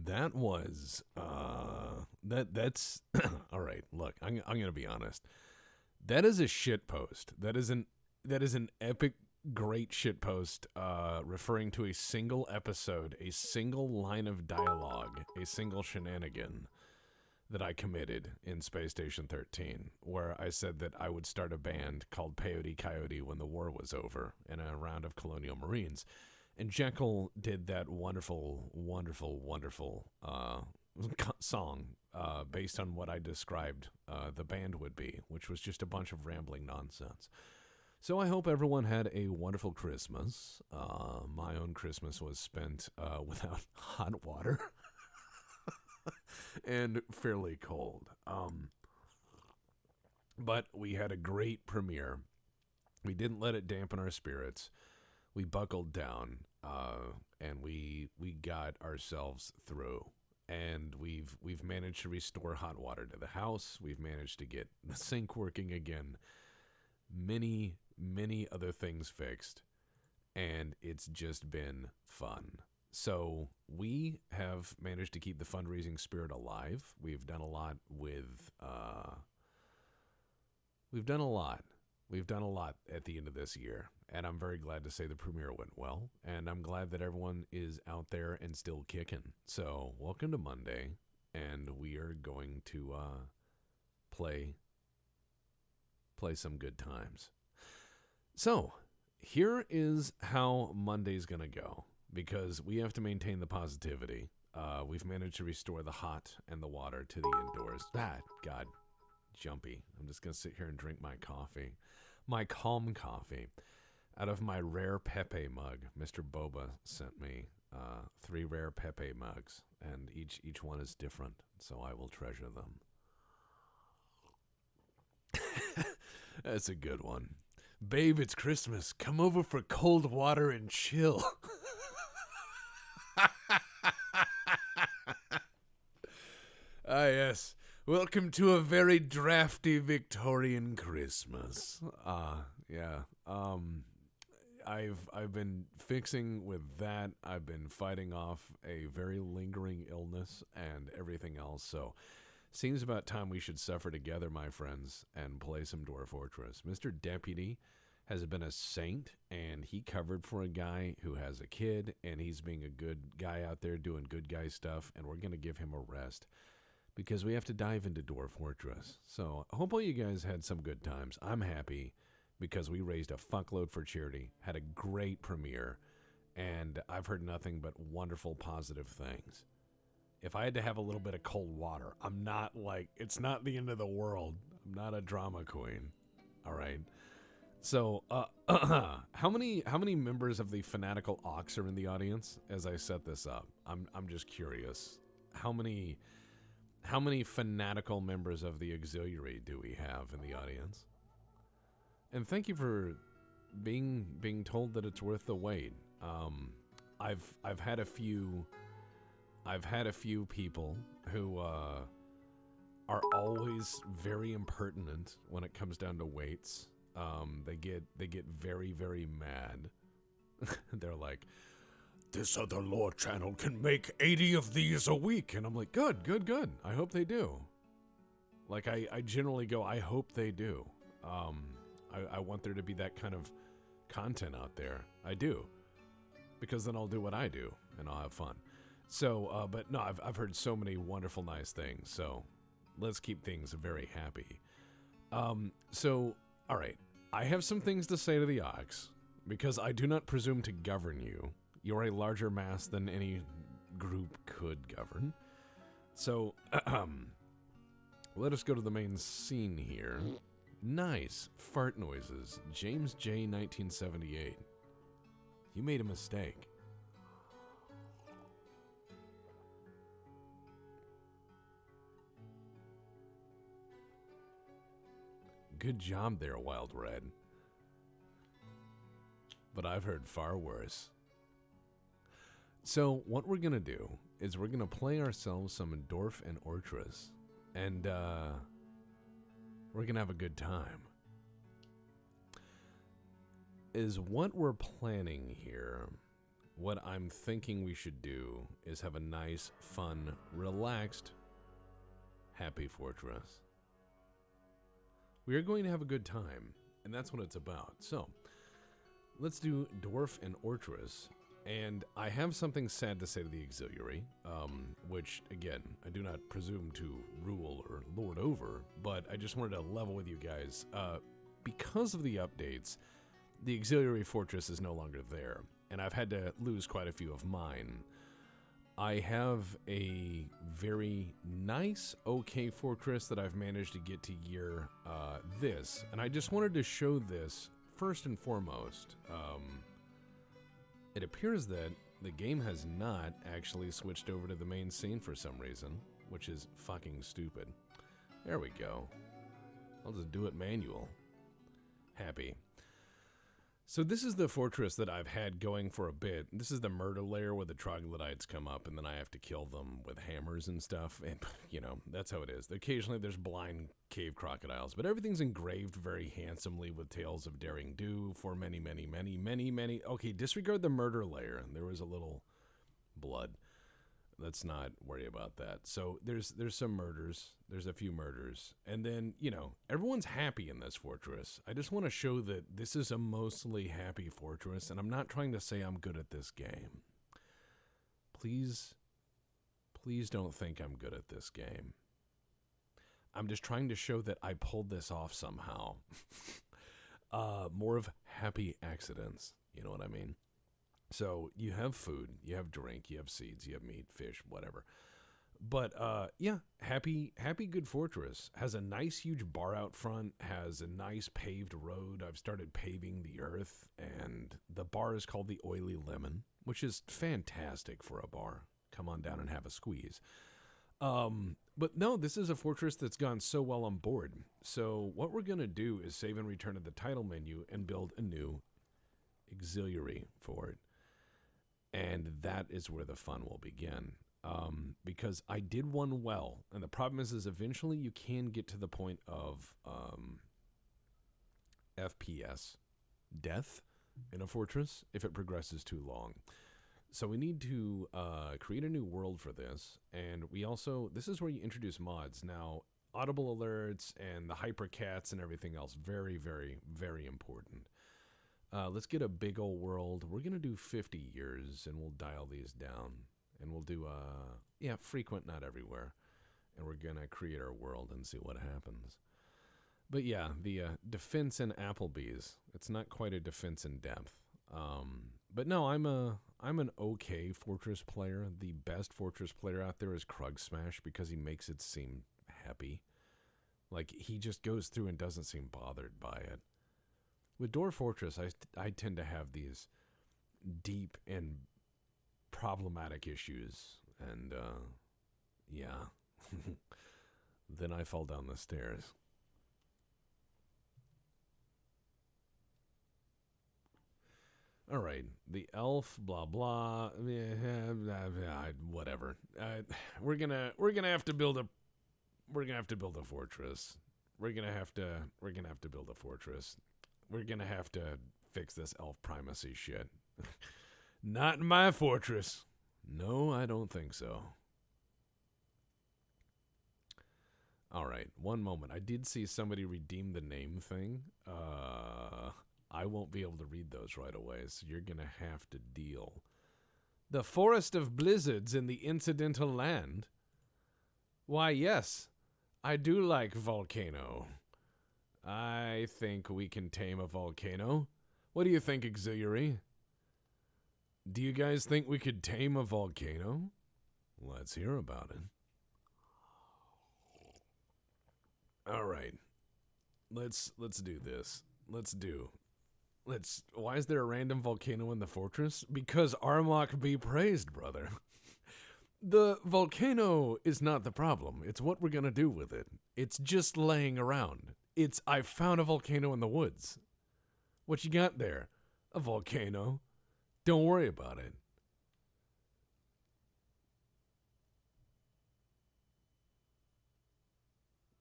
That was that's all right. Look, I'm gonna be honest. That is a shit post. That is an epic great shit post referring to a single episode, a single line of dialogue, a single shenanigan that I committed in Space Station 13, where I said that I would start a band called Peyote Coyote when the war was over in a round of Colonial Marines. And Jekyll did that wonderful, wonderful, wonderful song based on what I described the band would be, which was just a bunch of rambling nonsense. So I hope everyone had a wonderful Christmas. My own Christmas was spent without hot water and fairly cold. But we had a great premiere. We didn't let it dampen our spirits. We buckled down, and we got ourselves through. And we've managed to restore hot water to the house. We've managed to get the sink working again. Many other things fixed, and it's just been fun. So we have managed to keep the fundraising spirit alive. We've done a lot with we've done a lot. We've done a lot at the end of this year, and I'm very glad to say the premiere went well, and I'm glad that everyone is out there and still kicking. So welcome to Monday, and we are going to play play some good times. So, here is how Monday's going to go, because we have to maintain the positivity. We've managed to restore the hot and the water to the indoors. God, jumpy. I'm just going to sit here and drink my coffee. My calm coffee out of my rare Pepe mug. Mr. Boba sent me 3 rare Pepe mugs, and each one is different, so I will treasure them. That's a good one. Babe, it's Christmas. Come over for cold water and chill. Ah, yes. Welcome to a very drafty Victorian Christmas. Yeah. I've been fixing with that. I've been fighting off a very lingering illness and everything else. So, seems about time we should suffer together, my friends, and play some Dwarf Fortress. Mr. Deputy has been a saint, and he covered for a guy who has a kid, and he's being a good guy out there doing good guy stuff, and we're going to give him a rest because we have to dive into Dwarf Fortress. So I hope all you guys had some good times. I'm happy because we raised a fuckload for charity, had a great premiere, and I've heard nothing but wonderful, positive things. If I had to have a little bit of cold water, I'm not like, it's not the end of the world. I'm not a drama queen. All right. So, how many members of the Fanatical Ox are in the audience as I set this up? I'm just curious. How many fanatical members of the auxiliary do we have in the audience? And thank you for being told that it's worth the wait. I've had a few people who are always very impertinent when it comes down to weights. They get very, very mad. They're like, this other lore channel can make 80 of these a week. And I'm like, good. I hope they do. Like, I generally go, I hope they do. I want there to be that kind of content out there. I do. Because then I'll do what I do, and I'll have fun. So, but no, I've heard so many wonderful, nice things. So, let's keep things very happy. So, all right. I have some things to say to the Ox, because I do not presume to govern you. You're a larger mass than any group could govern. So, let us go to the main scene here. Nice. Fart noises. James J. 1978. You made a mistake. Good job there, Wild Red. But I've heard far worse. So, what we're going to do is we're going to play ourselves some Dwarf and Fortress. And, we're going to have a good time. Is what we're planning here, what I'm thinking we should do is have a nice, fun, relaxed, happy fortress. We are going to have a good time, and that's what it's about. So, let's do Dwarf and Fortress. And I have something sad to say to the auxiliary, which, again, I do not presume to rule or lord over, but I just wanted to level with you guys. Because of the updates, the auxiliary fortress is no longer there, and I've had to lose quite a few of mine. I have a very nice, okay fortress that I've managed to get to year this, and I just wanted to show this first and foremost. It appears that the game has not actually switched over to the main scene for some reason, which is fucking stupid. There we go. I'll just do it manual. Happy. So this is the fortress that I've had going for a bit. This is the murder lair where the troglodytes come up, and then I have to kill them with hammers and stuff. And, you know, that's how it is. Occasionally there's blind cave crocodiles, but everything's engraved very handsomely with tales of daring do for many, many, many, many, many. Okay, disregard the murder lair. There was a little blood. Let's not worry about that. So there's some murders. There's a few murders. And then, you know, everyone's happy in this fortress. I just want to show that this is a mostly happy fortress, and I'm not trying to say I'm good at this game. Please don't think I'm good at this game. I'm just trying to show that I pulled this off somehow. More of happy accidents. You know what I mean? So you have food, you have drink, you have seeds, you have meat, fish, whatever. But yeah, happy good fortress has a nice huge bar out front, has a nice paved road. I've started paving the earth, and the bar is called the Oily Lemon, which is fantastic for a bar. Come on down and have a squeeze. But no, this is a fortress that's gone so well on board. So what we're gonna do is save and return to the title menu and build a new auxiliary for it. And that is where the fun will begin. Because I did one well, and the problem is eventually you can get to the point of FPS death in a fortress if it progresses too long. So we need to create a new world for this, and we also, this is where you introduce mods. Now, audible alerts and the hypercats and everything else, very, very, very important. Let's get a big old world. We're going to do 50 years, and we'll dial these down. And we'll do, yeah, frequent, not everywhere. And we're going to create our world and see what happens. But yeah, the defense in Applebee's, it's not quite a defense in depth. But no, I'm an okay fortress player. The best fortress player out there is Krug Smash because he makes it seem happy. Like, he just goes through and doesn't seem bothered by it. With Dwarf Fortress, I tend to have these deep and problematic issues, and yeah. Then I fall down the stairs. All right, the elf, blah blah, whatever. We're gonna have to build a fortress. We're gonna have to build a fortress. We're gonna have to fix this elf primacy shit. Not in my fortress. No, I don't think so. All right, one moment. I did see somebody redeem the name thing. I won't be able to read those right away, so you're going to have to deal. The Forest of Blizzards in the Incidental Land? Why, yes, I do like volcano. I think we can tame a volcano. What do you think, auxiliary? Do you guys think we could tame a volcano? Let's hear about it. All right. Let's do this. Why is there a random volcano in the fortress? Because Armlock be praised, brother. The volcano is not the problem. It's what we're going to do with it. It's just laying around. I found a volcano in the woods. What you got there? A volcano. Don't worry about it.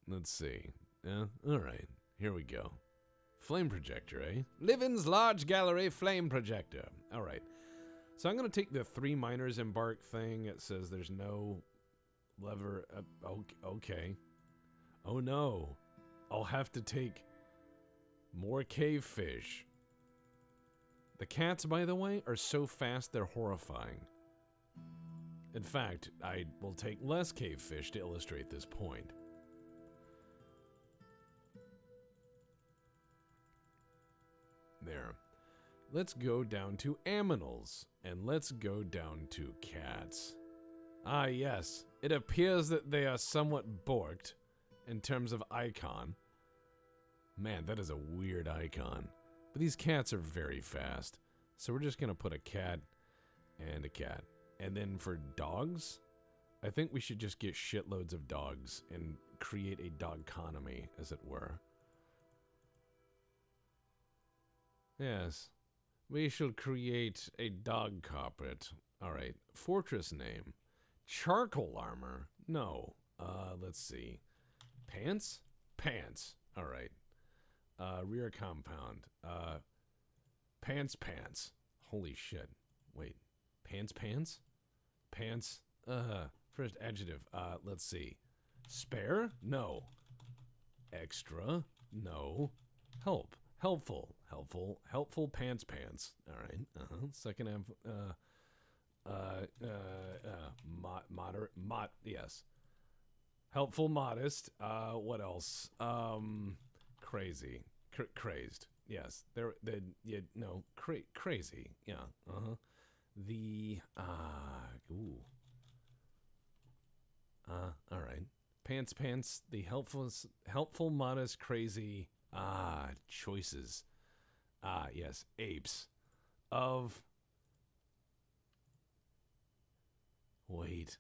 Let's see. All right. Here we go. Flame projector, eh? Livin's large gallery flame projector. All right. So I'm going to take the 3 miners embark thing. It says there's no lever. Okay. Oh, no. I'll have to take more cave fish. The cats, by the way, are so fast they're horrifying. In fact, I will take less cave fish to illustrate this point. There. Let's go down to aminals, and let's go down to cats. Ah, yes. It appears that they are somewhat borked in terms of icon. Man, that is a weird icon. But these cats are very fast. So we're just going to put a cat and a cat. And then for dogs, I think we should just get shitloads of dogs and create a dog economy, as it were. Yes. We shall create a dog carpet. All right. Fortress name. Charcoal armor. No. Let's see. Pants? Pants. All right. Rear compound. Pants. Holy shit. Wait. Pants? Pants. First adjective. Let's see. Spare? No. Extra? No. Help. Helpful pants. All right. Second half. Moderate. Yes. Helpful, modest. What else? Crazy, crazed. Yes, crazy. Yeah. The ooh. All right. Pants. The helpful, modest, crazy. Choices. Yes, apes of. Wait.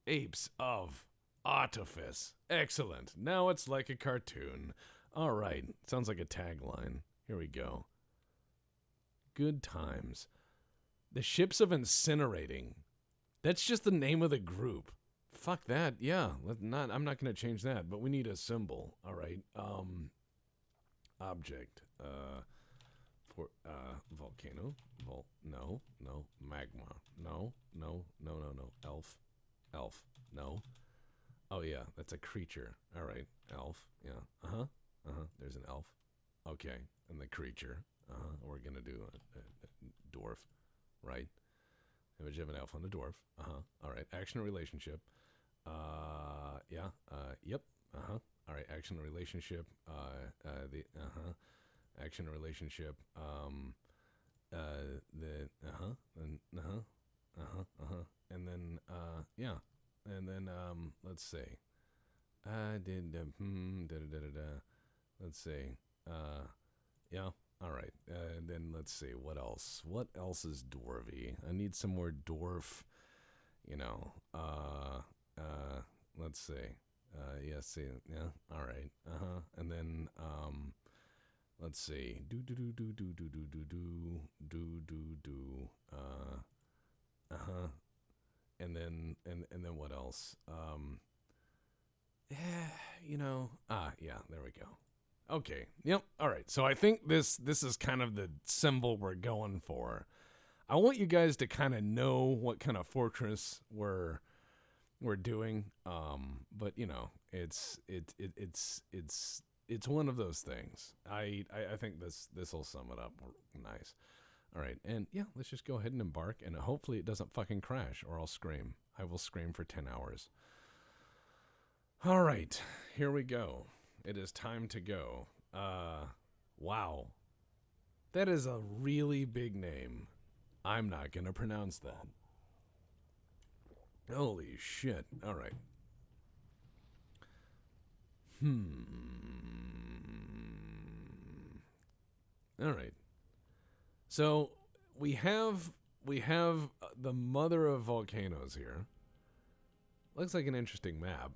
Apes of artifice. Excellent. Now it's like a cartoon. All right. Sounds like a tagline. Here we go. Good times. The ships of incinerating. That's just the name of the group. Fuck that. Yeah. I'm not going to change that, but we need a symbol. All right. Object. Volcano. No. Magma. No. Elf. No. Oh yeah, that's a creature. All right. Elf. Yeah. There's an elf. Okay. And the creature. We're going to do a dwarf. Right. Image of an elf on a dwarf. All right. Action or relationship. Yeah. Yep. All right. Action or relationship. Action or relationship. And then yeah. And then let's see. Let's see. Yeah. All right. And then let's see. What else? What else is dwarvy? I need some more dwarf. Let's see. Yeah. See. Yeah. All right. And then let's see. Do. And then what else? Yeah, there we go. Okay. Yep. All right. So I think this is kind of the symbol we're going for. I want you guys to kind of know what kind of fortress we're doing. But it's one of those things. I think this will sum it up nice. All right, and yeah, let's just go ahead and embark, and hopefully it doesn't fucking crash, or I'll scream. I will scream for 10 hours. All right, here we go. It is time to go. Wow. That is a really big name. I'm not going to pronounce that. Holy shit. All right. All right. So we have the mother of volcanoes here. Looks like an interesting map.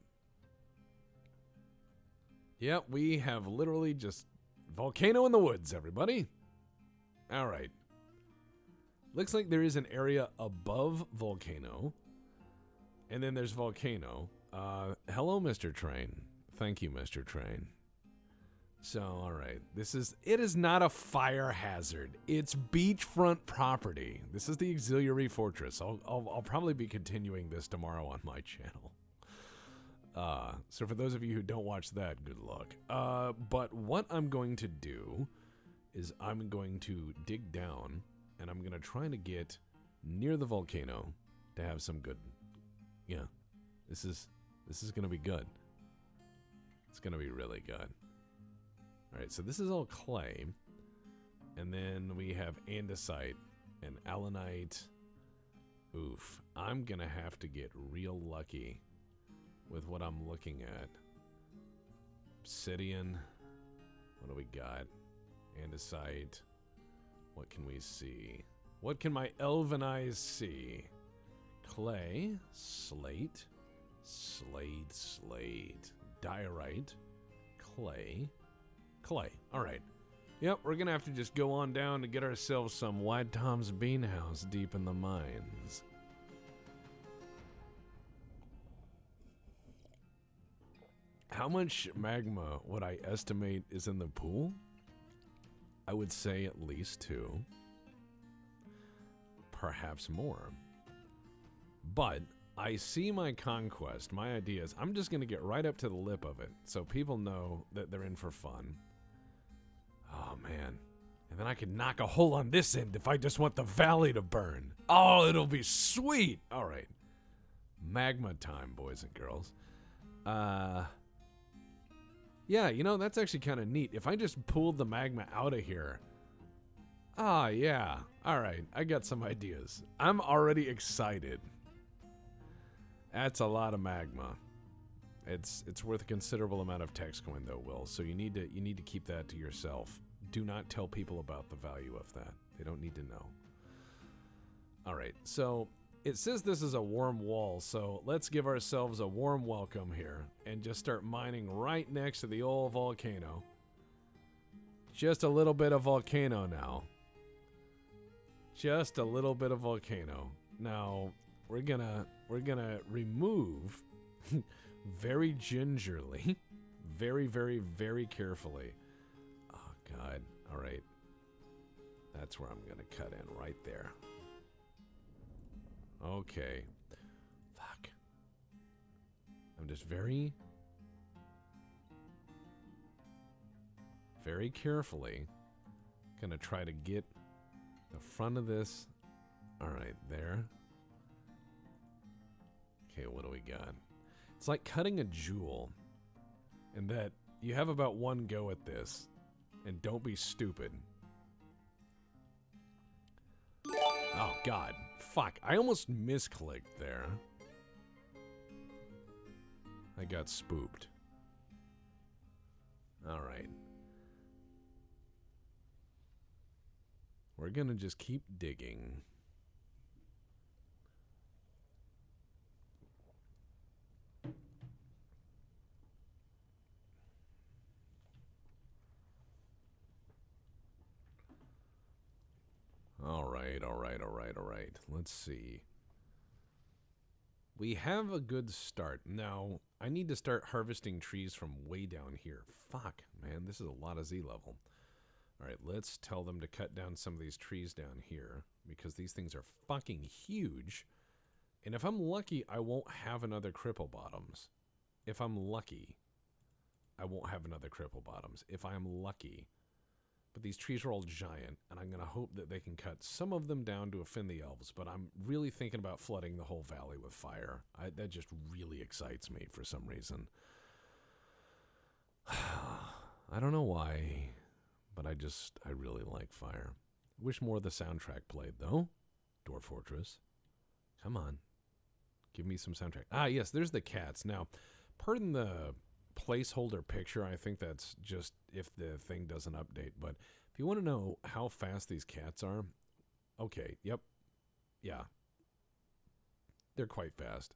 Yep, we have literally just volcano in the woods, everybody. All right. Looks like there is an area above volcano. And then there's volcano. Hello, Mr. Train. Thank you, Mr. Train. So, all right. It is not a fire hazard. It's beachfront property. This is the auxiliary fortress. I'll probably be continuing this tomorrow on my channel. So for those of you who don't watch that, good luck. But what I'm going to do is I'm going to dig down and I'm going to try to get near the volcano to have some good. Yeah. This is going to be good. It's going to be really good. All right, so this is all clay. And then we have andesite and allanite. Oof. I'm going to have to get real lucky with what I'm looking at. Obsidian. What do we got? Andesite. What can we see? What can my elven eyes see? Clay. Slate. Diorite. Clay. All right. Yep, we're going to have to just go on down to get ourselves some White Tom's Bean House deep in the mines. How much magma would I estimate is in the pool? I would say at least 2. Perhaps more. But I see my conquest, my ideas. I'm just going to get right up to the lip of it so people know that they're in for fun. Oh, man. And then I can knock a hole on this end if I just want the valley to burn. Oh, it'll be sweet. All right. Magma time, boys and girls. Yeah, you know, that's actually kind of neat. If I just pulled the magma out of here. Ah, yeah. All right, I got some ideas. I'm already excited. That's a lot of magma. It's worth a considerable amount of text coin though, Will. So you need to keep that to yourself. Do not tell people about the value of that. They don't need to know. All right, so it says this is a warm wall, so let's give ourselves a warm welcome here and just start mining right next to the old volcano. Just a little bit of volcano now. Just a little bit of volcano. Now, we're gonna remove very gingerly, very, very, very carefully. Oh, God. All right. That's where I'm gonna cut in, right there. Okay. Fuck. I'm just very carefully gonna try to get the front of this. All right, there. Okay, what do we got? It's like cutting a jewel in that you have about one go at this, and don't be stupid. Oh, God. Fuck, I almost misclicked there. I got spooked. Alright. We're gonna just keep digging. Alright. Let's see. We have a good start. Now, I need to start harvesting trees from way down here. Fuck, man, this is a lot of Z level. Alright, let's tell them to cut down some of these trees down here, because these things are fucking huge. And if I'm lucky, I won't have another cripple bottoms. If I'm lucky, I won't have another cripple bottoms. If I'm lucky. But these trees are all giant, and I'm going to hope that they can cut some of them down to offend the elves, but I'm really thinking about flooding the whole valley with fire. That just really excites me for some reason. I don't know why, but I really like fire. Wish more of the soundtrack played, though. Dwarf Fortress. Come on. Give me some soundtrack. Ah, yes, there's the cats. Now, pardon the placeholder picture. I think that's just if the thing doesn't update. But if you want to know how fast these cats are, okay, yep, yeah. They're quite fast.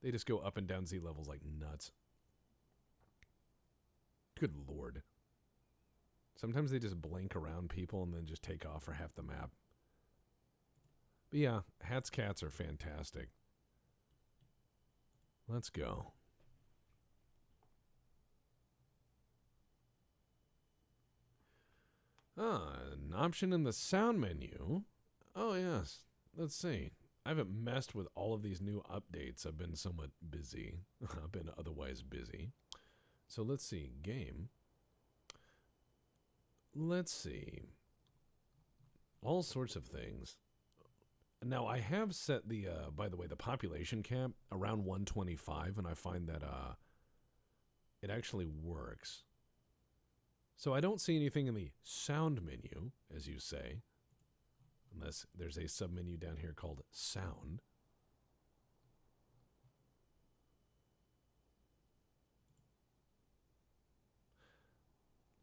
They just go up and down Z levels like nuts. Good Lord. Sometimes they just blink around people and then just take off for half the map. But yeah, Hat's cats are fantastic. Let's go. An option in the sound menu. Oh, yes. Let's see. I haven't messed with all of these new updates. I've been somewhat busy. I've been otherwise busy. So let's see. Game. Let's see. All sorts of things. Now, I have set the, by the way, the population cap around 125, and I find that it actually works. So I don't see anything in the sound menu, as you say, unless there's a submenu down here called sound.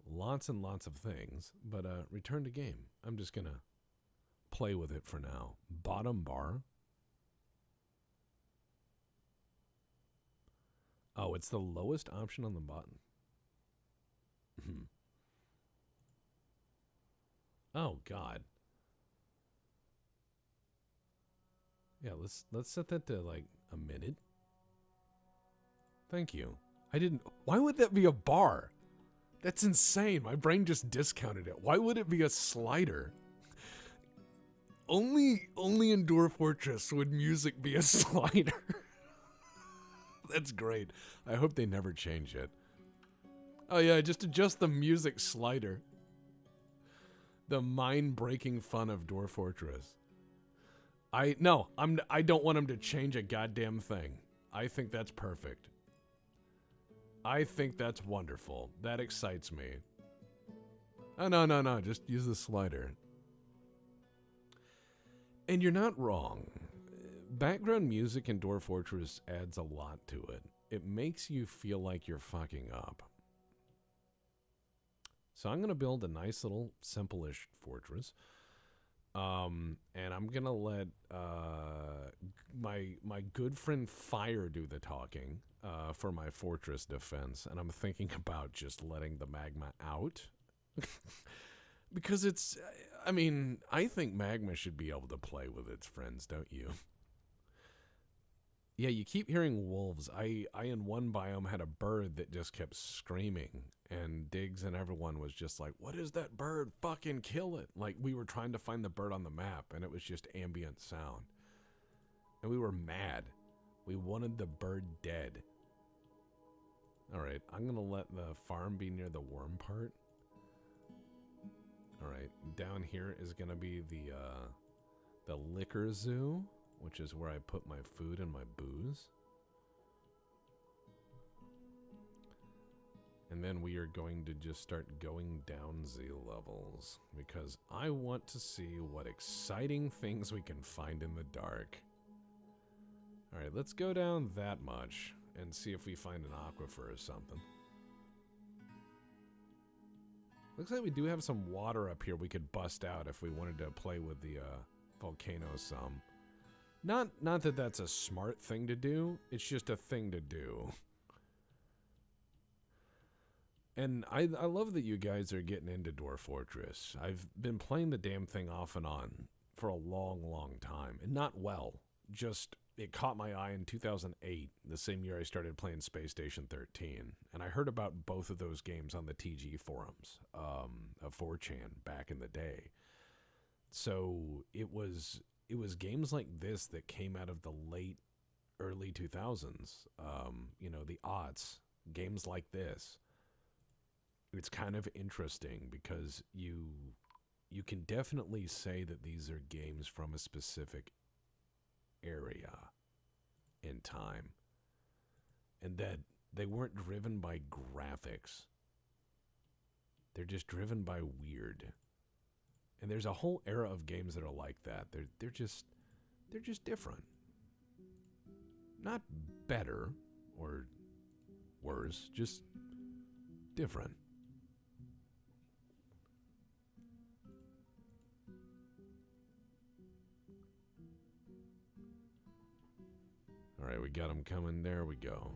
Lots and lots of things, but return to game. I'm just going to play with it for now. Bottom bar. Oh, it's the lowest option on the button. Oh, God. Yeah, let's set that to, like, a minute. Thank you. I didn't... Why would that be a bar? That's insane. My brain just discounted it. Why would it be a slider? Only in Dwarf Fortress would music be a slider. That's great. I hope they never change it. Oh, yeah, just adjust the music slider. The mind-breaking fun of Dwarf Fortress. I don't want him to change a goddamn thing. I think that's perfect. I think that's wonderful. That excites me. Oh, no. Just use the slider. And you're not wrong. Background music in Dwarf Fortress adds a lot to it. It makes you feel like you're fucking up. So I'm going to build a nice little simple-ish fortress. And I'm going to let my good friend Fire do the talking for my fortress defense. And I'm thinking about just letting the magma out. Because it's, I mean, I think magma should be able to play with its friends, don't you? Yeah, you keep hearing wolves. I in one biome had a bird that just kept screaming, and Diggs and everyone was just like, what is that bird? Fucking kill it. Like, we were trying to find the bird on the map, and it was just ambient sound. And we were mad. We wanted the bird dead. All right, I'm going to let the farm be near the worm part. All right, down here is going to be the liquor zoo, which is where I put my food and my booze. And then we are going to just start going down Z levels because I want to see what exciting things we can find in the dark. All right, let's go down that much and see if we find an aquifer or something. Looks like we do have some water up here we could bust out if we wanted to play with the volcano some. Not that that's a smart thing to do, it's just a thing to do. And I love that you guys are getting into Dwarf Fortress. I've been playing the damn thing off and on for a long, long time. And not well, just it caught my eye in 2008, the same year I started playing Space Station 13. And I heard about both of those games on the TG forums of 4chan back in the day. So it was games like this that came out of the late, early 2000s. You know, the aughts, games like this. It's kind of interesting because you can definitely say that these are games from a specific area in time. And that they weren't driven by graphics. They're just driven by weird. And there's a whole era of games that are like that. They're just different. Not better or worse, just different. All right, we got them coming. There we go.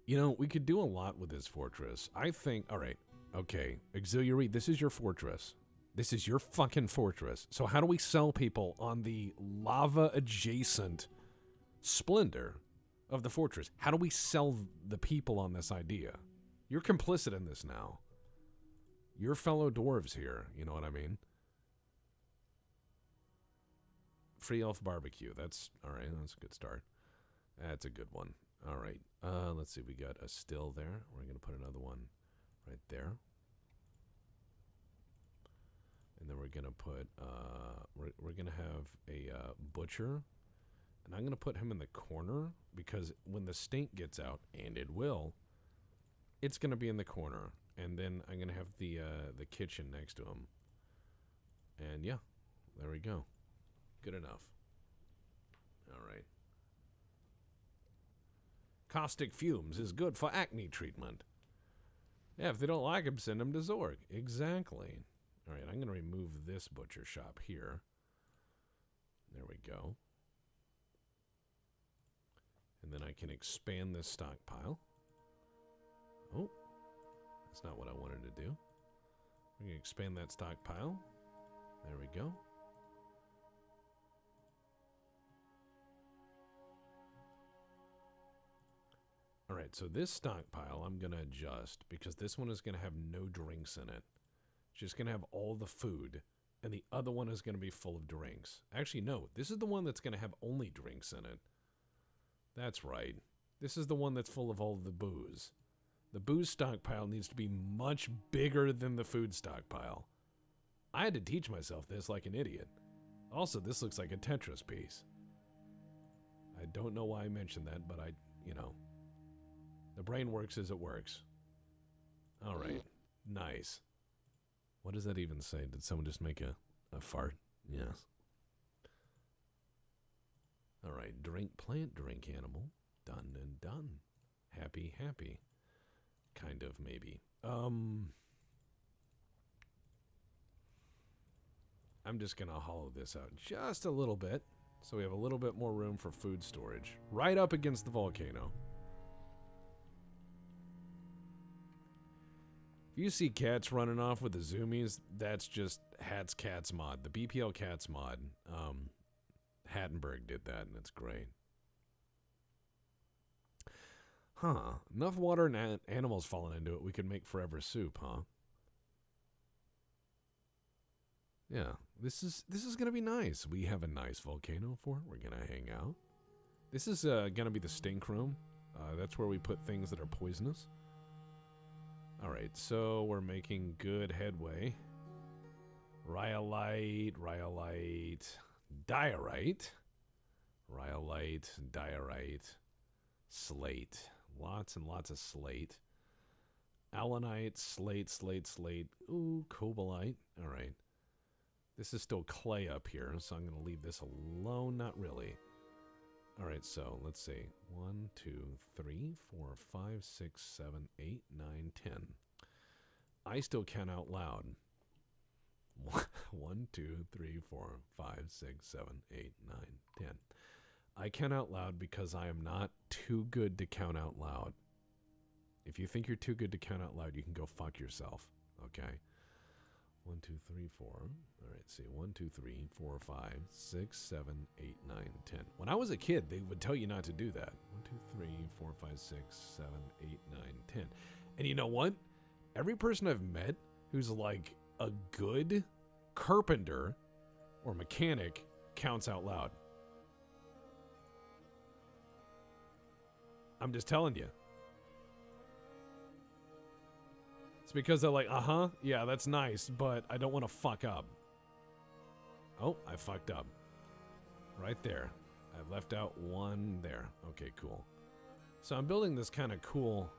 You know, we could do a lot with this fortress. I think, all right, okay, auxiliary, this is your fortress. This is your fucking fortress. So how do we sell people on the lava-adjacent splendor of the fortress? How do we sell the people on this idea? You're complicit in this now. You're fellow dwarves here, you know what I mean? Free elf barbecue. That's all right. That's a good start. That's a good one. All right. Let's see. We got a still there. We're going to put another one right there. And then we're going to put, we're going to have a butcher. And I'm going to put him in the corner because when the stink gets out, and it will, it's going to be in the corner. And then I'm going to have the kitchen next to him. And yeah, there we go. Good enough. All right. Caustic fumes is good for acne treatment. Yeah, if they don't like him, send him to Zorg. Exactly. All right, I'm going to remove this butcher shop here. There we go. And then I can expand this stockpile. Oh, that's not what I wanted to do. We're going to expand that stockpile. There we go. All right, so this stockpile I'm going to adjust because this one is going to have no drinks in it. It's just going to have all the food, and the other one is going to be full of drinks. Actually, no, this is the one that's going to have only drinks in it. That's right. This is the one that's full of all the booze. The booze stockpile needs to be much bigger than the food stockpile. I had to teach myself this like an idiot. Also, this looks like a Tetris piece. I don't know why I mentioned that, but the brain works as it works. All right. Nice. What does that even say? Did someone just make a fart? Yes. All right. Drink plant, drink animal. Done and done. Happy, happy. Kind of, maybe. I'm just going to hollow this out just a little bit so we have a little bit more room for food storage. Right up against the volcano. If you see cats running off with the zoomies, that's just Hat's Cats mod. The BPL Cats mod. Hattenberg did that, and it's great. Huh. Enough water and animals falling into it, we could make forever soup, huh? Yeah, this is gonna be nice. We have a nice volcano for it. We're gonna hang out. This is gonna be the stink room. That's where we put things that are poisonous. All right, so we're making good headway. Rhyolite, diorite, diorite, slate. Lots and lots of slate. Allanite, slate. Ooh, cobalite. All right. This is still clay up here, so I'm going to leave this alone. Not really. All right, so let's see. 1, 2, 3, 4, 5, 6, 7, 8, 9, 10. I still count out loud. 1, 2, 3, 4, 5, 6, 7, 8, 9, 10. I count out loud because I am not too good to count out loud. If you think you're too good to count out loud, you can go fuck yourself. Okay? 1, 2, 3, 4. All right, see. 1, 2, 3, 4, 5, 6, 7, 8, 9, 10. When I was a kid, they would tell you not to do that. 1, 2, 3, 4, 5, 6, 7, 8, 9, 10. And you know what? Every person I've met who's like a good carpenter or mechanic counts out loud. I'm just telling you. It's because they're like, yeah, that's nice, but I don't want to fuck up. Oh, I fucked up. Right there. I left out one there. Okay, cool. So I'm building this kind of cool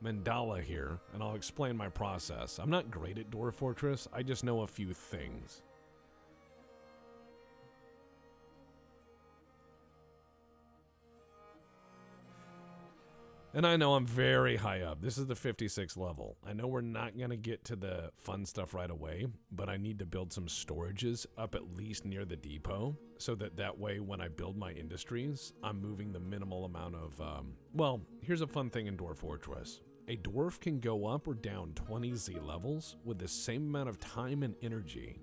mandala here, and I'll explain my process. I'm not great at Dwarf Fortress. I just know a few things. And I know I'm very high up. This is the 56th level. I know we're not going to get to the fun stuff right away, but I need to build some storages up at least near the depot so that way when I build my industries, I'm moving the minimal amount of... well, here's a fun thing in Dwarf Fortress. A dwarf can go up or down 20 Z levels with the same amount of time and energy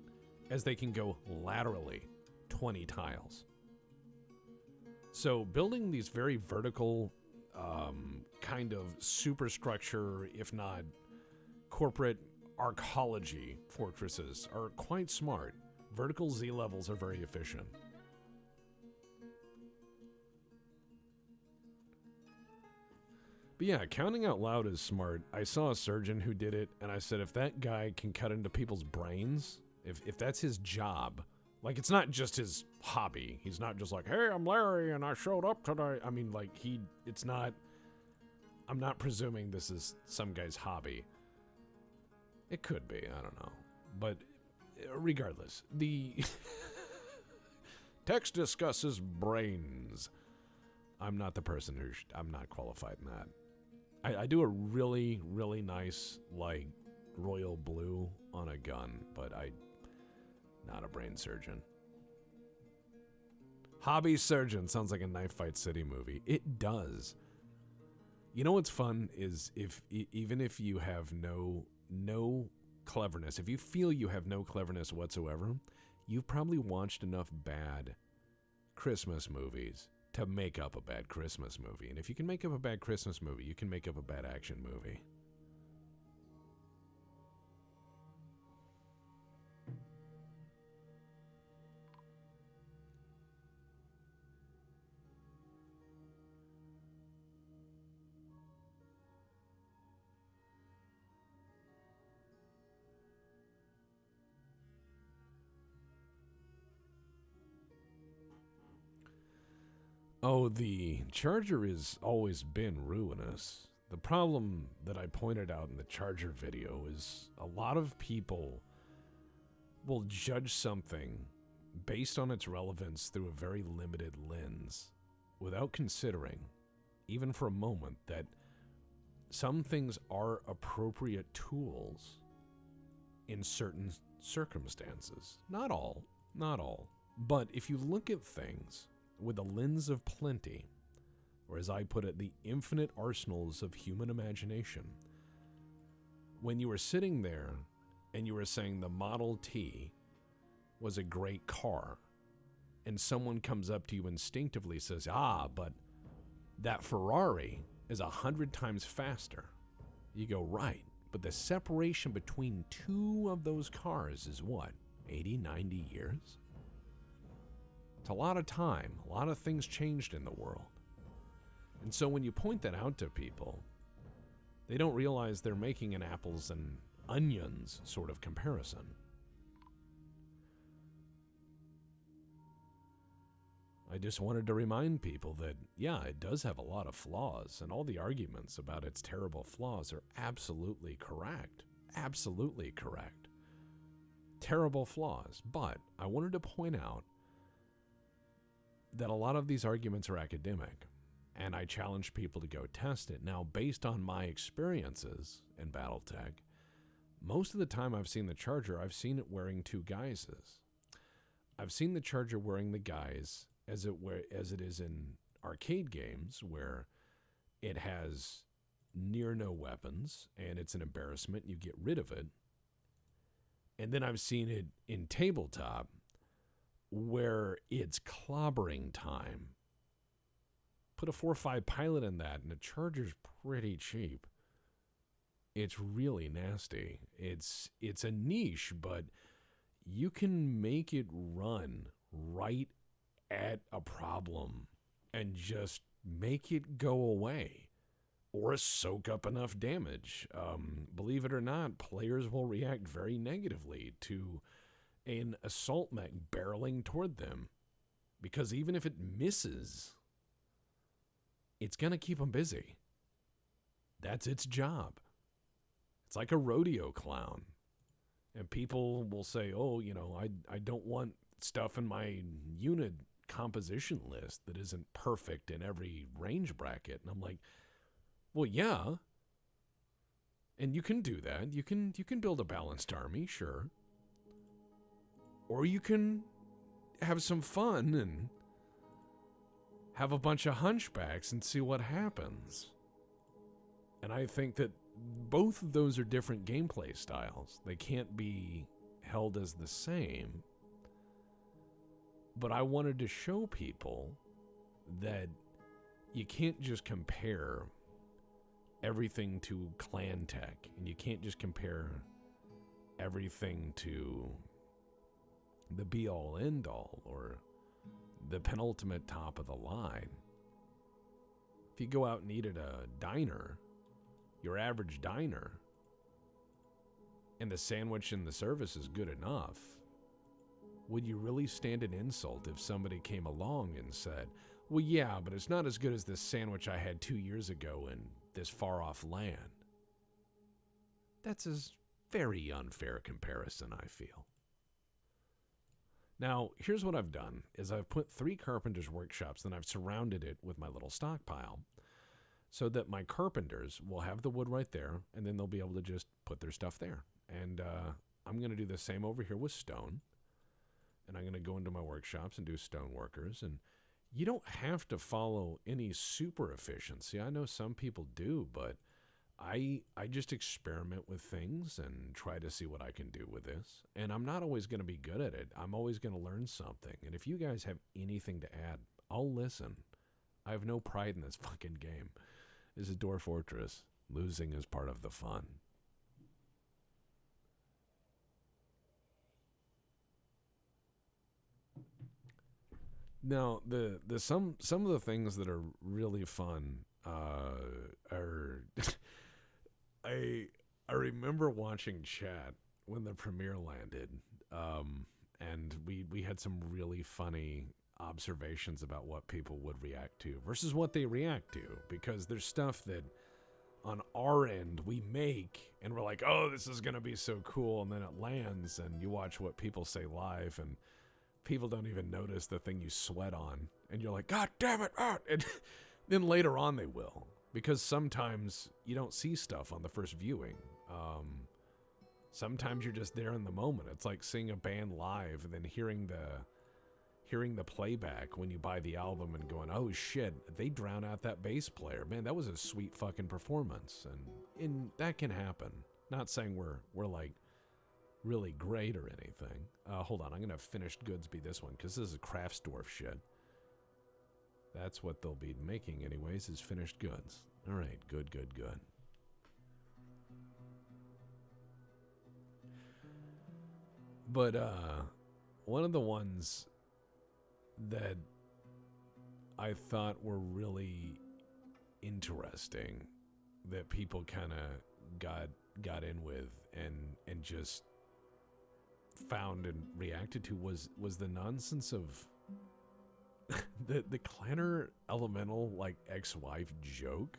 as they can go laterally 20 tiles. So building these very vertical... kind of superstructure, if not corporate arcology fortresses are quite smart. Vertical Z levels are very efficient. But yeah, counting out loud is smart. I saw a surgeon who did it, and I said, if that guy can cut into people's brains, if that's his job, like, it's not just his hobby. He's not just like, hey, I'm Larry, and I showed up today. I mean, like, it's not... I'm not presuming this is some guy's hobby. It could be, I don't know. But regardless, the text discusses brains. I'm not the person who... I'm not qualified in that. I do a really, really nice, like, royal blue on a gun, but not a brain surgeon. Hobby surgeon sounds like a Knife Fight City movie. It does. You know what's fun is even if you have no cleverness, if you feel you have no cleverness whatsoever, you've probably watched enough bad Christmas movies to make up a bad Christmas movie. And if you can make up a bad Christmas movie, you can make up a bad action movie. Oh, the Charger has always been ruinous. The problem that I pointed out in the Charger video is a lot of people will judge something based on its relevance through a very limited lens without considering, even for a moment, that some things are appropriate tools in certain circumstances. Not all, not all. But if you look at things with a lens of plenty, or as I put it, the infinite arsenals of human imagination, when you were sitting there and you were saying the Model T was a great car, and someone comes up to you instinctively says, but that Ferrari is 100 times faster. You go, right, but the separation between two of those cars is what, 80, 90 years? It's a lot of time. A lot of things changed in the world. And so when you point that out to people, they don't realize they're making an apples and onions sort of comparison. I just wanted to remind people that, yeah, it does have a lot of flaws, and all the arguments about its terrible flaws are absolutely correct. Absolutely correct. Terrible flaws. But I wanted to point out that a lot of these arguments are academic, and I challenge people to go test it. Now, based on my experiences in Battletech, most of the time I've seen the Charger, I've seen it wearing two guises. I've seen the Charger wearing the guise as it is in arcade games, where it has near no weapons, and it's an embarrassment, you get rid of it. And then I've seen it in tabletop, where it's clobbering time. Put a 4.5 pilot in that, and the Charger's pretty cheap. It's really nasty. It's a niche, but you can make it run right at a problem and just make it go away or soak up enough damage. Believe it or not, players will react very negatively to an assault mech barreling toward them, because even if it misses, it's going to keep them busy. That's its job. It's like a rodeo clown. And people will say, I don't want stuff in my unit composition list that isn't perfect in every range bracket. And I'm like, well, yeah. And you can do that. You can build a balanced army, sure. Or you can have some fun and have a bunch of hunchbacks and see what happens. And I think that both of those are different gameplay styles. They can't be held as the same. But I wanted to show people that you can't just compare everything to clan tech, and you can't just compare everything to the be-all, end-all, or the penultimate top of the line. If you go out and eat at a diner, your average diner, and the sandwich and the service is good enough, would you really stand an insult if somebody came along and said, well, yeah, but it's not as good as this sandwich I had 2 years ago in this far-off land? That's a very unfair comparison, I feel. Now, here's what I've done, is I've put 3 carpenter's workshops, and I've surrounded it with my little stockpile, so that my carpenters will have the wood right there, and then they'll be able to just put their stuff there. And I'm going to do the same over here with stone. And I'm going to go into my workshops and do stone workers. And you don't have to follow any super efficiency. I know some people do, but I just experiment with things and try to see what I can do with this. And I'm not always going to be good at it. I'm always going to learn something. And if you guys have anything to add, I'll listen. I have no pride in this fucking game. This is Dwarf Fortress. Losing is part of the fun. Now, some of the things that are really fun are I remember watching chat when the premiere landed, and we had some really funny observations about what people would react to versus what they react to, because there's stuff that on our end we make and we're like, oh, this is gonna be so cool, and then it lands and you watch what people say live and people don't even notice the thing you sweat on, and you're like, god damn it, and then later on they will, because sometimes you don't see stuff on the first viewing. Sometimes you're just there in the moment. It's like seeing a band live and then hearing the playback when you buy the album and going, oh shit, they drown out that bass player. Man, that was a sweet fucking performance. And that can happen. Not saying we're like really great or anything. Hold on, I'm gonna have finished goods be this one, because this is Craftsdorf shit. That's what they'll be making anyways, is finished goods. All right, good. But one of the ones that I thought were really interesting that people kind of got in with and just found and reacted to was the nonsense of the Clanner Elemental like ex-wife joke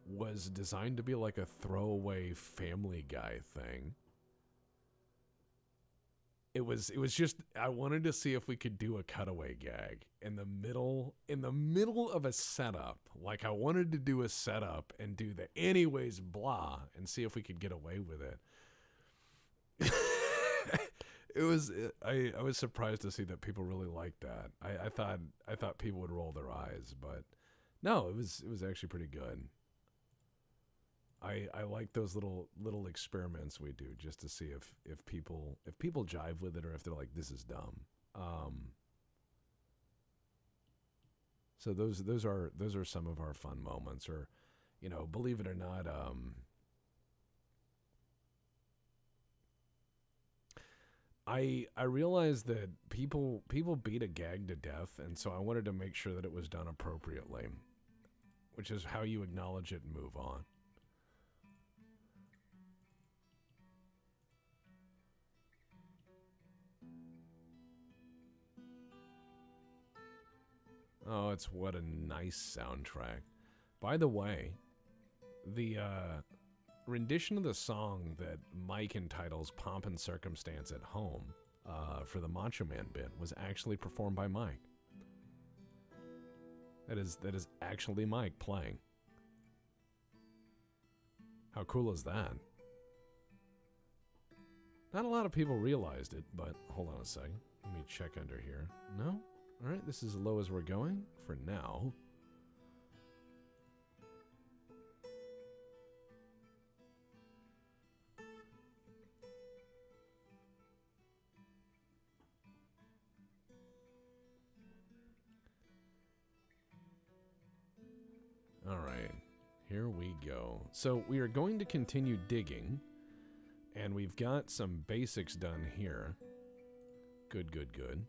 was designed to be like a throwaway Family Guy thing. It was just, I wanted to see if we could do a cutaway gag in the middle of a setup. Like I wanted to do a setup and do the anyways blah and see if we could get away with it. I was surprised to see that people really liked that. I thought people would roll their eyes, but no, it was actually pretty good. I like those little experiments we do just to see if people jive with it, or if they're like, this is dumb. So those are some of our fun moments, or believe it or not, I realized that people beat a gag to death, and so I wanted to make sure that it was done appropriately, which is how you acknowledge it and move on. Oh, it's what a nice soundtrack. By the way, the rendition of the song that Mike entitles Pomp and Circumstance at Home for the Macho Man bit was actually performed by Mike. That is actually Mike playing. How cool is that? Not a lot of people realized it, but hold on a second. Let me check under here. No? Alright, this is as low as we're going for now. Alright, here we go. So we are going to continue digging, and we've got some basics done here. Good.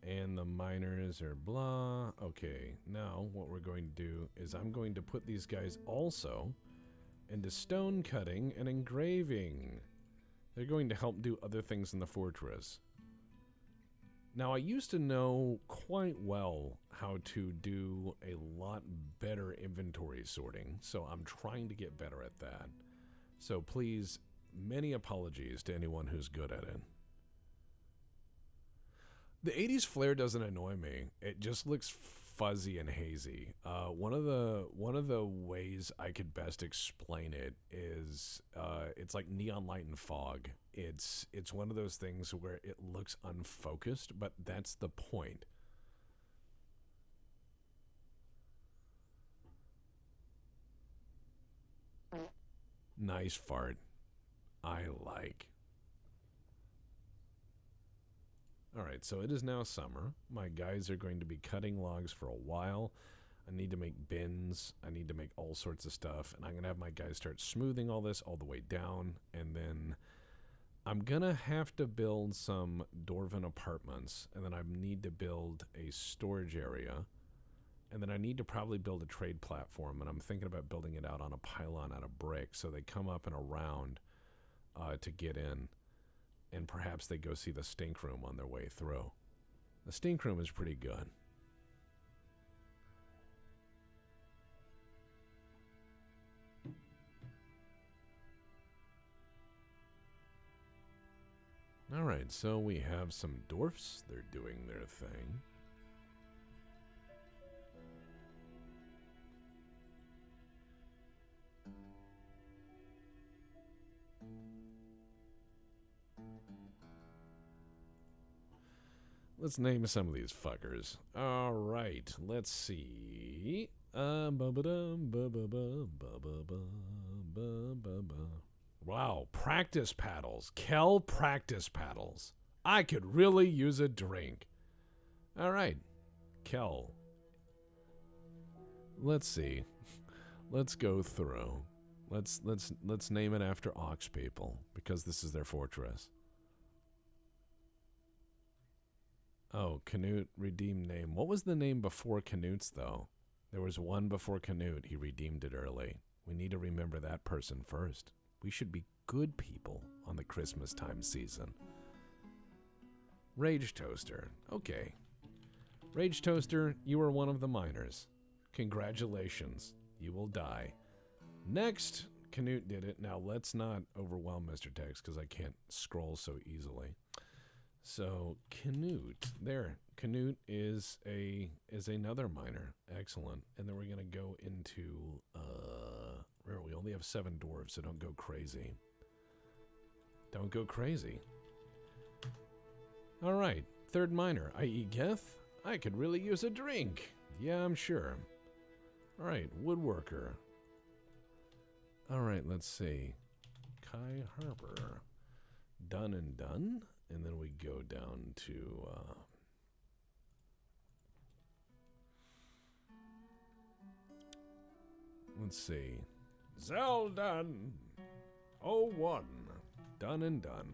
And the miners are blah. Okay, now what we're going to do is I'm going to put these guys also into stone cutting and engraving. They're going to help do other things in the fortress. Now, I used to know quite well how to do a lot better inventory sorting, so I'm trying to get better at that. So please, many apologies to anyone who's good at it. The 80s flare doesn't annoy me. It just looks fuzzy and hazy. One of the ways I could best explain it is it's like neon light and fog. It's one of those things where it looks unfocused, but that's the point. Nice fart. I like. Alright, so it is now summer. My guys are going to be cutting logs for a while. I need to make bins. I need to make all sorts of stuff. And I'm going to have my guys start smoothing all this all the way down. And then I'm going to have to build some Dwarven apartments. And then I need to build a storage area. And then I need to probably build a trade platform. And I'm thinking about building it out on a pylon out of brick, so they come up and around to get in. And perhaps they go see the stink room on their way through. The stink room is pretty good. Alright, so we have some dwarfs. They're doing their thing. Let's name some of these fuckers. Alright, let's see. Wow, practice paddles. Kel practice paddles. I could really use a drink. Alright, Kel. Let's see. Let's go through. Let's name it after Ox people, because this is their fortress. Oh, Canute, redeemed name. What was the name before Canute's, though? There was one before Canute. He redeemed it early. We need to remember that person first. We should be good people on the Christmas time season. Rage Toaster. Okay. Rage Toaster, you are one of the miners. Congratulations. You will die. Next, Canute did it. Now, let's not overwhelm Mr. Text, because I can't scroll so easily. So Canute, there. Canute is another miner. Excellent. And then we're gonna go into where we only have 7 dwarves, so don't go crazy. Don't go crazy. All right, 3rd miner, i.e. Geth. I could really use a drink. Yeah, I'm sure. All right, woodworker. All right, let's see. Kai Harper. Done and done. And then we go down to let's see. Zeldan 01. Done and done.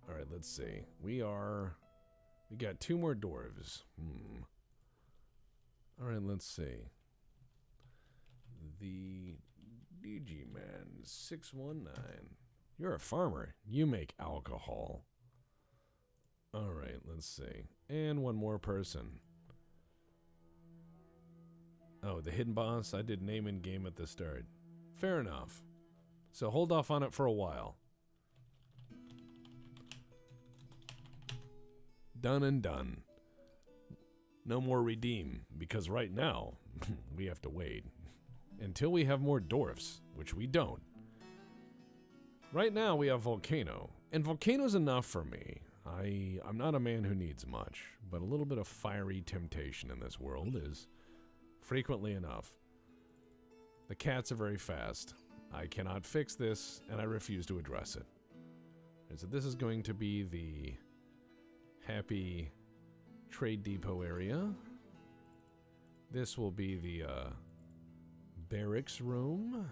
Alright, let's see. We got 2 more dwarves. Alright, let's see. The DG-Man 619. You're a farmer. You make alcohol. Alright, let's see. And one more person. Oh, the hidden boss? I did name in game at the start. Fair enough. So hold off on it for a while. Done and done. No more redeem, because right now, we have to wait. Until we have more dwarfs, which we don't. Right now we have Volcano, and Volcano's enough for me. I'm not a man who needs much, but a little bit of fiery temptation in this world is frequently enough. The cats are very fast. I cannot fix this, and I refuse to address it. And so this is going to be the happy trade depot area. This will be the barracks room.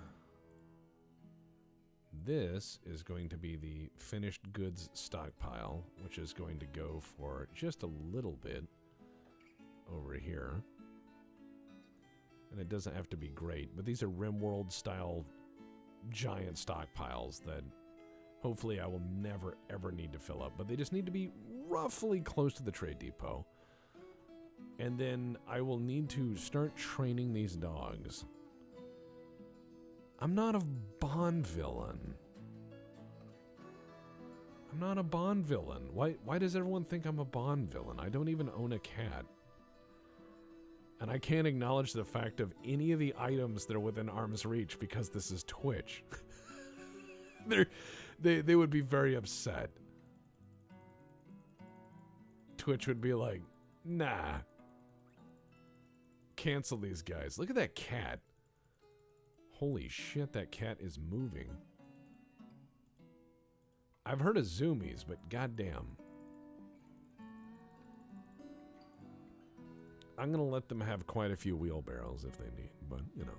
This is going to be the finished goods stockpile, which is going to go for just a little bit over here. And it doesn't have to be great, but these are RimWorld style giant stockpiles that hopefully I will never ever need to fill up, but they just need to be roughly close to the trade depot. And then I will need to start training these dogs. I'm not a Bond villain. I'm not a Bond villain. Why does everyone think I'm a Bond villain? I don't even own a cat. And I can't acknowledge the fact of any of the items that are within arm's reach because this is Twitch. They would be very upset. Twitch would be like, nah. Cancel these guys. Look at that cat. Holy shit, that cat is moving. I've heard of zoomies, but goddamn. I'm going to let them have quite a few wheelbarrows if they need, but, you know.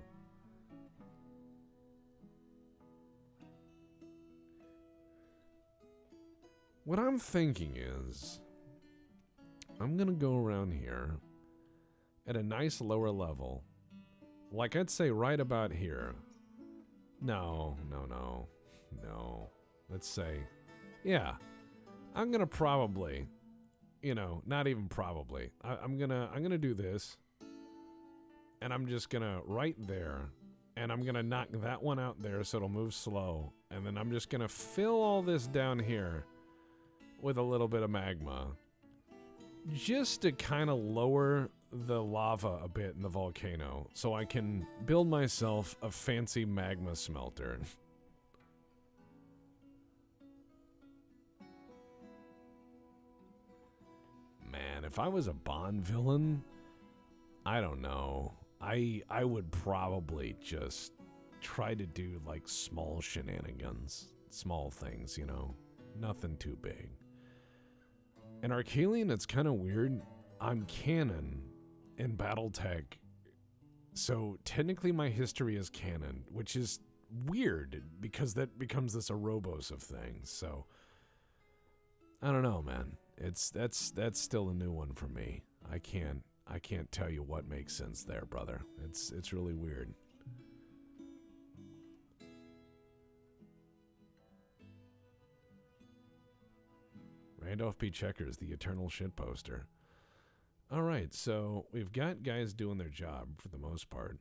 What I'm thinking is, I'm going to go around here at a nice lower level. Like I'd say right about here. No. Let's say, yeah, I'm going to probably You know, not even probably. I'm gonna do this, and I'm just gonna right there, and I'm gonna knock that one out there so it'll move slow, and then I'm just gonna fill all this down here with a little bit of magma, just to kind of lower the lava a bit in the volcano, so I can build myself a fancy magma smelter. Man, if I was a Bond villain, I don't know. I would probably just try to do like small shenanigans, small things, you know, nothing too big. In Arcalian, it's kind of weird. I'm canon in BattleTech, so technically my history is canon, which is weird because that becomes this Ouroboros of things. So I don't know, man. That's still a new one for me. I can't tell you what makes sense there, brother. It's really weird. Randolph P. Checkers, the eternal shit poster. All right, so we've got guys doing their job for the most part.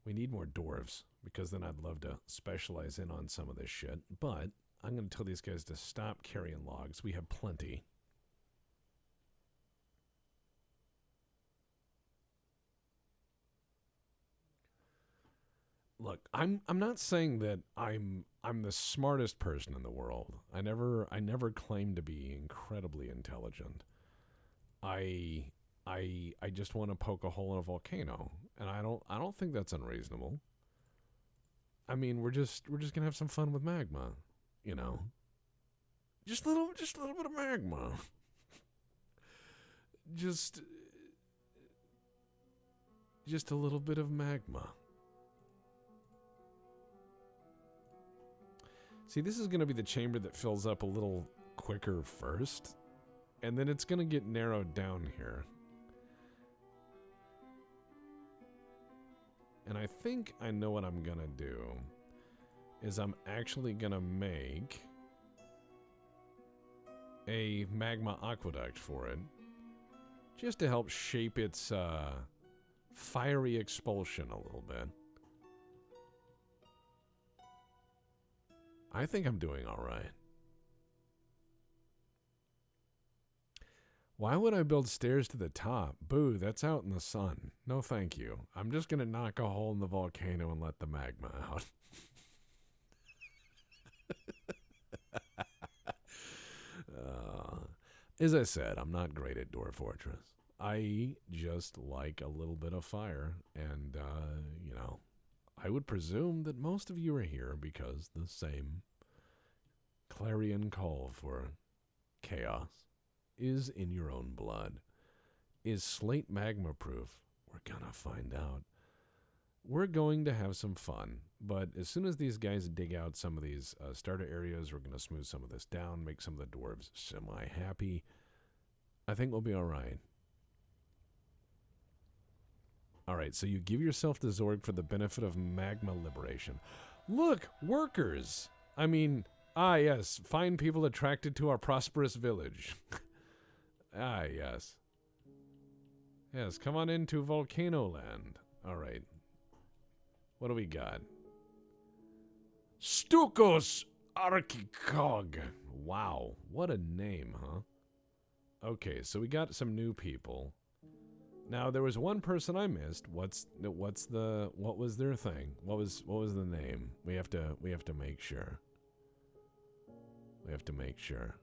We need more dwarves, because then I'd love to specialize in on some of this shit. But I'm going to tell these guys to stop carrying logs. We have plenty. Look, I'm not saying that I'm the smartest person in the world. I never claimed to be incredibly intelligent. I I just want to poke a hole in a volcano, and I don't think that's unreasonable. I mean, we're just gonna have some fun with magma, you know. Just a little bit of magma. just a little bit of magma. See, this is going to be the chamber that fills up a little quicker first, and then it's going to get narrowed down here. And I think I know what I'm going to do, is I'm actually going to make a magma aqueduct for it, just to help shape its fiery expulsion a little bit. I think I'm doing all right. Why would I build stairs to the top? Boo, that's out in the sun. No thank you. I'm just going to knock a hole in the volcano and let the magma out. As I said, I'm not great at Dwarf Fortress. I just like a little bit of fire, and, you know, I would presume that most of you are here because the same clarion call for chaos is in your own blood. Is slate magma proof? We're gonna find out. We're going to have some fun, but as soon as these guys dig out some of these starter areas, we're going to smooth some of this down, make some of the dwarves semi-happy. I think we'll be all right. All right, so you give yourself to Zorg for the benefit of magma liberation. Look, workers! I mean, yes, fine people attracted to our prosperous village. Yes. Yes, come on into Volcano Land. All right. What do we got? Stukos Arkikog. Wow, what a name, huh? Okay, so we got some new people. Now there was one person I missed. What was their thing? What was the name? We have to make sure. We have to make sure.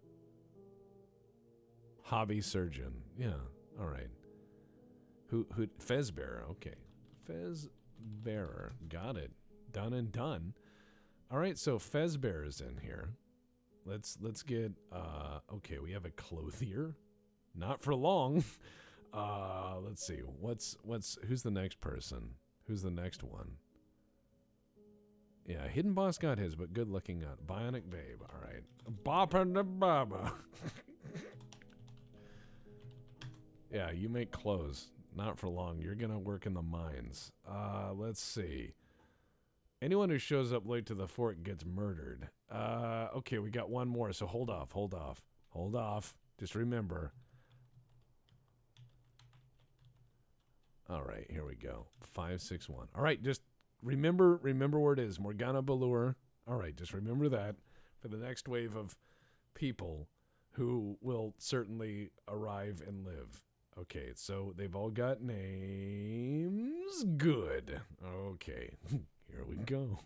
Hobby surgeon. Yeah, all right. Who Fezbearer. Okay. Fezbearer. Got it. Done and done. All right, so Fezbearer's in here. Let's get okay, we have a clothier. Not for long. Let's see. Who's the next person? Who's the next one? Yeah, Hidden Boss got his, but good looking out. Bionic Babe. All right. Bopper the Baba. Yeah, you make clothes. Not for long. You're going to work in the mines. Let's see. Anyone who shows up late to the fort gets murdered. Okay, we got one more, so hold off. Just remember, All right, here we go. 561. All right, just remember where it is. Morgana Ballure. All right, just remember that for the next wave of people who will certainly arrive and live. Okay, so they've all got names. Good. Okay, here we go.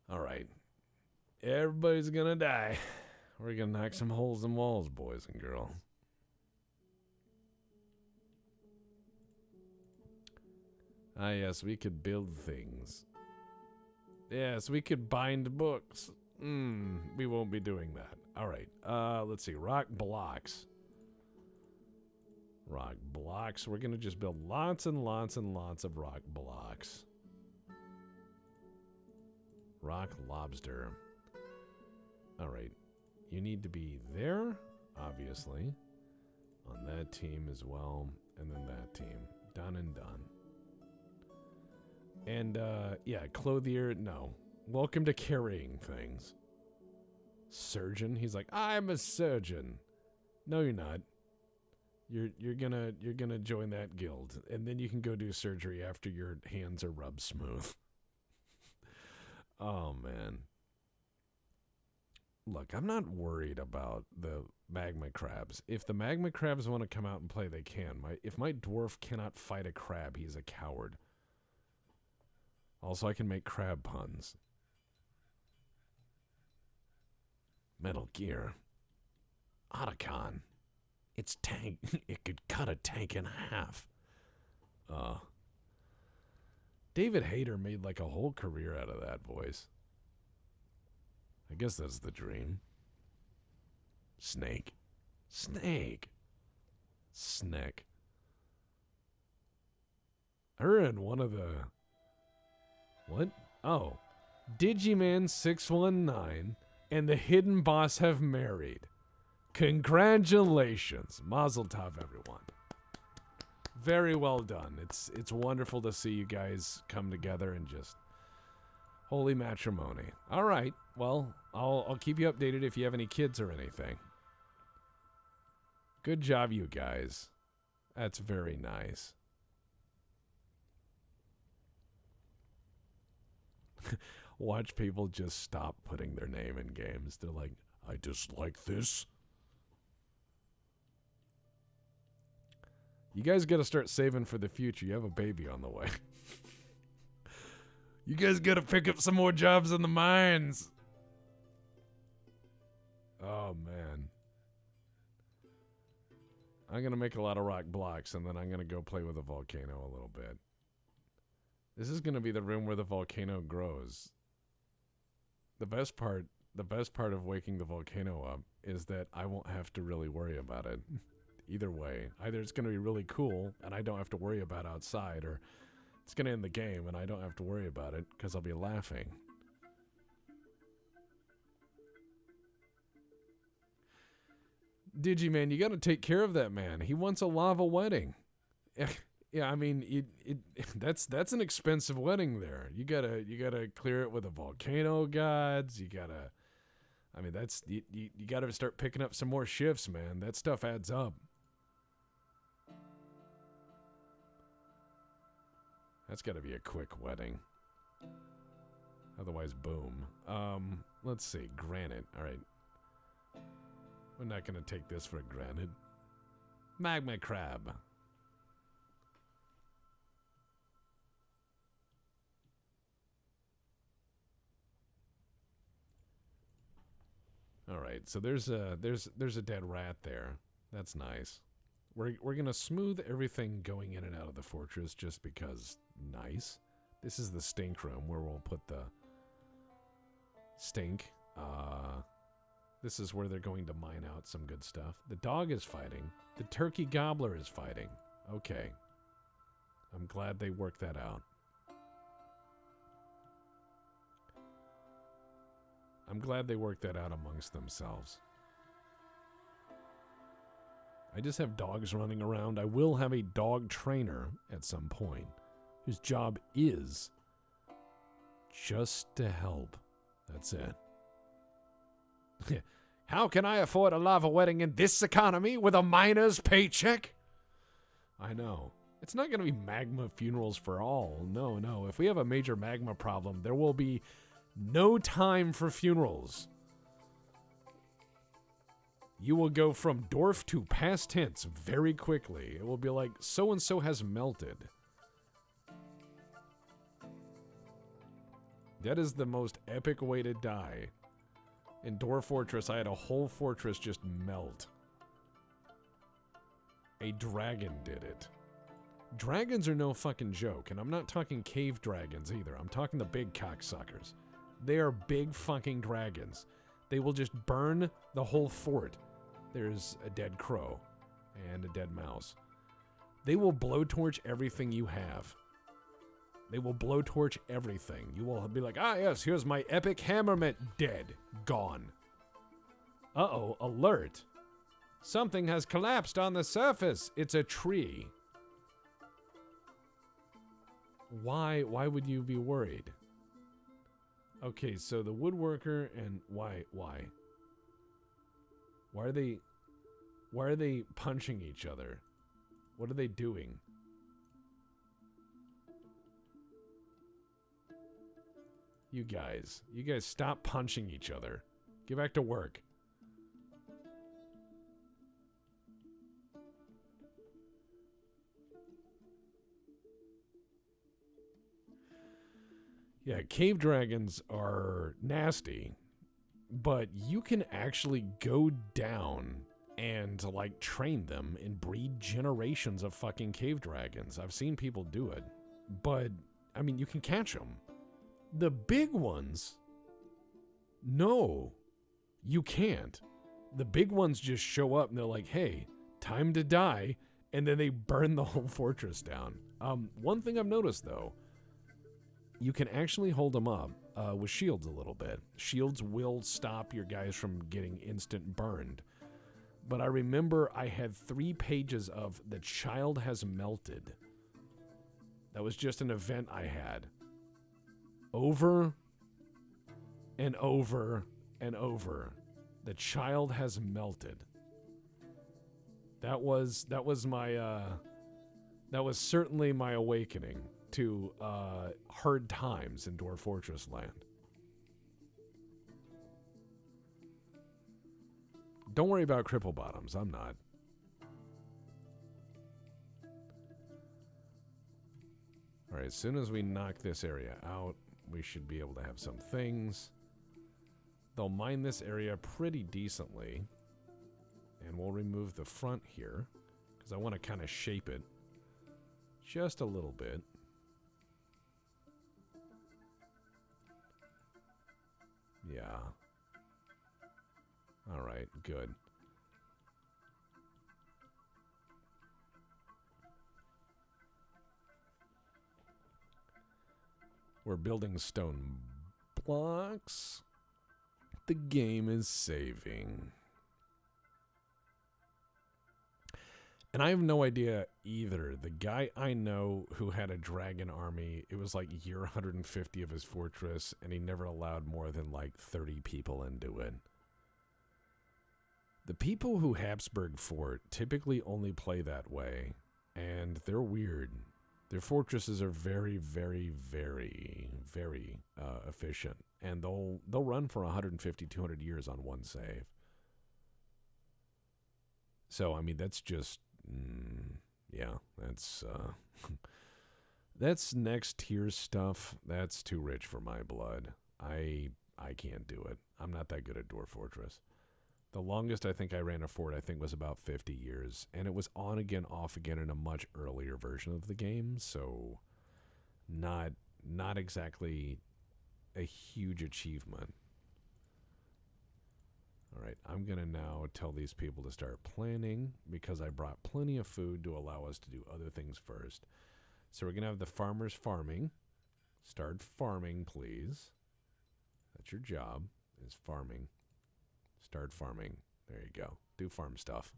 All right. Everybody's gonna die. We're gonna knock some holes in walls, boys and girls. Ah, yes, we could build things. Yes, we could bind books. We won't be doing that. All right. Let's see. Rock blocks. Rock blocks. We're gonna just build lots and lots and lots of rock blocks. Rock lobster. All right. You need to be there, obviously. On that team as well. And then that team. Done and done. And, yeah, clothier, no. Welcome to carrying things. Surgeon, he's like, I'm a surgeon. No, you're not. You're gonna join that guild, and then you can go do surgery after your hands are rubbed smooth. Oh, man. Look, I'm not worried about the magma crabs. If the magma crabs want to come out and play, they can. If my dwarf cannot fight a crab, he's a coward. Also, I can make crab puns. Metal Gear. Otacon. Its tank. It could cut a tank in half. David Hayter made like a whole career out of that voice. I guess that's the dream. Snake. Snake. Sneck. Her and one of the... What? Oh. Digiman 619 and the Hidden Boss have married. Congratulations. Mazel tov, everyone. Very well done. It's wonderful to see you guys come together and just holy matrimony. All right. Well, I'll keep you updated if you have any kids or anything. Good job, you guys. That's very nice. Watch people just stop putting their name in games. They're like, I dislike this. You guys got to start saving for the future. You have a baby on the way. You guys got to pick up some more jobs in the mines. Oh, man. I'm going to make a lot of rock blocks, and then I'm going to go play with a volcano a little bit. This is going to be the room where the volcano grows. The best part of waking the volcano up is that I won't have to really worry about it. Either way. Either it's going to be really cool, and I don't have to worry about outside, or it's going to end the game, and I don't have to worry about it, because I'll be laughing. Digiman, you got to take care of that man. He wants a lava wedding. Yeah, I mean, that's an expensive wedding there. You gotta clear it with the volcano gods. You gotta start picking up some more shifts, man. That stuff adds up. That's gotta be a quick wedding. Otherwise, boom. Let's see, granite. All right, we're not gonna take this for granted. Magma crab. All right, so there's a dead rat there. That's nice. We're gonna smooth everything going in and out of the fortress just because nice. This is the stink room where we'll put the stink. This is where they're going to mine out some good stuff. The dog is fighting. The turkey gobbler is fighting. Okay. I'm glad they worked that out. I'm glad they worked that out amongst themselves. I just have dogs running around. I will have a dog trainer at some point whose job is just to help. That's it. How can I afford a lava wedding in this economy with a miner's paycheck? I know. It's not going to be magma funerals for all. No, no. If we have a major magma problem, there will be no time for funerals. You will go from dwarf to past tense very quickly. It will be like, so-and-so has melted. That is the most epic way to die. In Dwarf Fortress, I had a whole fortress just melt. A dragon did it. Dragons are no fucking joke, and I'm not talking cave dragons either. I'm talking the big cocksuckers. They are big fucking dragons. They will just burn the whole fort. There's a dead crow and a dead mouse. They will blowtorch everything you have. They will blowtorch everything. You will be like, ah, yes, here's my epic hammermet. Dead. Gone. Uh-oh, alert. Something has collapsed on the surface. It's a tree. Why would you be worried? Okay, so the woodworker and why? Why are they punching each other? What are they doing? You guys stop punching each other. Get back to work. Yeah, cave dragons are nasty, but you can actually go down and like train them and breed generations of fucking cave dragons. I've seen people do it, but I mean, you can catch them. The big ones, no, you can't. The big ones just show up and they're like, hey, time to die, and then they burn the whole fortress down. One thing I've noticed though, you can actually hold them up with shields a little bit. Shields will stop your guys from getting instant burned. But I remember I had 3 pages of the child has melted. That was just an event I had. Over and over and over. The child has melted. That was certainly my awakening to hard times in Dwarf Fortress land. Don't worry about cripple bottoms. I'm not. All right, as soon as we knock this area out, we should be able to have some things. They'll mine this area pretty decently. And we'll remove the front here, because I want to kind of shape it just a little bit. Yeah. All right, good. We're building stone blocks. The game is saving. And I have no idea either. The guy I know who had a dragon army, it was like year 150 of his fortress, and he never allowed more than like 30 people into it. The people who Habsburg fort typically only play that way, and they're weird. Their fortresses are very, very, very, very efficient, and they'll run for 150, 200 years on one save. So, I mean, that's just, yeah, that's that's next tier stuff. That's too rich for my blood. I can't do it. I'm not that good at Dwarf Fortress. The longest I think I ran a fort, I think, was about 50 years. And it was on again, off again in a much earlier version of the game. So not exactly a huge achievement. All right, I'm going to now tell these people to start planning because I brought plenty of food to allow us to do other things first. So we're going to have the farmers farming. Start farming, please. That's your job, is farming. Start farming. There you go. Do farm stuff.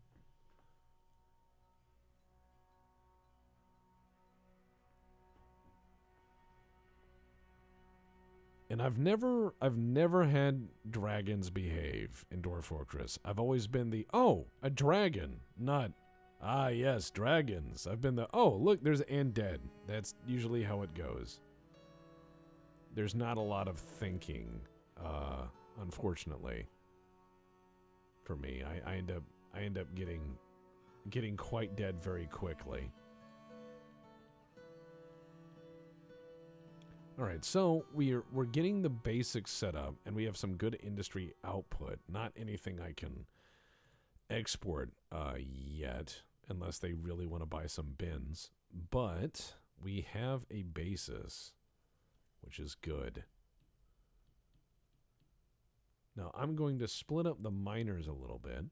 And I've never had dragons behave in Dwarf Fortress. I've always been the, oh, a dragon, not, ah, yes, dragons. I've been the, oh, look, there's undead. That's usually how it goes. There's not a lot of thinking, unfortunately, for me. I end up getting quite dead very quickly. All right, so we're getting the basics set up, and we have some good industry output. Not anything I can export yet, unless they really want to buy some bins. But we have a basis, which is good. Now, I'm going to split up the miners a little bit,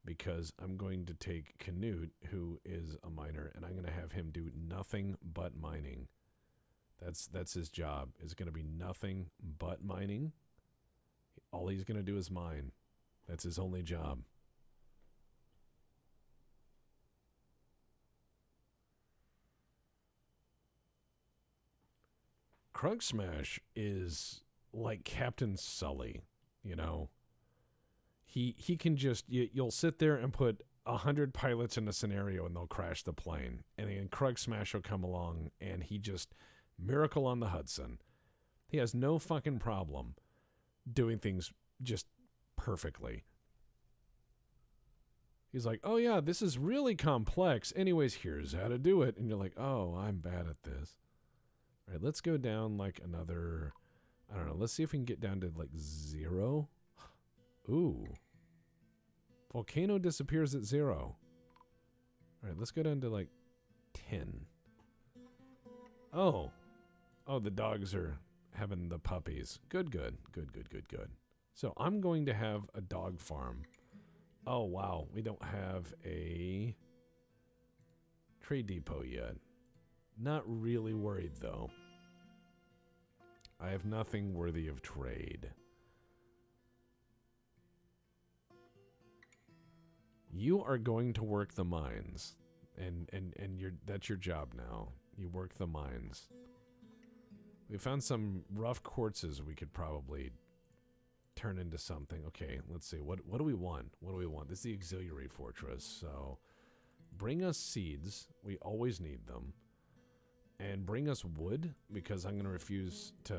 because I'm going to take Canute, who is a miner, and I'm going to have him do nothing but mining. That's his job. It's going to be nothing but mining. All he's going to do is mine. That's his only job. Krug Smash is like Captain Sully, you know. He can just, you'll sit there and put 100 pilots in a scenario and they'll crash the plane. And then Krug Smash will come along and he just, Miracle on the Hudson. He has no fucking problem doing things just perfectly. He's like, oh yeah, this is really complex. Anyways, here's how to do it. And you're like, oh, I'm bad at this. All right, let's go down like another, I don't know, let's see if we can get down to like 0. Ooh. Volcano disappears at 0. All right, let's go down to like 10. Oh. Oh, the dogs are having the puppies. Good, good, good, good, good, good. So I'm going to have a dog farm. Oh, wow. We don't have a trade depot yet. Not really worried, though. I have nothing worthy of trade. You are going to work the mines. And that's your job now. You work the mines. We found some rough quartzes we could probably turn into something. Okay, let's see. What do we want? What do we want? This is the auxiliary fortress. So bring us seeds. We always need them. And bring us wood, because I'm going to refuse to...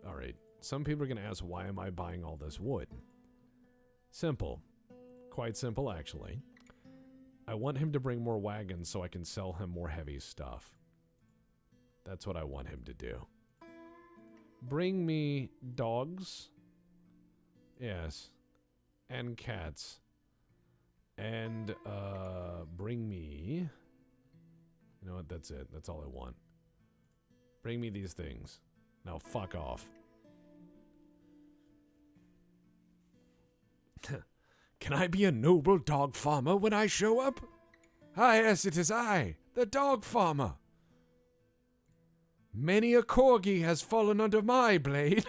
All right, some people are going to ask, why am I buying all this wood? Simple. Quite simple, actually. I want him to bring more wagons so I can sell him more heavy stuff. That's what I want him to do. Bring me dogs. Yes. And cats. And bring me... You know what? That's it. That's all I want. Bring me these things. Now fuck off. Can I be a noble dog farmer when I show up? Ah, yes, it is I, the dog farmer. Many a corgi has fallen under my blade.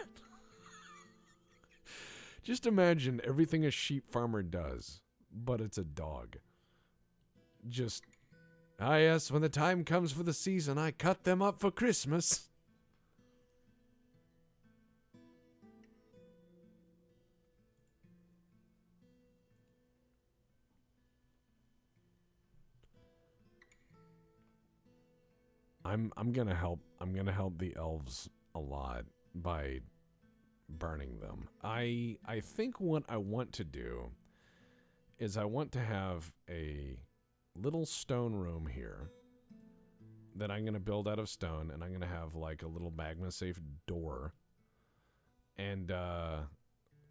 Just imagine everything a sheep farmer does, but it's a dog. Just, ah yes, when the time comes for the season, I cut them up for Christmas. I'm gonna help the elves a lot by burning them. I think what I want to do is I want to have a little stone room here that I'm gonna build out of stone, and I'm gonna have like a little magma safe door, and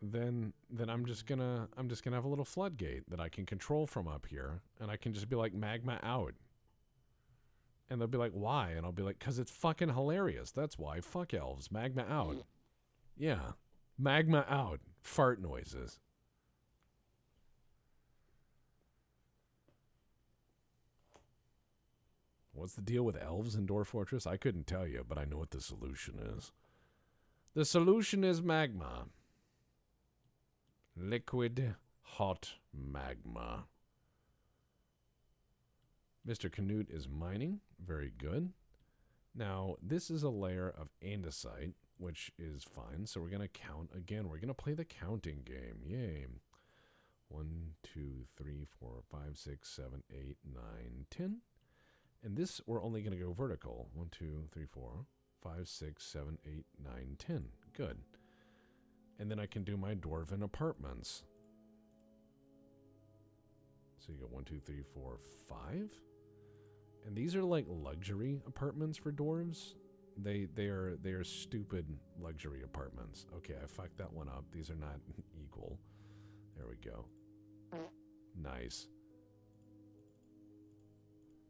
then I'm just gonna have a little floodgate that I can control from up here, and I can just be like, magma out. And they'll be like, why? And I'll be like, because it's fucking hilarious. That's why. Fuck elves. Magma out. Yeah. Magma out. Fart noises. What's the deal with elves in Dwarf Fortress? I couldn't tell you, but I know what the solution is. The solution is magma. Liquid, hot magma. Mr. Canute is mining. Very good. Now, this is a layer of andesite which is fine. So we're going to count again. We're going to play the counting game. Yay. 1, 2, 3, 4, 5, 6, 7, 8, 9, 10. And this, we're only going to go vertical. 1, 2, 3, 4, 5, 6, 7, 8, 9, 10. Good. And then I can do my dwarven apartments. So you go 1, 2, 3, 4, 5. And these are like luxury apartments for dwarves. They are stupid luxury apartments. Okay, I fucked that one up. These are not equal. There we go. Nice.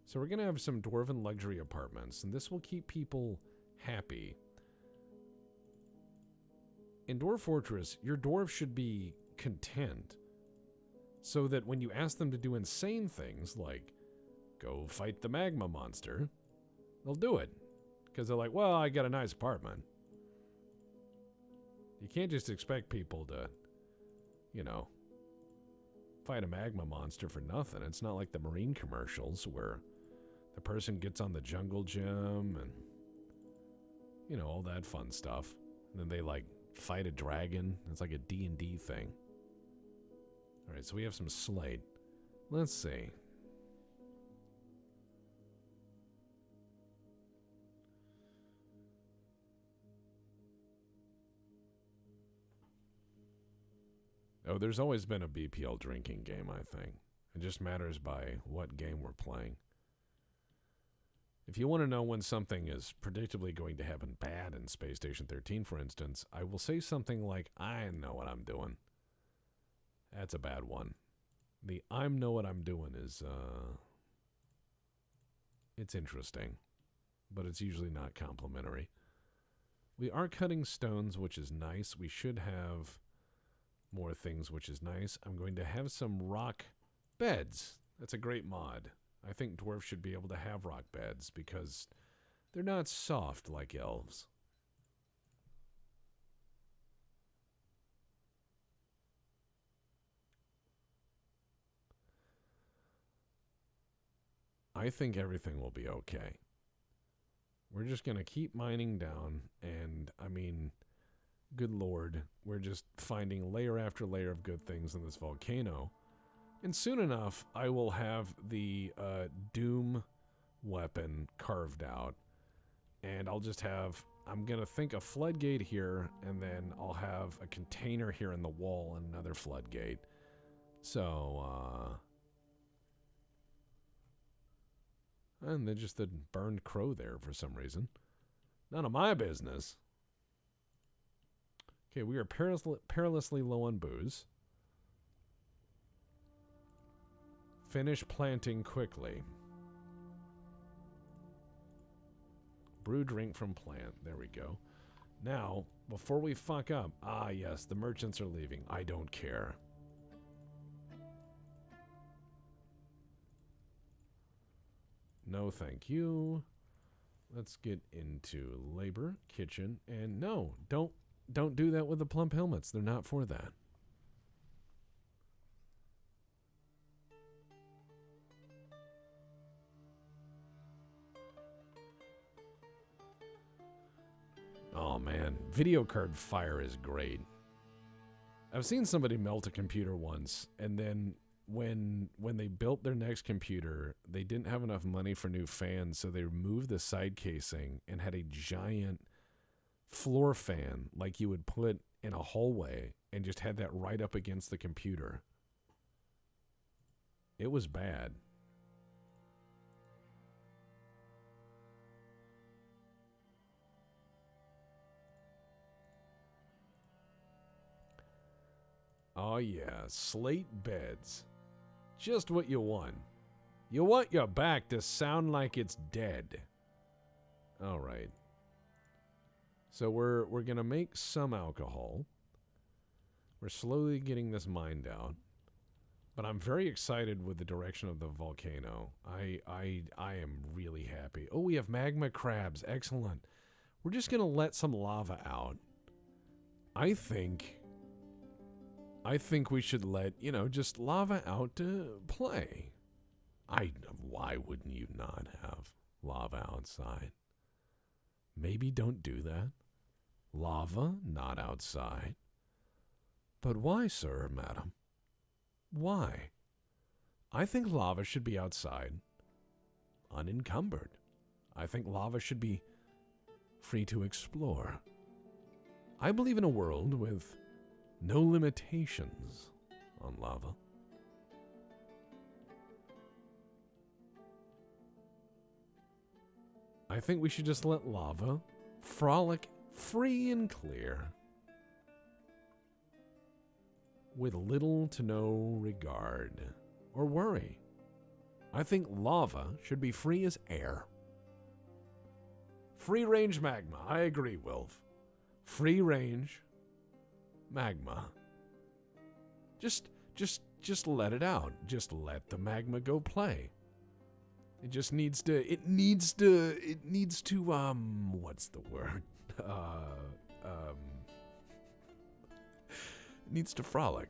So we're going to have some dwarven luxury apartments, and this will keep people happy. In Dwarf Fortress, your dwarves should be content, so that when you ask them to do insane things like go fight the magma monster, they'll do it. Because they're like, well, I got a nice apartment. You can't just expect people to, you know, fight a magma monster for nothing. It's not like the Marine commercials where the person gets on the jungle gym and, you know, all that fun stuff. And then they, like, fight a dragon. It's like a D&D thing. All right, so we have some slate. Let's see. Oh, there's always been a BPL drinking game, I think. It just matters by what game we're playing. If you want to know when something is predictably going to happen bad in Space Station 13, for instance, I will say something like, I know what I'm doing. That's a bad one. The I know what I'm doing is, it's interesting, but it's usually not complimentary. We are cutting stones, which is nice. We should have more things, which is nice. I'm going to have some rock beds. That's a great mod. I think dwarves should be able to have rock beds because they're not soft like elves. I think everything will be okay. We're just going to keep mining down, and I mean, good lord, we're just finding layer after layer of good things in this volcano. And soon enough, I will have the Doom weapon carved out. And I'll just have, I'm going to think a floodgate here, and then I'll have a container here in the wall and another floodgate. So, and then just the burned crow there for some reason. None of my business. Okay, we are perilously low on booze. Finish planting quickly. Brew drink from plant. There we go. Now, before we fuck up. Ah, yes, the merchants are leaving. I don't care. No, thank you. Let's get into labor, kitchen, and no, don't do that with the plump helmets. They're not for that. Oh man, video card fire is great. I've seen somebody melt a computer once, and then when they built their next computer, they didn't have enough money for new fans, so they removed the side casing and had a giant floor fan like you would put in a hallway and just had that right up against the computer. It was bad. Oh yeah, slate beds. Just what you want. You want your back to sound like it's dead. All right. So we're going to make some alcohol. We're slowly getting this mined out. But I'm very excited with the direction of the volcano. I am really happy. Oh, we have magma crabs. Excellent. We're just going to let some lava out. I think we should let, just lava out to play. Why wouldn't you not have lava outside? Maybe don't do that. Lava, not outside. But why, sir, madam? Why? I think lava should be outside, unencumbered. I think lava should be free to explore. I believe in a world with no limitations on lava. I think we should just let lava frolic free and clear, with little to no regard or worry. I think lava should be free as air. Free range magma. I agree, Wilf. Free range magma. Just let it out. Just let the magma go play. It just needs to, it needs to, what's the word? It needs to frolic.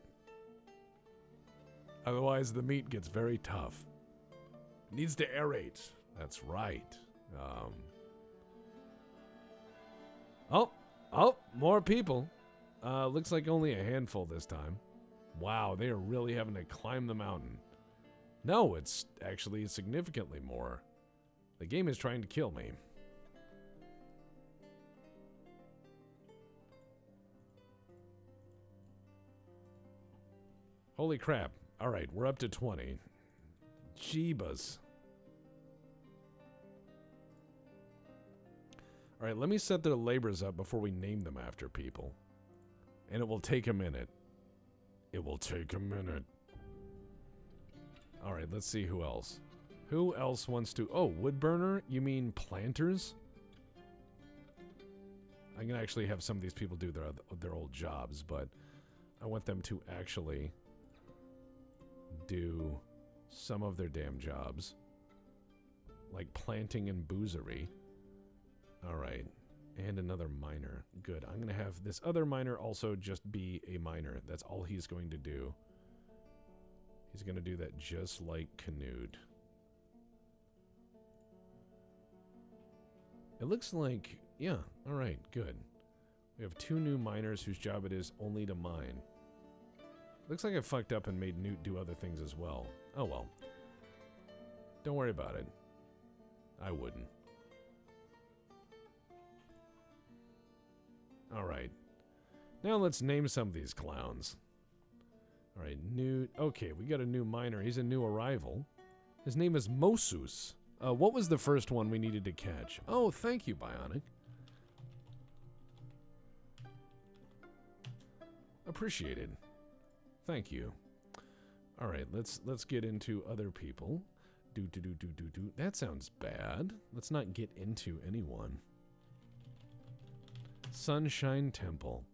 Otherwise, the meat gets very tough. It needs to aerate. That's right. Oh, more people. Looks like only a handful this time. Wow, they are really having to climb the mountain. No, it's actually significantly more. The game is trying to kill me. Holy crap. Alright, we're up to 20. Jeebus. Alright, let me set their labors up before we name them after people. And it will take a minute. It will take a minute. Alright, let's see who else. Who else wants to... Oh, woodburner? You mean planters? I'm going to actually have some of these people do their old jobs, but I want them to actually do some of their damn jobs. Like planting and boozery. Alright. And another miner. Good. I'm going to have this other miner also just be a miner. That's all he's going to do. He's going to do that just like Canute. It looks like... Yeah, alright, good. We have 2 new miners whose job it is only to mine. Looks like I fucked up and made Newt do other things as well. Oh well. Don't worry about it. I wouldn't. Alright. Now let's name some of these clowns. Alright, Newt. Okay, we got a new miner. He's a new arrival. His name is Mosus. What was the first one we needed to catch? Oh, thank you, Bionic. Appreciated. Thank you. Alright, let's get into other people. Do. That sounds bad. Let's not get into anyone. Sunshine Temple.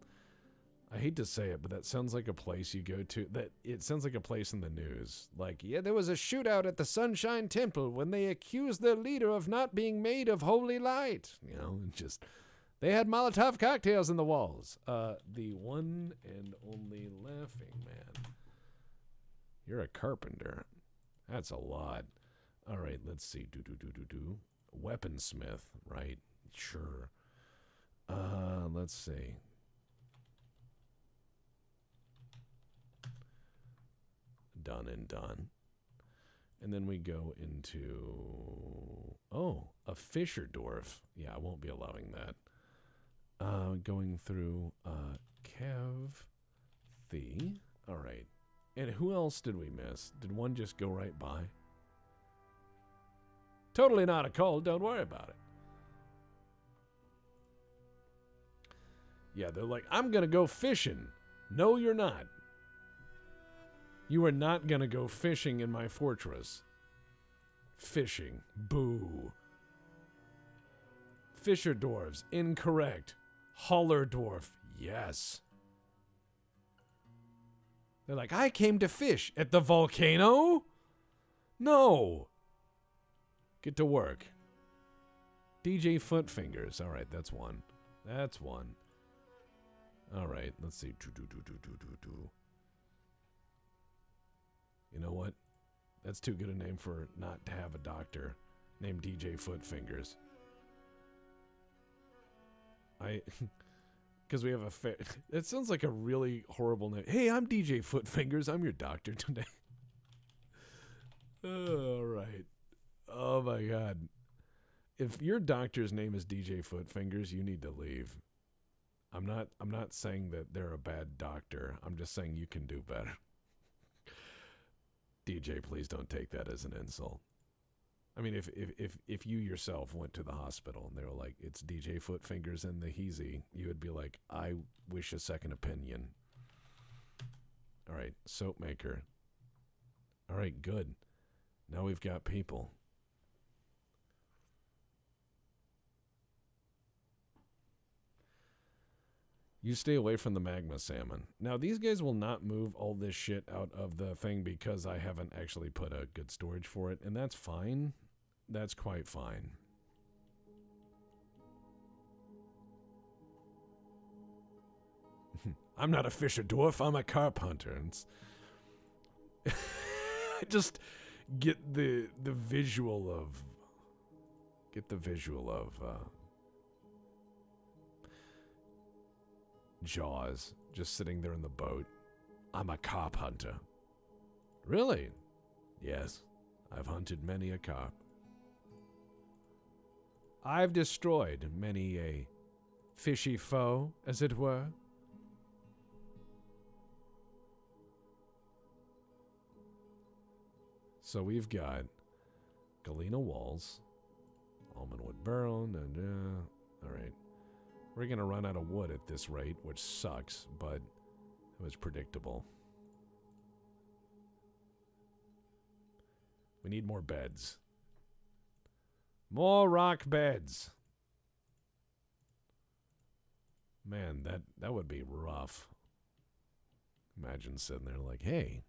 I hate to say it, but that sounds like a place you go to. It sounds like a place in the news. Like, yeah, there was a shootout at the Sunshine Temple when they accused their leader of not being made of holy light. You know, just... They had Molotov cocktails in the walls. The one and only Laughing Man. You're a carpenter. That's a lot. All right, let's see. Do. Weaponsmith, right? Sure. Let's see. Done and done. And then we go into... Oh, a Fisher Dwarf. Yeah, I won't be allowing that. Going through Kev, the. All right. And who else did we miss? Did one just go right by? Totally not a cold. Don't worry about it. Yeah, they're like, I'm going to go fishing. No, you're not. You are not going to go fishing in my fortress. Fishing. Boo. Fisher Dwarves. Incorrect. Holler Dwarf. Yes. They're like, I came to fish at the volcano? No. Get to work. DJ Footfingers. All right, that's one. That's one. All right, let's see. You know what? That's too good a name for not to have a doctor named DJ Footfingers. Because we have a it sounds like a really horrible name. Hey, I'm DJ Footfingers. I'm your doctor today. All right. Oh my God. If your doctor's name is DJ Footfingers, you need to leave. I'm not saying that they're a bad doctor. I'm just saying you can do better. DJ, please don't take that as an insult. I mean, if you yourself went to the hospital and they were like, it's DJ Footfingers and the Heezy, you would be like, I wish a second opinion. All right, soap maker. All right, good. Now we've got people. You stay away from the magma salmon. Now, these guys will not move all this shit out of the thing because I haven't actually put a good storage for it, and that's fine. That's quite fine. I'm not a fisher dwarf, I'm a carp hunter. Just get the visual of... Jaws, just sitting there in the boat. I'm a carp hunter. Really? Yes, I've hunted many a carp. I've destroyed many a fishy foe, as it were. So we've got Galena Walls, Almondwood Barrel, and all right. We're going to run out of wood at this rate, which sucks, but it was predictable. We need more beds. More rock beds. Man, that would be rough. Imagine sitting there like, hey,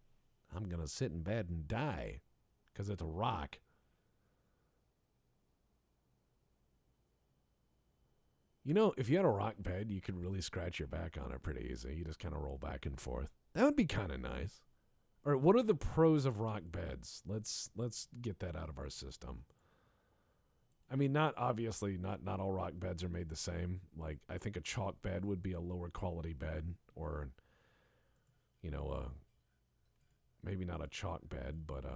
I'm going to sit in bed and die because it's a rock. You know, if you had a rock bed, you could really scratch your back on it pretty easy. You just kind of roll back and forth. That would be kind of nice. All right, what are the pros of rock beds? Let's get that out of our system. I mean, not all rock beds are made the same. Like, I think a chalk bed would be a lower quality bed, or, you know, maybe not a chalk bed, but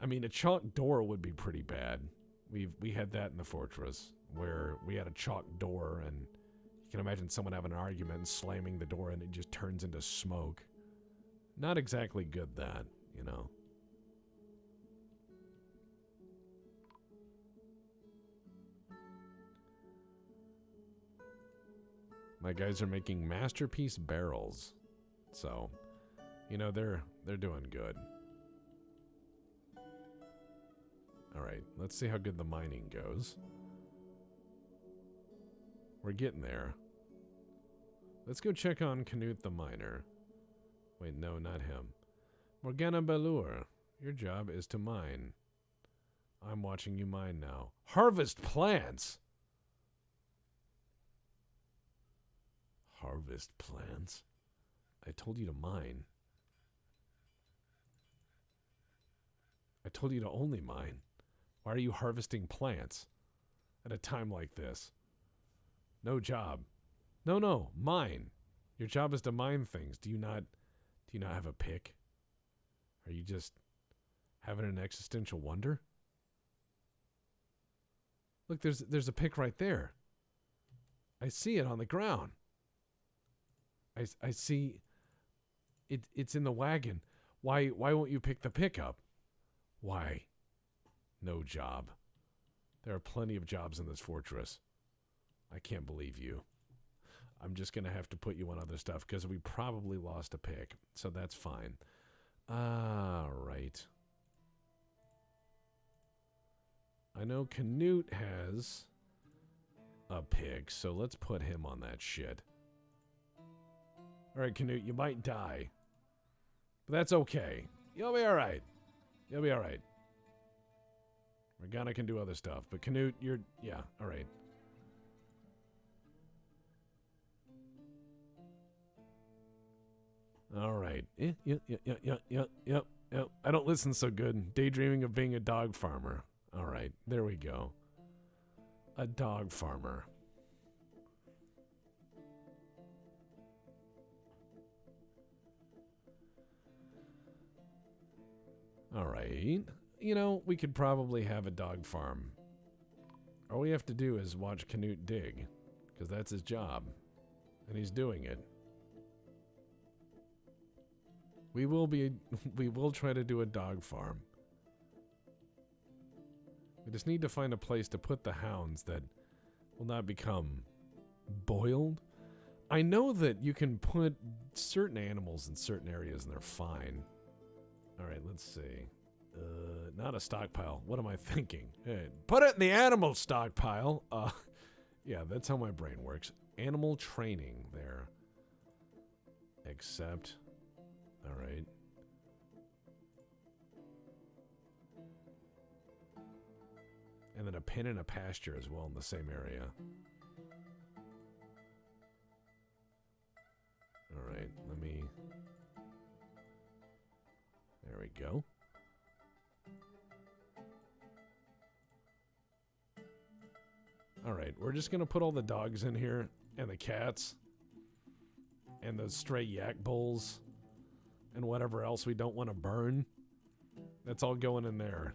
I mean, a chalk door would be pretty bad. We had that in the fortress where we had a chalk door, and you can imagine someone having an argument and slamming the door and it just turns into smoke. Not exactly good, that, you know. My guys are making masterpiece barrels. So, you know, they're doing good. All right, let's see how good the mining goes. We're getting there. Let's go check on Canute the miner. Wait, no, not him. Morgana Ballur, your job is to mine. I'm watching you mine now. Harvest plants! Harvest plants? I told you to mine. I told you to only mine. Why are you harvesting plants at a time like this? No job. No, mine. Your job is to mine things. Do you not have a pick? Are you just having an existential wonder? Look, there's a pick right there. I see it on the ground. I see it's in the wagon. Why won't you pick the pick up? Why? No job. There are plenty of jobs in this fortress. I can't believe you. I'm just going to have to put you on other stuff because we probably lost a pick. So that's fine. All right. I know Canute has a pick, so let's put him on that shit. All right, Canute, you might die. But that's okay. You'll be all right. You'll be all right. Morgana can do other stuff, but Canute, yeah, all right. All right. Yep. I don't listen so good. Daydreaming of being a dog farmer. All right, there we go. A dog farmer. All right. You know, we could probably have a dog farm. All we have to do is watch Canute dig, because that's his job, and he's doing it. We will try to do a dog farm. We just need to find a place to put the hounds that will not become boiled. I know that you can put certain animals in certain areas and they're fine. All right, let's see. Not a stockpile. What am I thinking? Hey, put it in the animal stockpile. Yeah, that's how my brain works. Animal training there. Except, all right. And then a pen and a pasture as well in the same area. All right, let me... There we go. All right, we're just going to put all the dogs in here and the cats and those stray yak bulls and whatever else we don't want to burn. That's all going in there.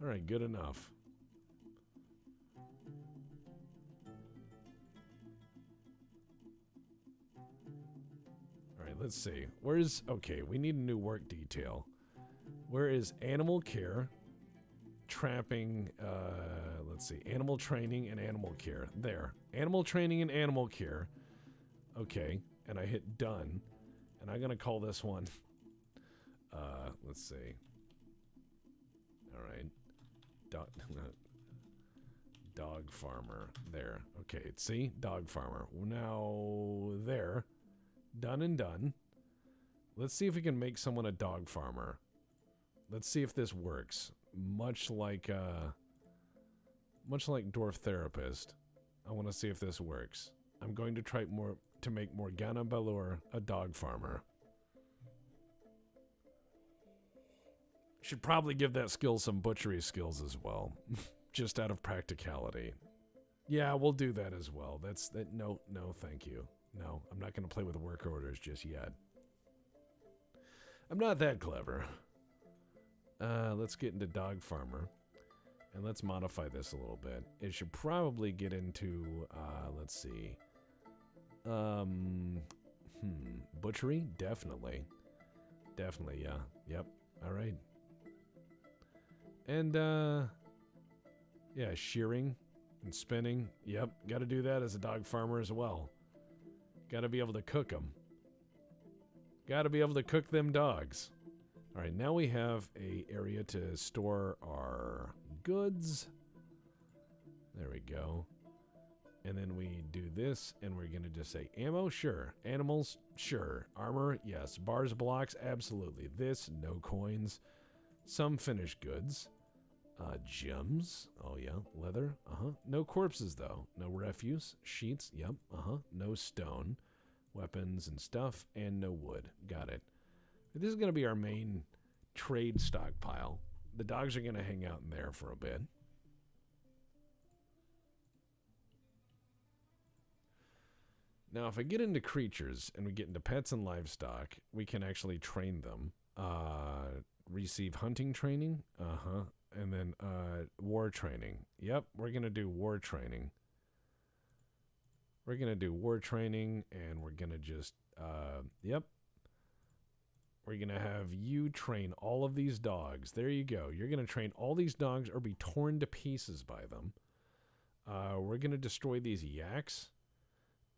All right, good enough. All right, let's see. Where's... Okay, we need a new work detail. Where is animal care, trapping, let's see, animal training and animal care. There. Animal training and animal care. Okay, and I hit done. And I'm going to call this one, let's see. All right. Dog farmer. There. Okay, see? Dog farmer. Now, there. Done and done. Let's see if we can make someone a dog farmer. Let's see if this works. Much like Dwarf Therapist, I want to see if this works. I'm going to try to make Morgana Ballur a dog farmer. Should probably give that skill some butchery skills as well, just out of practicality. Yeah, we'll do that as well. No, thank you. No, I'm not going to play with work orders just yet. I'm not that clever. Let's get into dog farmer, and let's modify this a little bit. It should probably get into, let's see. Butchery? Definitely. Definitely, yeah. Yep. All right. And, yeah, shearing and spinning. Yep, got to do that as a dog farmer as well. Got to be able to cook them. Got to be able to cook them dogs. All right, now we have a area to store our goods. There we go. And then we do this, and we're going to just say ammo, sure. Animals, sure. Armor, yes. Bars, blocks, absolutely. This, no coins. Some finished goods. Gems, oh yeah. Leather, No corpses, though. No refuse. Sheets, yep, No stone. Weapons and stuff, and no wood. Got it. This is going to be our main trade stockpile. The dogs are going to hang out in there for a bit. Now, if I get into creatures and we get into pets and livestock, we can actually train them. Receive hunting training. And then war training. Yep, we're going to do war training. We're going to do war training, and we're going to just, yep. We're going to have you train all of these dogs. There you go. You're going to train all these dogs or be torn to pieces by them. We're going to destroy these yaks.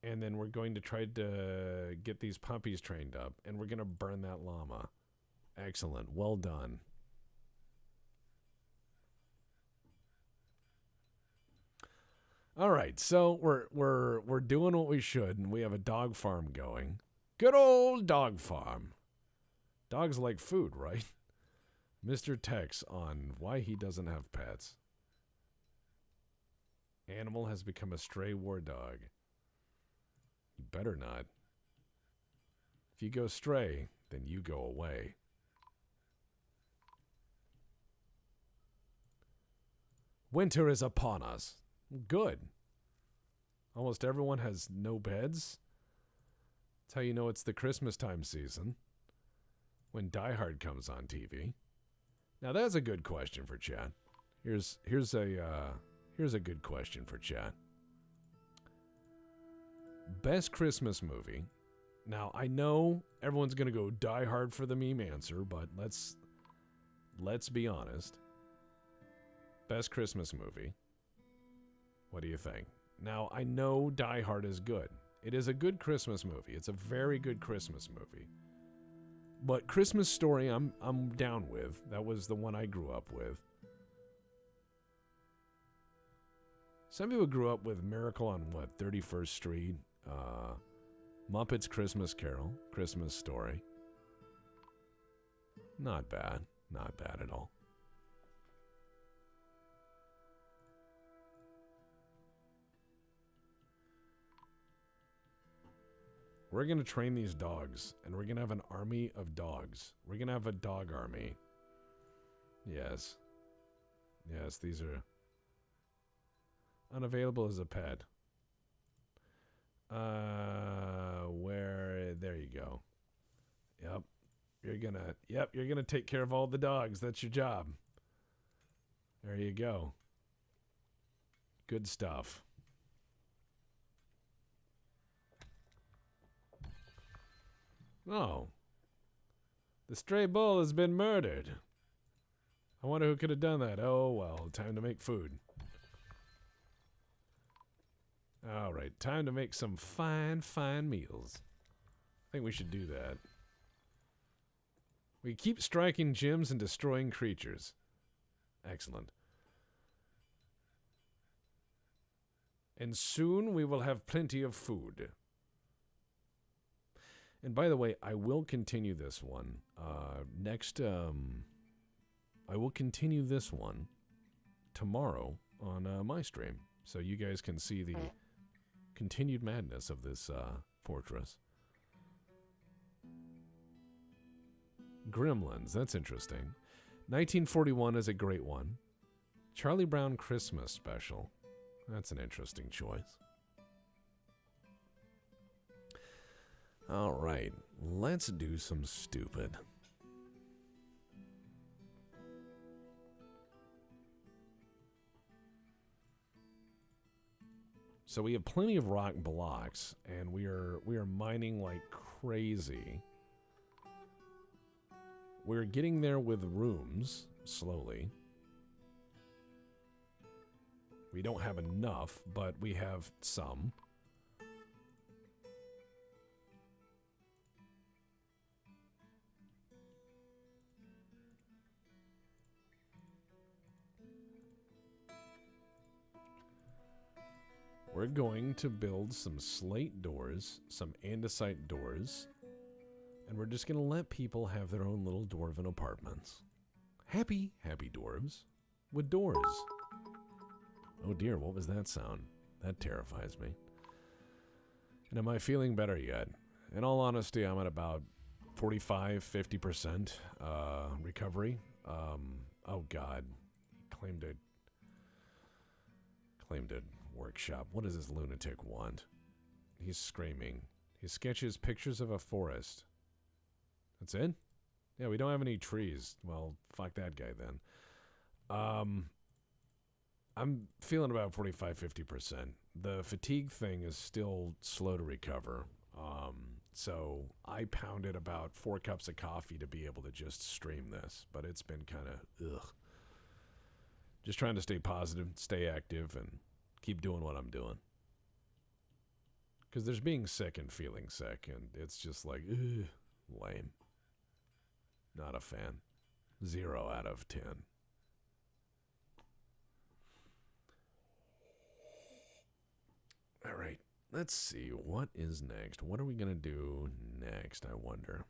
And then we're going to try to get these puppies trained up. And we're going to burn that llama. Excellent. Well done. All right. So we're doing what we should. And we have a dog farm going. Good old dog farm. Dogs like food, right? Mr. Tex on why he doesn't have pets. Animal has become a stray war dog. You better not. If you go stray, then you go away. Winter is upon us. Good. Almost everyone has no beds. That's how you know it's the Christmas time season. When Die Hard comes on TV. Now that's a good question for chat. Here's a good question for chat. Best Christmas movie. Now I know everyone's gonna go Die Hard for the meme answer, but let's be honest. Best Christmas movie. What do you think? Now I know Die Hard is good. It is a good Christmas movie. It's a very good Christmas movie. But Christmas Story, I'm down with. That was the one I grew up with. Some people grew up with Miracle on 31st Street, Muppets Christmas Carol, Christmas Story. Not bad. Not bad at all. We're going to train these dogs, and we're going to have an army of dogs. We're going to have a dog army. Yes. Yes, these are unavailable as a pet. There you go. Yep. You're going to take care of all the dogs. That's your job. There you go. Good stuff. Oh. The stray bull has been murdered. I wonder who could have done that. Oh, well, time to make food. All right, time to make some fine, fine meals. I think we should do that. We keep striking gems and destroying creatures. Excellent. And soon we will have plenty of food. And by the way, I will continue this one. I will continue this one tomorrow on my stream. So you guys can see the continued madness of this fortress. Gremlins, that's interesting. 1941 is a great one. Charlie Brown Christmas Special. That's an interesting choice. All right, let's do some stupid. So we have plenty of rock blocks, and we are mining like crazy. We're getting there with rooms slowly. We don't have enough, but we have some. We're going to build some slate doors, some andesite doors, and we're just going to let people have their own little dwarven apartments. Happy, happy dwarves with doors. Oh dear, what was that sound? That terrifies me. And am I feeling better yet? In all honesty, I'm at about 45-50% recovery. Oh God, claimed it workshop. What does this lunatic want? He's screaming. He sketches pictures of a forest. That's it? Yeah, we don't have any trees. Well, fuck that guy then. I'm feeling about 45-50%. The fatigue thing is still slow to recover. So I pounded about 4 cups of coffee to be able to just stream this, but it's been kind of ugh. Just trying to stay positive, stay active, and keep doing what I'm doing. Because there's being sick and feeling sick, and it's just like, ugh, lame. Not a fan. 0 out of 10. All right, let's see. What is next? What are we going to do next, I wonder?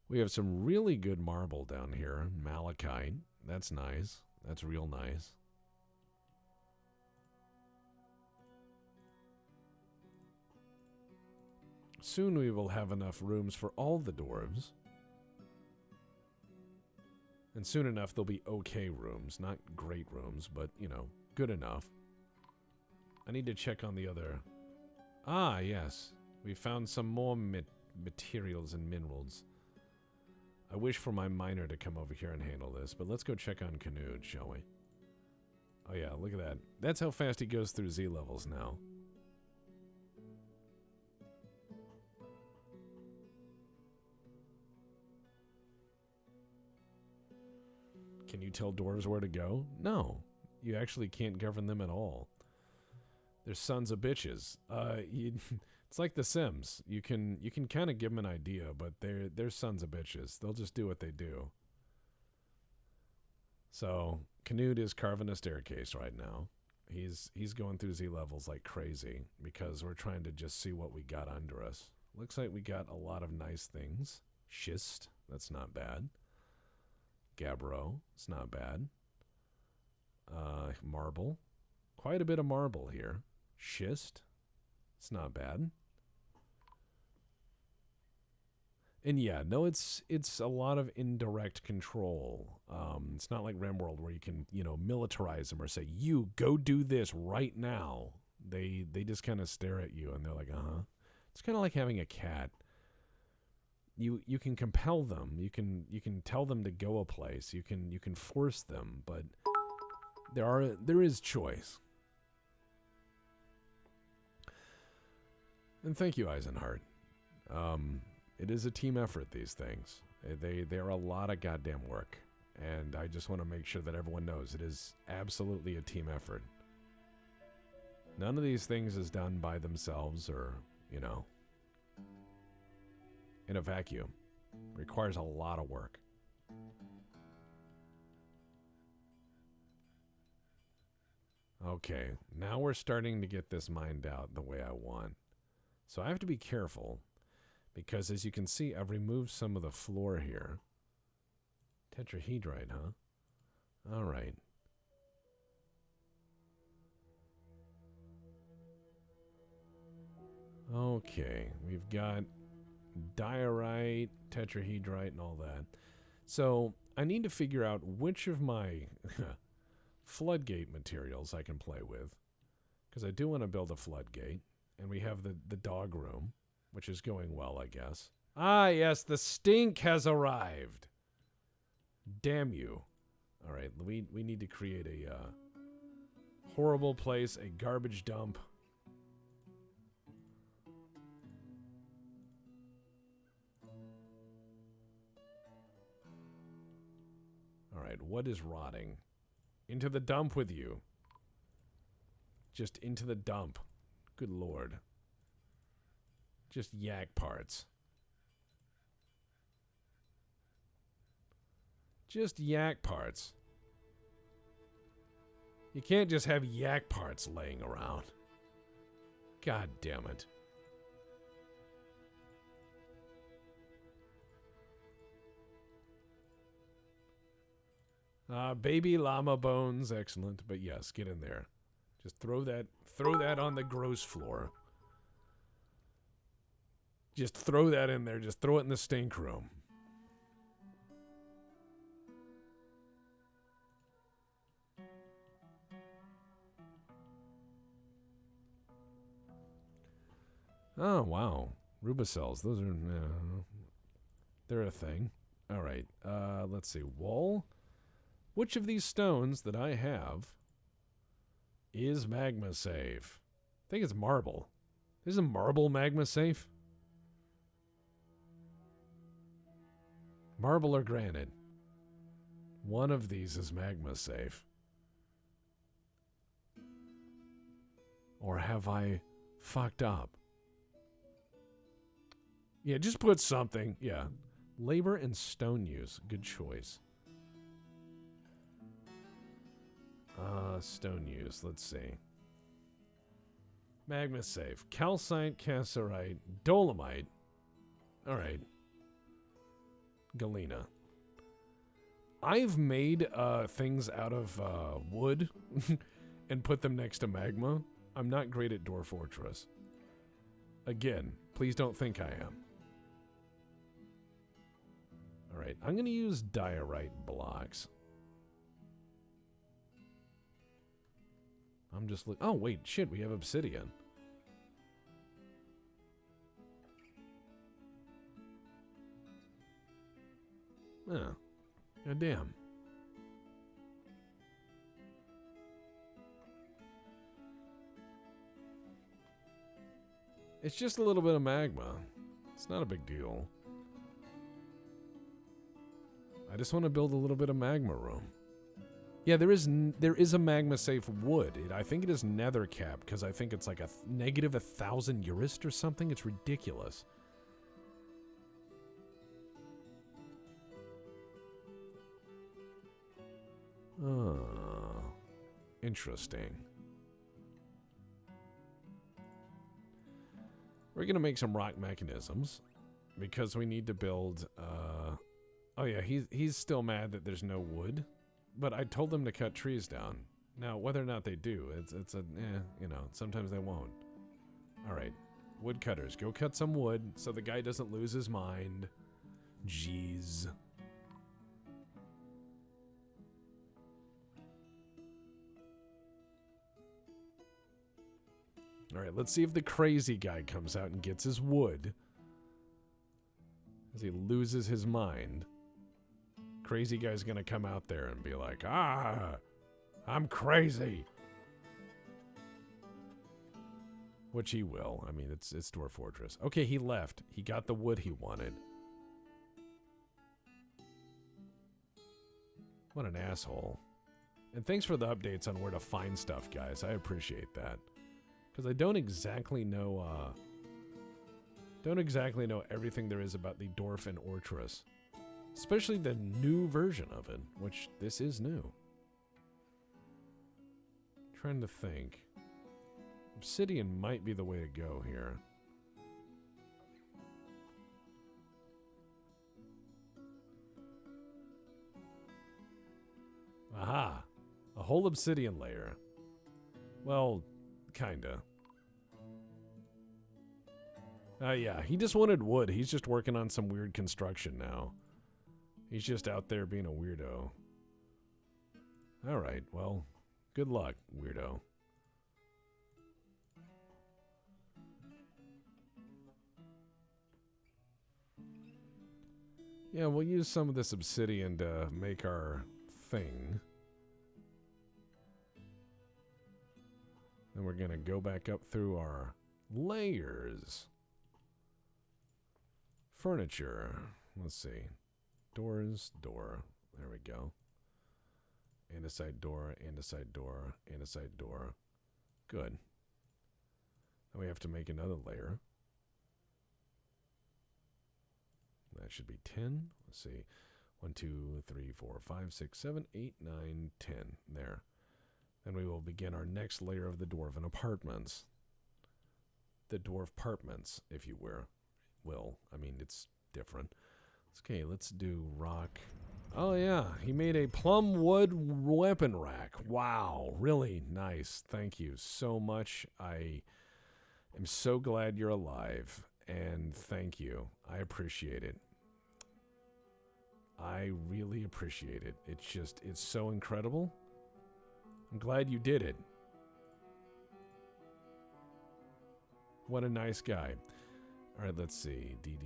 We have some really good marble down here. Malachite. That's nice. That's real nice. Soon we will have enough rooms for all the dwarves. And soon enough there'll be okay rooms. Not great rooms, but, you know, good enough. I need to check on the other... Ah, yes. We found some more materials and minerals. I wish for my miner to come over here and handle this, but let's go check on Canute, shall we? Oh yeah, look at that. That's how fast he goes through Z levels now. Can you tell dwarves where to go? No. You actually can't govern them at all. They're sons of bitches. It's like The Sims. You can kind of give them an idea, but they're sons of bitches. They'll just do what they do. So Canute is carving a staircase right now. He's going through Z levels like crazy because we're trying to just see what we got under us. Looks like we got a lot of nice things. Schist, that's not bad. Gabbro, it's not bad. Marble, quite a bit of marble here. Schist, it's not bad. And yeah, no, it's a lot of indirect control. It's not like RimWorld where you can, militarize them or say, you go do this right now. They just kind of stare at you and they're like, uh-huh. It's kind of like having a cat. You can compel them. You can tell them to go a place. You can force them, but there is choice. And thank you, Eisenhart. It is a team effort, these things. They are a lot of goddamn work. And I just want to make sure that everyone knows it is absolutely a team effort. None of these things is done by themselves or, in a vacuum. Requires a lot of work. Okay, now we're starting to get this mined out the way I want. So I have to be careful, because as you can see, I've removed some of the floor here. Tetrahedrite, huh? All right. Okay, we've got diorite, tetrahedrite, and all that. So I need to figure out which of my floodgate materials I can play with, because I do want to build a floodgate, and we have the dog room, which is going well, I guess. Ah, yes, the stink has arrived. Damn you. All right, we need to create a horrible place, a garbage dump. All right, what is rotting? Into the dump with you. Just into the dump. Good lord. Just yak parts. Just yak parts. You can't just have yak parts laying around. God damn it. Baby llama bones, excellent. But yes, get in there. Just throw that on the gross floor. Just throw that in there. Just throw it in the stink room. Oh, wow. Rubicells. Those are... they're a thing. All right. Let's see. Wall. Which of these stones that I have is magma safe? I think it's marble. Is a marble magma safe? Marble or granite? One of these is magma safe. Or have I fucked up? Yeah, just put something. Yeah. Labor and stone use. Good choice. Stone use. Let's see. Magma safe. Calcite, cassiterite, dolomite. All right. Galena. I've made things out of wood and put them next to magma. I'm not great at Dwarf Fortress. Again, please don't think I am. All right, I'm going to use diorite blocks. I'm just oh wait, shit, we have obsidian. Oh, god damn. It's just a little bit of magma. It's not a big deal. I just want to build a little bit of magma room. Yeah, there is a magma safe wood. I think it is nether cap because I think it's like a negative 1,000 urist or something. It's ridiculous. Oh, interesting. We're gonna make some rock mechanisms because we need to build. Oh yeah, he's still mad that there's no wood, but I told them to cut trees down. Now whether or not they do, it's a you know, sometimes they won't. All right, woodcutters, go cut some wood so the guy doesn't lose his mind. Jeez. All right, let's see if the crazy guy comes out and gets his wood. As he loses his mind. Crazy guy's gonna come out there and be like, ah, I'm crazy. Which he will. I mean, it's Dwarf Fortress. Okay, he left. He got the wood he wanted. What an asshole. And thanks for the updates on where to find stuff, guys. I appreciate that. Because I don't exactly know everything there is about the Dwarf and Fortress. Especially the new version of it, which this is new. Trying to think. Obsidian might be the way to go here. Aha! A whole obsidian layer. Well, kinda. Yeah, he just wanted wood. He's just working on some weird construction now. He's just out there being a weirdo. Alright, well, good luck, weirdo. Yeah, we'll use some of this obsidian to make our thing. Then we're gonna go back up through our layers. Furniture. Let's see. Doors, door. There we go. And a side door, and a side door, and a side door. Good. Then we have to make another layer. That should be 10. Let's see. 1, 2, 3, 4, 5, 6, 7, 8, 9, 10. There. Then we will begin our next layer of the dwarven apartments. The dwarf apartments, if you will. I mean, it's different. Okay, let's do rock. Oh yeah, he made a plum wood weapon rack. Wow, really nice. Thank you so much. I am so glad you're alive, and thank you. I appreciate it. I really appreciate it. It's so incredible. I'm glad you did it. What a nice guy. All right, let's see. D.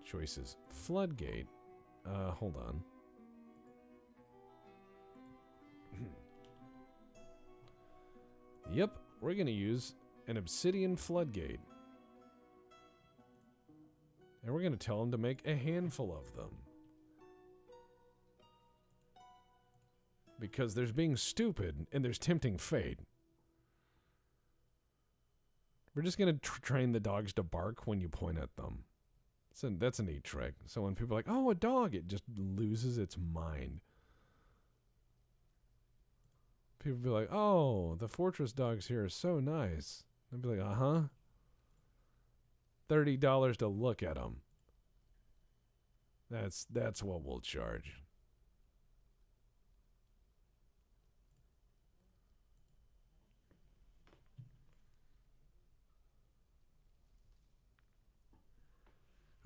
Choices. Floodgate. Hold on. Yep, we're going to use an obsidian floodgate. And we're going to tell him to make a handful of them. Because there's being stupid and there's tempting fate. We're just going to train the dogs to bark when you point at them. So that's a neat trick. So when people are like, oh, a dog, it just loses its mind. People be like, oh, the fortress dogs here are so nice. They'd be like, uh-huh. $30 to look at them. That's what we'll charge.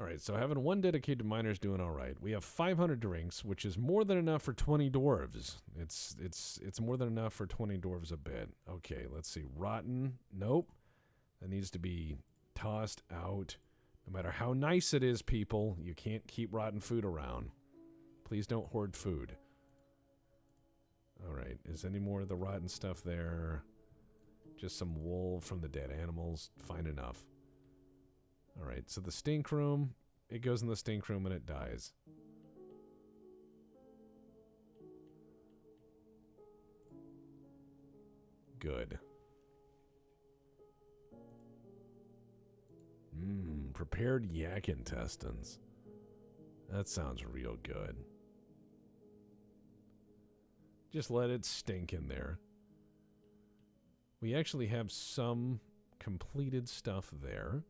All right, so having one dedicated miner is doing all right. We have 500 drinks, which is more than enough for 20 dwarves. It's more than enough for 20 dwarves a bit. Okay, let's see. Rotten. Nope. That needs to be tossed out. No matter how nice it is, people, you can't keep rotten food around. Please don't hoard food. All right, is any more of the rotten stuff there? Just some wool from the dead animals. Fine enough. All right, so the stink room, it goes in the stink room and it dies. Good. Prepared yak intestines. That sounds real good. Just let it stink in there. We actually have some completed stuff there.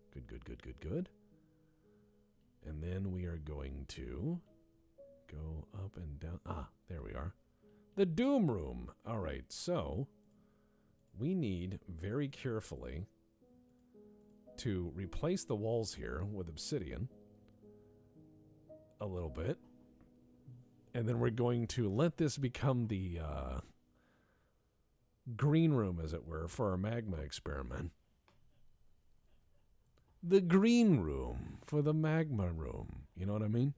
Good. And then we are going to go up and down. Ah, there we are. The Doom Room. All right, so we need very carefully to replace the walls here with obsidian a little bit. And then we're going to let this become the green room, as it were, for our magma experiment. The green room for the magma room. You know what I mean?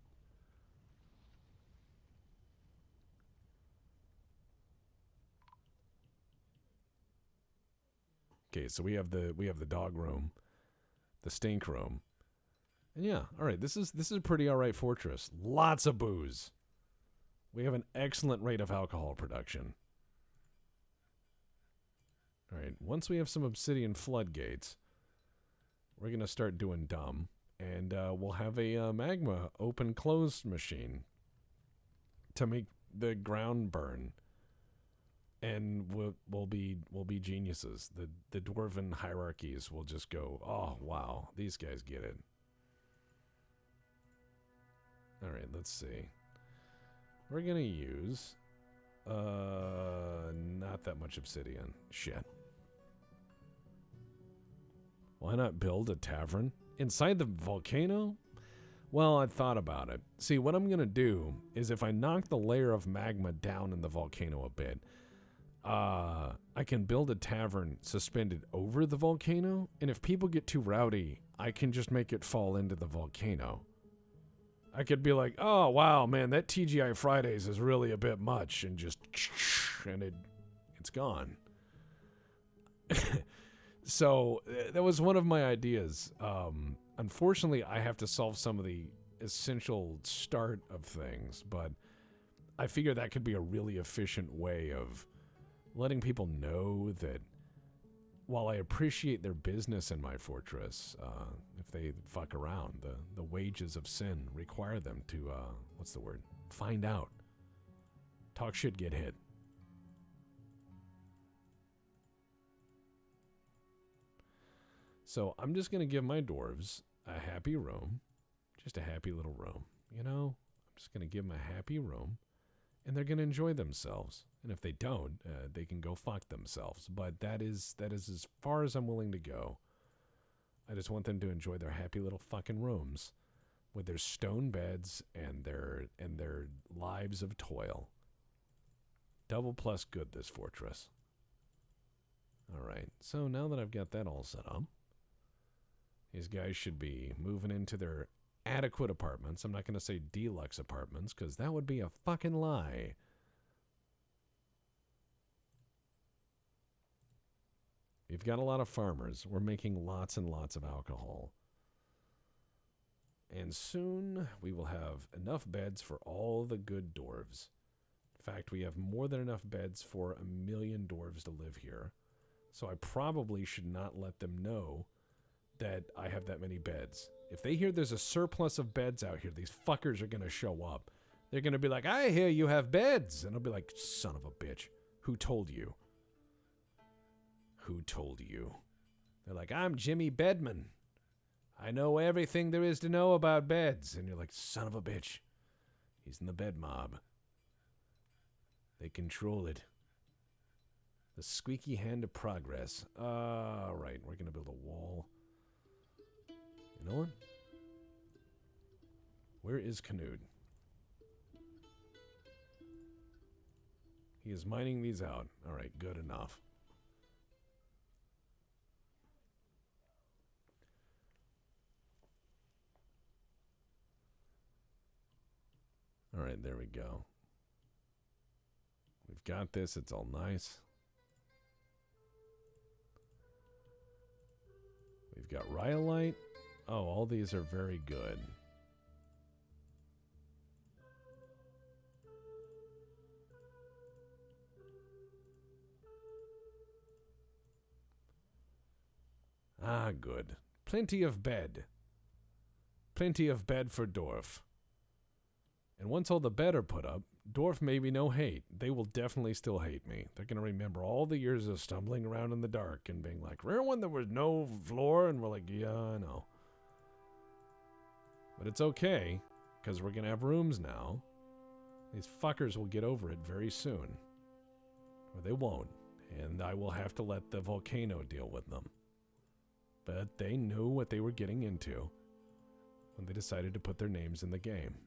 Okay, so we have the dog room, the stink room. And yeah, all right, this is a pretty all right fortress. Lots of booze. We have an excellent rate of alcohol production. All right, once we have some obsidian floodgates, we're going to start doing dumb, and we'll have a magma open-close machine to make the ground burn, and we'll be geniuses. The dwarven hierarchies will just go, oh, wow, these guys get it. All right, let's see. We're going to use not that much obsidian. Shit. Why not build a tavern inside the volcano? Well, I thought about it. See, what I'm going to do is if I knock the layer of magma down in the volcano a bit, I can build a tavern suspended over the volcano, and if people get too rowdy, I can just make it fall into the volcano. I could be like, oh, wow, man, that TGI Fridays is really a bit much, and just, and it's gone. So that was one of my ideas. Unfortunately, I have to solve some of the essential start of things, but I figure that could be a really efficient way of letting people know that while I appreciate their business in my fortress, if they fuck around, the wages of sin require them to, what's the word? Find out. Talk shit, get hit. So I'm just going to give my dwarves a happy room. Just a happy little room. You know? I'm just going to give them a happy room. And they're going to enjoy themselves. And if they don't, they can go fuck themselves. But that is as far as I'm willing to go. I just want them to enjoy their happy little fucking rooms with their stone beds and their lives of toil. Double plus good, this fortress. All right. So now that I've got that all set up, these guys should be moving into their adequate apartments. I'm not going to say deluxe apartments because that would be a fucking lie. We've got a lot of farmers. We're making lots and lots of alcohol. And soon we will have enough beds for all the good dwarves. In fact, we have more than enough beds for 1 million dwarves to live here. So I probably should not let them know that I have that many beds. If they hear there's a surplus of beds out here, these fuckers are going to show up. They're going to be like, I hear you have beds. And I'll be like, son of a bitch. Who told you? Who told you? They're like, I'm Jimmy Bedman. I know everything there is to know about beds. And you're like, son of a bitch. He's in the bed mob. They control it. The squeaky hand of progress. All right, we're going to build a wall. You know what? Where is Canute? He is mining these out. All right, good enough. All right, there we go. We've got this. It's all nice. We've got rhyolite. Oh, all these are very good. Ah, good. Plenty of bed. Plenty of bed for Dwarf. And once all the bed are put up, Dwarf may be no hate. They will definitely still hate me. They're going to remember all the years of stumbling around in the dark and being like, remember when there was no floor? And we're like, yeah, I know. But it's okay, because we're going to have rooms now. These fuckers will get over it very soon. Or they won't. And I will have to let the volcano deal with them. But they knew what they were getting into when they decided to put their names in the game.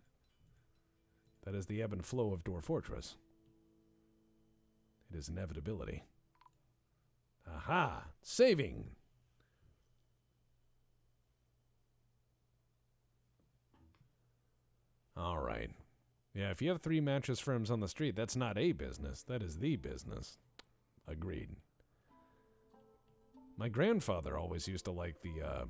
That is the ebb and flow of Dwarf Fortress. It is inevitability. Aha! Saving! Alright. Yeah, if you have 3 mattress firms on the street, that's not a business. That is the business. Agreed. My grandfather always used to like the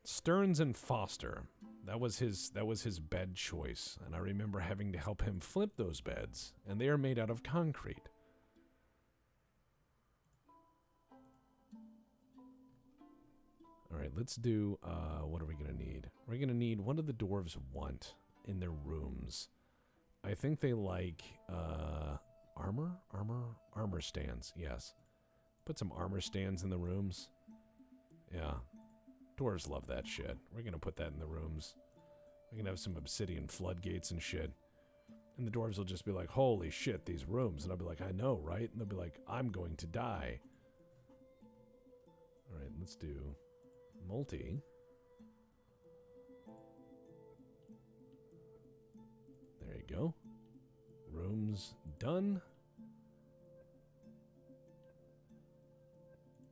Stearns and Foster. That was his bed choice, and I remember having to help him flip those beds, and they are made out of concrete. All right, let's do, what are we going to need? We're going to need, what do the dwarves want in their rooms? I think they like, armor stands, yes. Put some armor stands in the rooms. Yeah. Dwarves love that shit. We're going to put that in the rooms. We're going to have some obsidian floodgates and shit. And the dwarves will just be like, holy shit, these rooms. And I'll be like, I know, right? And they'll be like, I'm going to die. All right, let's do multi. There you go. Rooms done.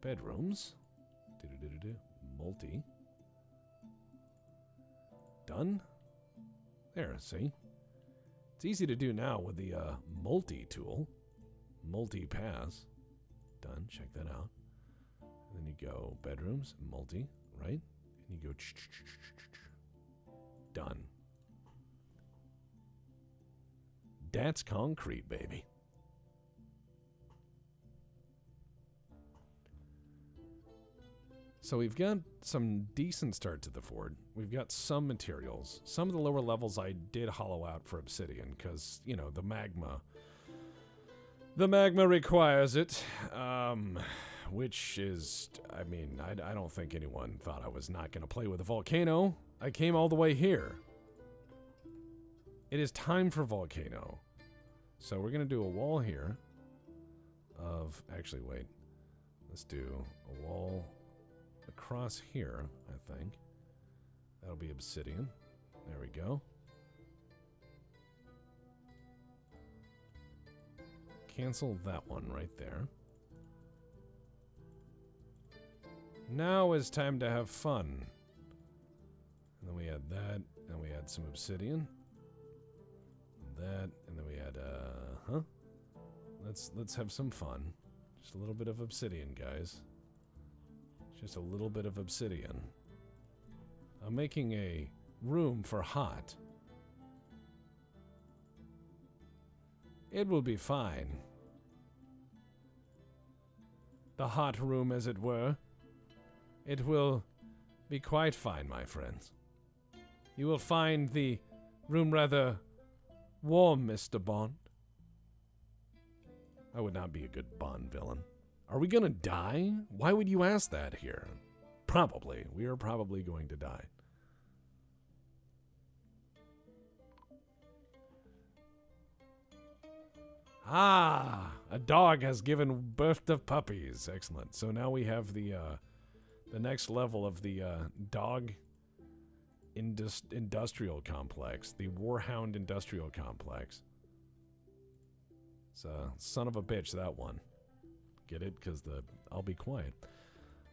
Bedrooms. Multi. Done. There, see? It's easy to do now with the multi tool. Multi-pass. Done. Check that out. And then you go bedrooms, multi, right? And you go done. That's concrete, baby. So we've got some decent start to the fort. We've got some materials. Some of the lower levels I did hollow out for obsidian because, you know, the magma. The magma requires it, which is, I mean, I don't think anyone thought I was not going to play with a volcano. I came all the way here. It is time for volcano. So we're going to do a wall here of, actually, wait. Let's do a wall across here, I think. That'll be obsidian. There we go. Cancel that one right there. Now is time to have fun. And then we add that, and we add some obsidian. And that, and then we add, Let's have some fun. Just a little bit of obsidian, guys. Just a little bit of obsidian. I'm making a room for hot. It will be fine. The hot room, as it were. It will be quite fine, my friends. You will find the room rather warm, Mr. Bond. I would not be a good Bond villain. Are we gonna die? Why would you ask that here? Probably. We are probably going to die. Ah! A dog has given birth to puppies. Excellent. So now we have the next level of the dog industrial complex. The Warhound Industrial Complex. It's a son of a bitch, that one. Get it? Because the... I'll be quiet.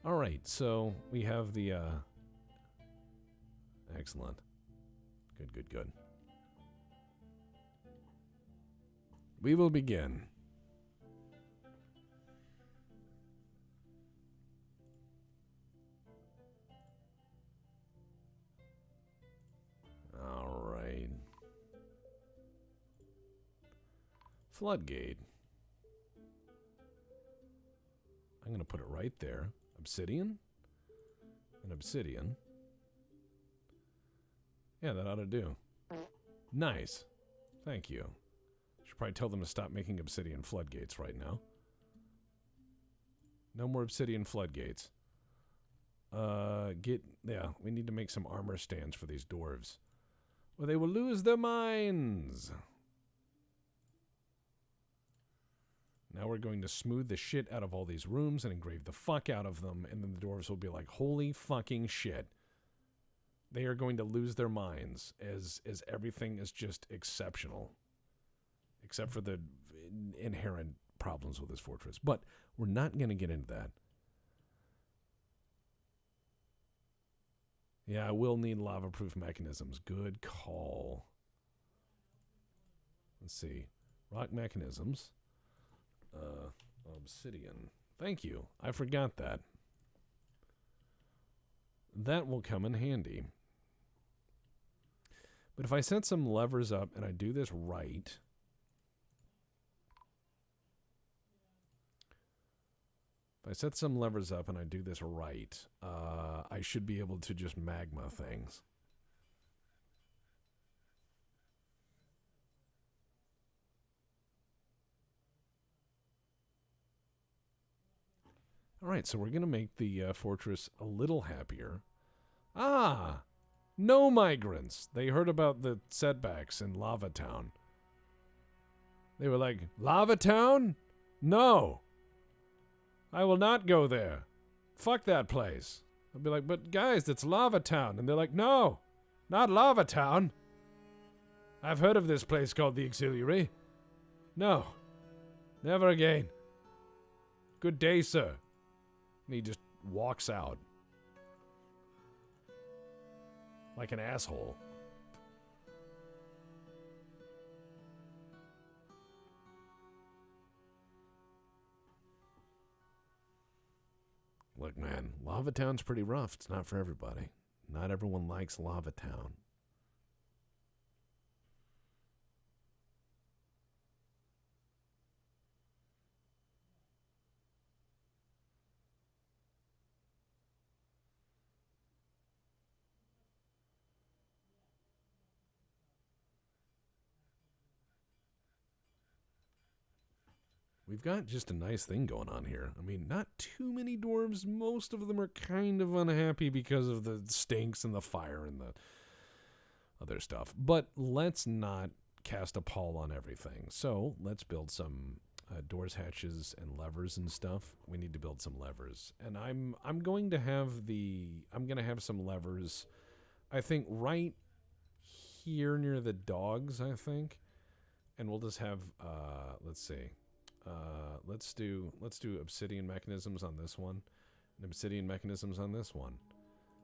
Alright, so we have the... Excellent. Good, good, good. We will begin. Alright. Floodgate. I'm going to put it right there. Obsidian? And obsidian. Yeah, that ought to do. Nice. Thank you. Should probably tell them to stop making obsidian floodgates right now. No more obsidian floodgates. Yeah, we need to make some armor stands for these dwarves. Or they will lose their minds. Now we're going to smooth the shit out of all these rooms and engrave the fuck out of them, and then the dwarves will be like, holy fucking shit. They are going to lose their minds as everything is just exceptional. Except for the inherent problems with this fortress. But we're not going to get into that. Yeah, I will need lava-proof mechanisms. Good call. Let's see. Rock mechanisms. Obsidian. Thank you. I forgot that. That will come in handy. But if I set some levers up and I do this right... If I set some levers up and I do this right, I should be able to just magma things. Alright, so we're going to make the fortress a little happier. Ah! No migrants! They heard about the setbacks in Lava Town. They were like, Lava Town? No! I will not go there. Fuck that place. I'll be like, but guys, it's Lava Town. And they're like, no, not Lava Town. I've heard of this place called the Auxiliary. No, never again. Good day, sir. And he just walks out. Like an asshole. Look, man, Lava Town's pretty rough. It's not for everybody. Not everyone likes Lava Town. We've got just a nice thing going on here. I mean, not too many dwarves. Most of them are kind of unhappy because of the stinks and the fire and the other stuff. But let's not cast a pall on everything. So let's build some doors, hatches, and levers and stuff. We need to build some levers. And I'm going to have some levers, I think, right here near the dogs, I think. And we'll just have, let's see. Let's do obsidian mechanisms on this one, and obsidian mechanisms on this one.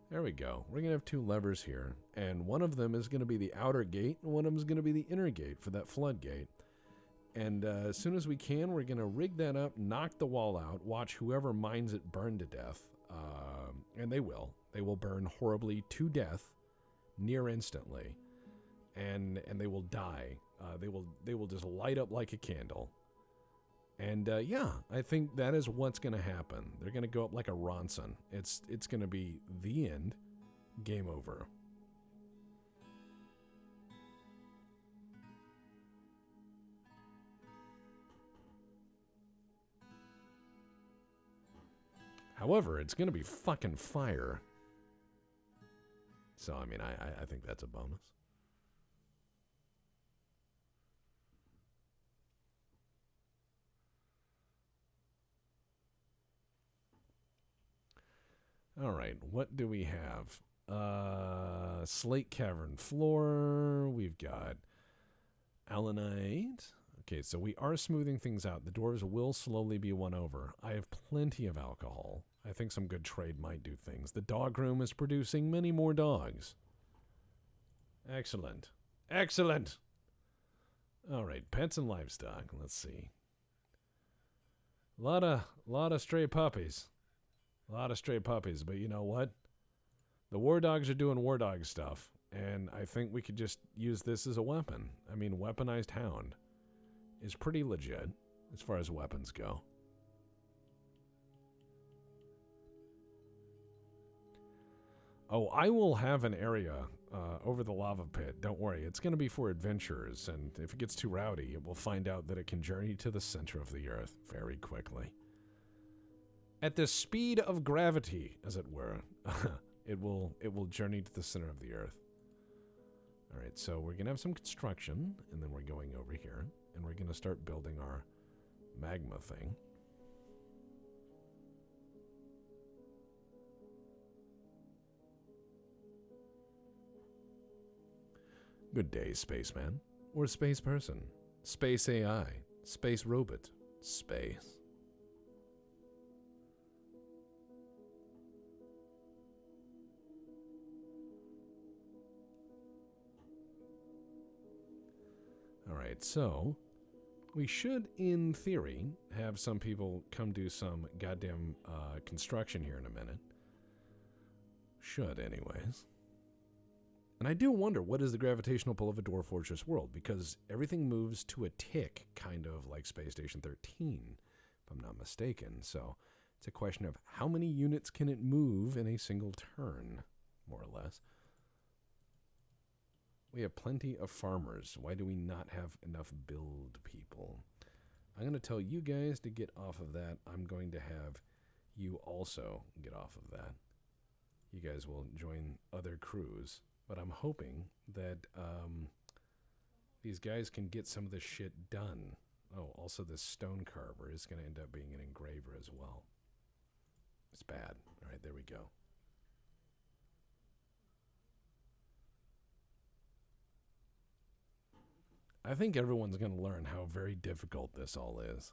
There we go. We're gonna have two levers here, and one of them is gonna be the outer gate, and one of them is gonna be the inner gate for that floodgate. And as soon as we can, we're gonna rig that up, knock the wall out, watch whoever mines it burn to death, and they will. They will burn horribly to death, near instantly, and they will die. They will just light up like a candle. And yeah, I think that is what's going to happen. They're going to go up like a Ronson. It's going to be the end. Game over. However, it's going to be fucking fire. So, I mean, I think that's a bonus. All right, what do we have? Slate cavern floor. We've got allanite. Okay, so we are smoothing things out. The dwarves will slowly be won over. I have plenty of alcohol. I think some good trade might do things. The dog room is producing many more dogs. Excellent. Excellent. All right, pets and livestock. Let's see. Lot of stray puppies. A lot of stray puppies, but you know what? The war dogs are doing war dog stuff, and I think we could just use this as a weapon. I mean, weaponized hound is pretty legit as far as weapons go. Oh, I will have an area over the lava pit. Don't worry. It's going to be for adventurers, and if it gets too rowdy, it will find out that it can journey to the center of the earth very quickly. At the speed of gravity, as it were, it will journey to the center of the earth. All right, so we're going to have some construction, and then we're going over here, and we're going to start building our magma thing. Good day, spaceman. Or space person. Space AI. Space robot. Space. Alright, so we should, in theory, have some people come do some goddamn construction here in a minute. Should, anyways. And I do wonder, what is the gravitational pull of a Dwarf Fortress world? Because everything moves to a tick, kind of like Space Station 13, if I'm not mistaken. So it's a question of how many units can it move in a single turn, more or less. We have plenty of farmers. Why do we not have enough build people? I'm going to tell you guys to get off of that. I'm going to have you also get off of that. You guys will join other crews. But I'm hoping that these guys can get some of this shit done. Oh, also this stone carver is going to end up being an engraver as well. It's bad. All right, there we go. I think everyone's going to learn how very difficult this all is.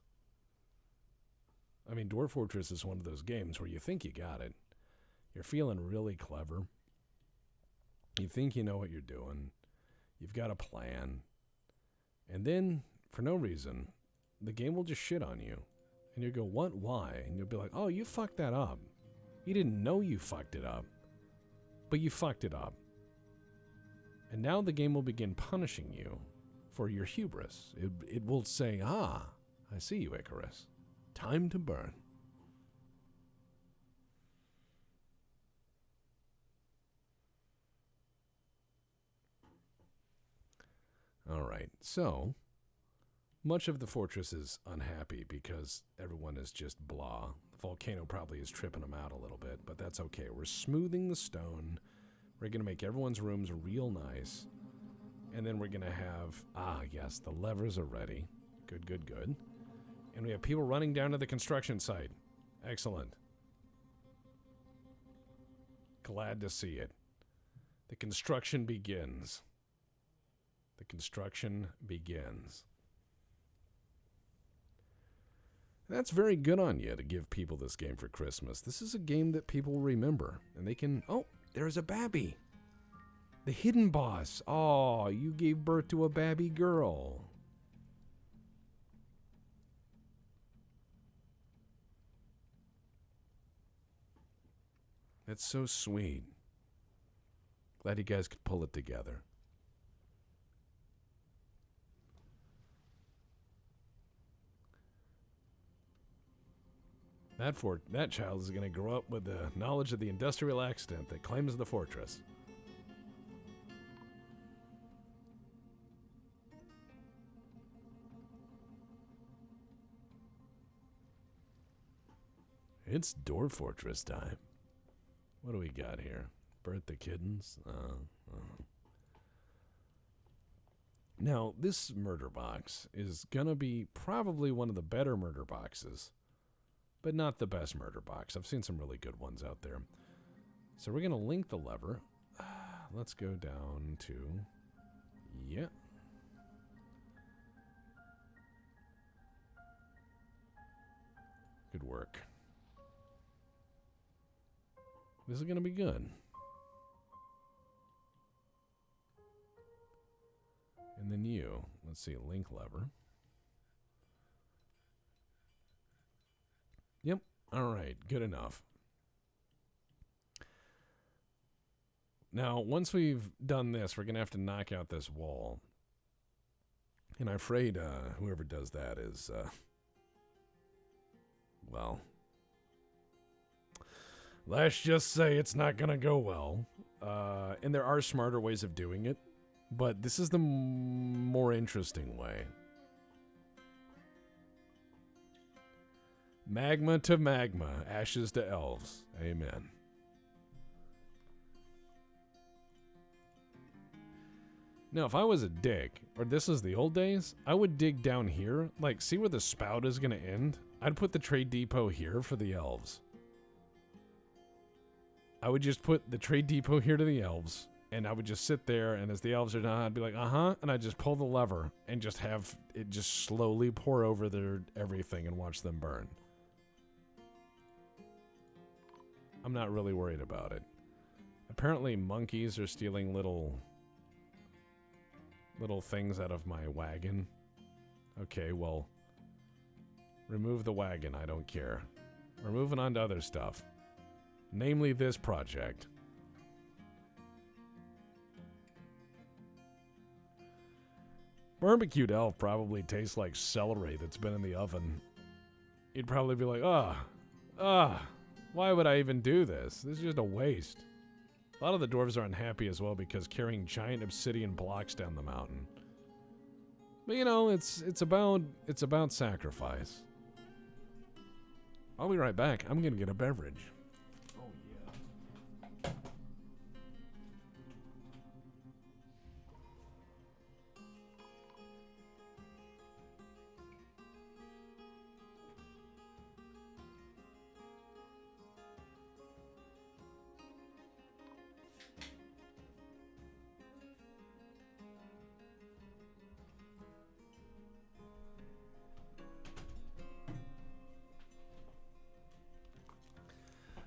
I mean, Dwarf Fortress is one of those games where you think you got it. You're feeling really clever. You think you know what you're doing. You've got a plan. And then, for no reason, the game will just shit on you. And you go, what, why? And you'll be like, oh, you fucked that up. You didn't know you fucked it up. But you fucked it up. And now the game will begin punishing you for your hubris. It will say, ah, I see you, Icarus. Time to burn. All right, so much of the fortress is unhappy because everyone is just blah. The volcano probably is tripping them out a little bit, but that's okay. We're smoothing the stone. We're going to make everyone's rooms real nice. And then we're going to have, yes, the levers are ready. Good, good, good. And we have people running down to the construction site. Excellent. Glad to see it. The construction begins. The construction begins. That's very good on you to give people this game for Christmas. This is a game that people remember. And they can... Oh, there's a babby. The hidden boss. Oh, you gave birth to a babby girl. That's so sweet. Glad you guys could pull it together. That child is going to grow up with the knowledge of the industrial accident that claims the fortress. It's Dwarf Fortress time. What do we got here? Birth the kittens? Now, this murder box is going to be probably one of the better murder boxes. But not the best murder box. I've seen some really good ones out there. So we're going to link the lever. Let's go down to... Yeah. Good work. This is going to be good. And then you. Let's see, link lever. Yep. All right. Good enough. Now, once we've done this, we're going to have to knock out this wall. And I'm afraid whoever does that is, well, let's just say it's not going to go well. And there are smarter ways of doing it, but this is the more interesting way. Magma to magma, ashes to elves. Amen. Now, if I was a dick, or this is the old days, I would dig down here, like, see where the spout is going to end? I'd put the trade depot here for the elves. I would just put the trade depot here to the elves, and I would just sit there, and as the elves are done, I'd be like, and I'd just pull the lever, and just have it just slowly pour over their everything and watch them burn. I'm not really worried about it. Apparently, monkeys are stealing little things out of my wagon. Okay, well, remove the wagon. I don't care. We're moving on to other stuff. Namely, this project. Barbecued elf probably tastes like celery that's been in the oven. You'd probably be like, why would I even do this? This is just a waste. A lot of the dwarves are unhappy as well because carrying giant obsidian blocks down the mountain. But you know, it's about sacrifice. I'll be right back. I'm gonna get a beverage. Oh yeah.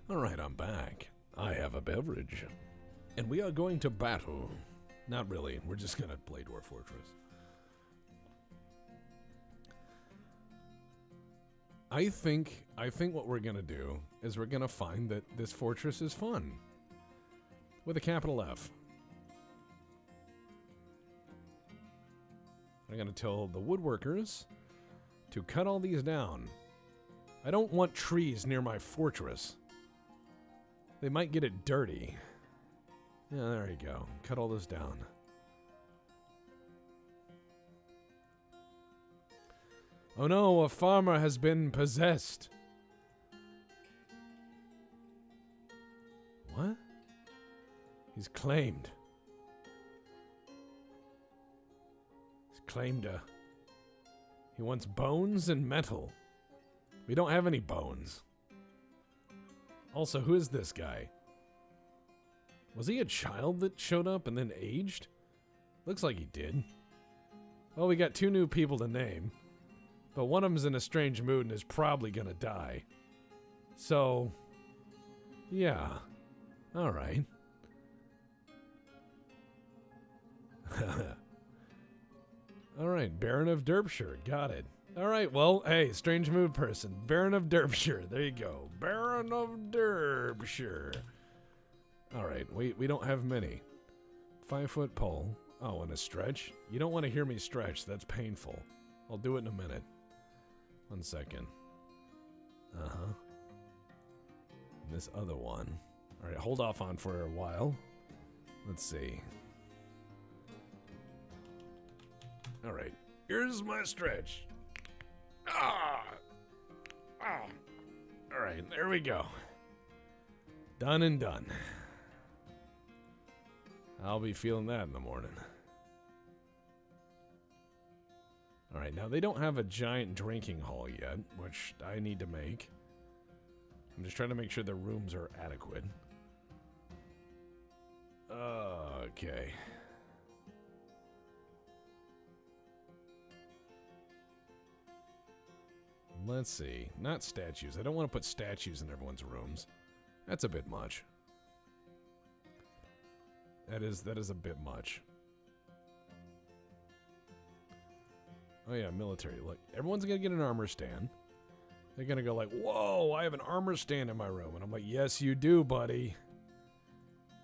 Alright, I'm back. I have a beverage. And we are going to battle. Not really. We're just going to play Dwarf Fortress. I think what we're going to do is we're going to find that this fortress is fun. With a capital F. I'm going to tell the woodworkers to cut all these down. I don't want trees near my fortress. They might get it dirty. Yeah, there you go. Cut all this down. Oh no, a farmer has been possessed. What? He's claimed. He's claimed he wants bones and metal. We don't have any bones. Also, who is this guy? Was he a child that showed up and then aged? Looks like he did. Well, we got 2 new people to name. But one of them's in a strange mood and is probably gonna die. So, yeah. Alright. Alright, Baron of Derpshire. Got it. Alright, well, hey, strange mood person. Baron of Derpshire. There you go. Baron of Derpshire. Alright, we don't have many. 5-foot pole. Oh, and a stretch? You don't want to hear me stretch. That's painful. I'll do it in a minute. 1 second. Uh-huh. And this other one. Alright, hold off on for a while. Let's see. Alright, here's my stretch. Alright, there we go. Done and done. I'll be feeling that in the morning. Alright, now they don't have a giant drinking hall yet, which I need to make. I'm just trying to make sure the rooms are adequate. Okay. Let's see. Not statues. I don't want to put statues in everyone's rooms. That's a bit much. That is a bit much. Oh yeah, military. Look, everyone's gonna get an armor stand. They're gonna go like, whoa, I have an armor stand in my room. And I'm like, yes, you do, buddy.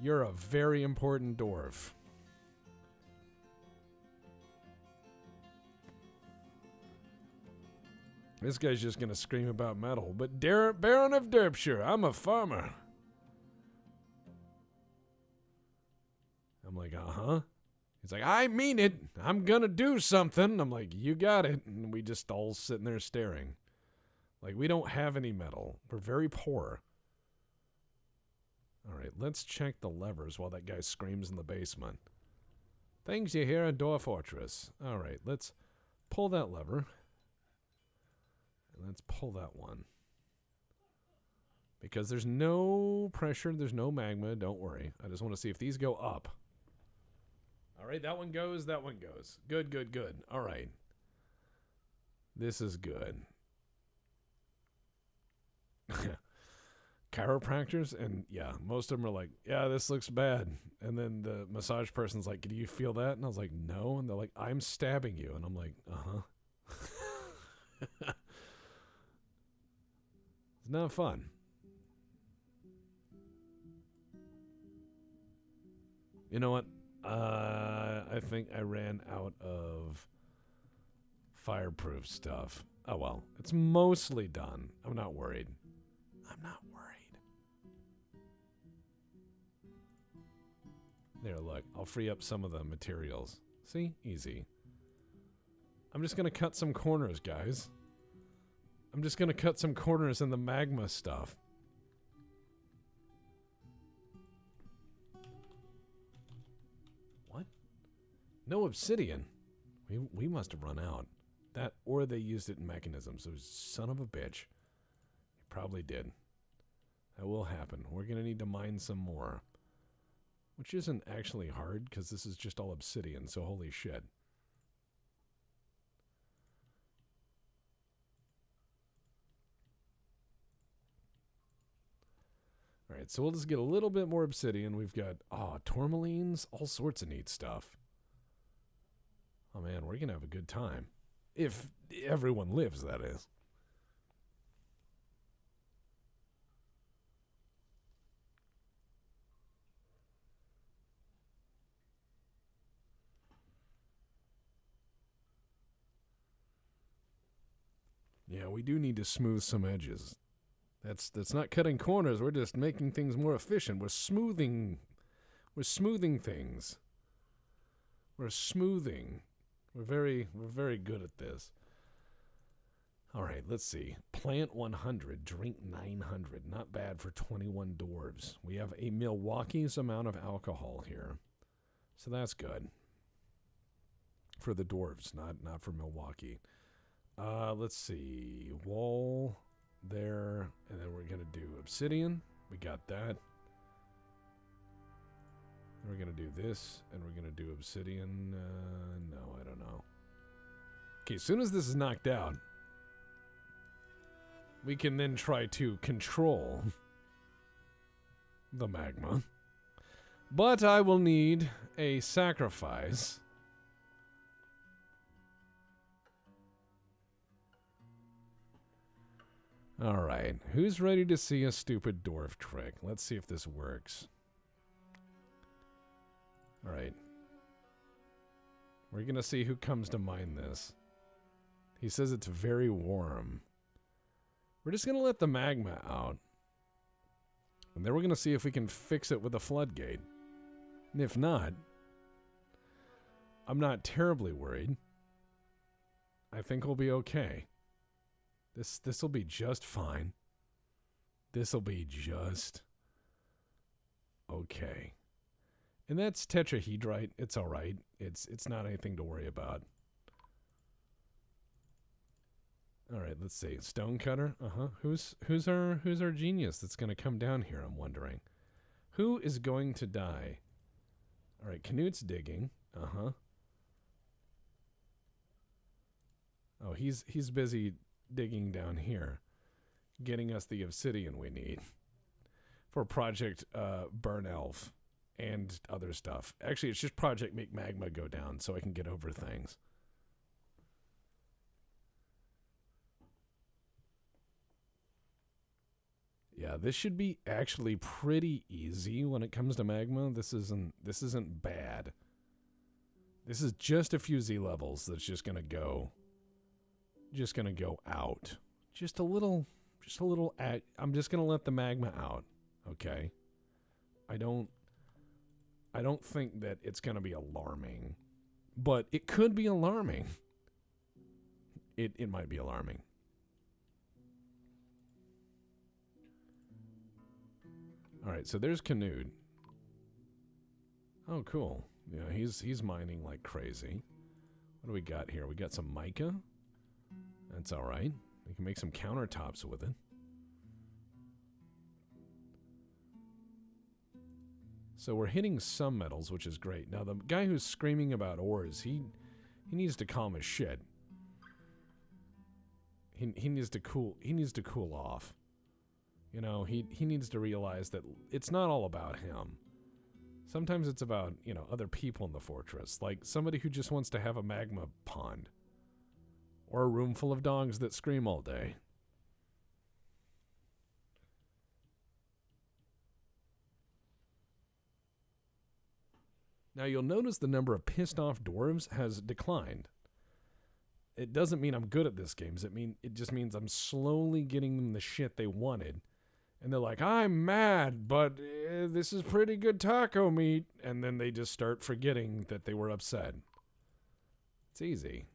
You're a very important dwarf. This guy's just gonna scream about metal. But Baron of Derpshire, I'm a farmer. I'm like, uh-huh. He's like, I mean it. I'm gonna do something. I'm like, you got it. And we just all sitting there staring. Like, we don't have any metal. We're very poor. All right, let's check the levers while that guy screams in the basement. Things you hear in Dwarf Fortress. All right, let's pull that lever. And let's pull that one. Because there's no pressure, there's no magma, don't worry. I just want to see if these go up. All right, that one goes, that one goes. Good, good, good. All right. This is good. Chiropractors, and yeah, most of them are like, yeah, this looks bad. And then the massage person's like, do you feel that? And I was like, no. And they're like, I'm stabbing you. And I'm like, uh-huh. It's not fun. You know what? I think I ran out of fireproof stuff. Oh well, it's mostly done. I'm not worried. I'm not worried. There, look. I'll free up some of the materials. See? Easy. I'm just going to cut some corners, guys. I'm just going to cut some corners in the magma stuff. What? No obsidian. We must have run out. That, or they used it in mechanisms. Those son of a bitch. They probably did. That will happen. We're going to need to mine some more. Which isn't actually hard, because this is just all obsidian, so holy shit. Alright, so we'll just get a little bit more obsidian. We've got, tourmalines, all sorts of neat stuff. Oh man, we're going to have a good time. If everyone lives, that is. Yeah, we do need to smooth some edges. That's not cutting corners. We're just making things more efficient. We're smoothing things. We're smoothing. We're very good at this. All right, let's see. Plant 100, drink 900. Not bad for 21 dwarves. We have a Milwaukee's amount of alcohol here. So that's good. For the dwarves, not for Milwaukee. Let's see. Wall there, and then we're going to do obsidian. We got that. We're going to do this, and we're going to do obsidian. No, I don't know. Okay, as soon as this is knocked out, we can then try to control the magma. But I will need a sacrifice. Alright, who's ready to see a stupid dwarf trick? Let's see if this works. Alright. We're gonna see who comes to mine this. He says it's very warm. We're just gonna let the magma out. And then we're gonna see if we can fix it with a floodgate. And if not, I'm not terribly worried. I think we'll be okay. This'll be just fine. This'll be just okay. And that's tetrahedrite. It's all right. It's not anything to worry about. All right, let's see. Stonecutter. Who's our genius that's going to come down here? I'm wondering. Who is going to die All right, Canute's digging. Uh-huh. Oh, he's busy digging down here, getting us the obsidian we need for Project Burn Elf and other stuff. Actually, it's just Project Make Magma go down so I can get over things. Yeah, this should be actually pretty easy when it comes to magma. This isn't bad. This is just a few Z levels that's just gonna go out. Just a little I'm just gonna let the magma out. Okay. I don't think that it's gonna be alarming. But it could be alarming. It might be alarming. Alright, so there's Canute. Oh, cool. Yeah, he's mining like crazy. What do we got here? We got some mica. That's alright. We can make some countertops with it. So we're hitting some metals, which is great. Now the guy who's screaming about ores, he needs to calm his shit. He needs to cool off. You know, he needs to realize that it's not all about him. Sometimes it's about, you know, other people in the fortress. Like somebody who just wants to have a magma pond. Or a room full of dogs that scream all day. Now you'll notice the number of pissed off dwarves has declined. It doesn't mean I'm good at this game. It just means I'm slowly getting them the shit they wanted. And they're like, I'm mad, but this is pretty good taco meat. And then they just start forgetting that they were upset. It's easy.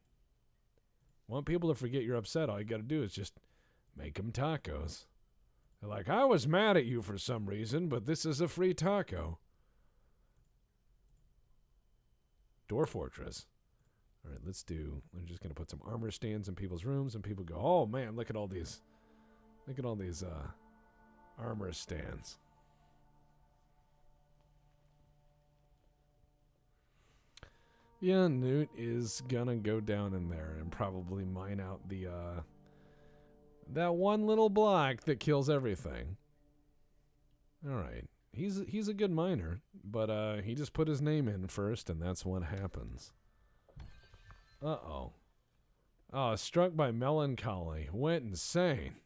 Want people to forget you're upset, all you gotta do is just make them tacos. They're like, I was mad at you for some reason, but this is a free taco. Dwarf Fortress. All right, we're just gonna put some armor stands in people's rooms, and people go, oh man, look at all these armor stands. Yeah, Newt is gonna go down in there and probably mine out the that one little block that kills everything. Alright. He's a good miner, but he just put his name in first, and that's what happens. Uh-oh. Oh, struck by melancholy. Went insane.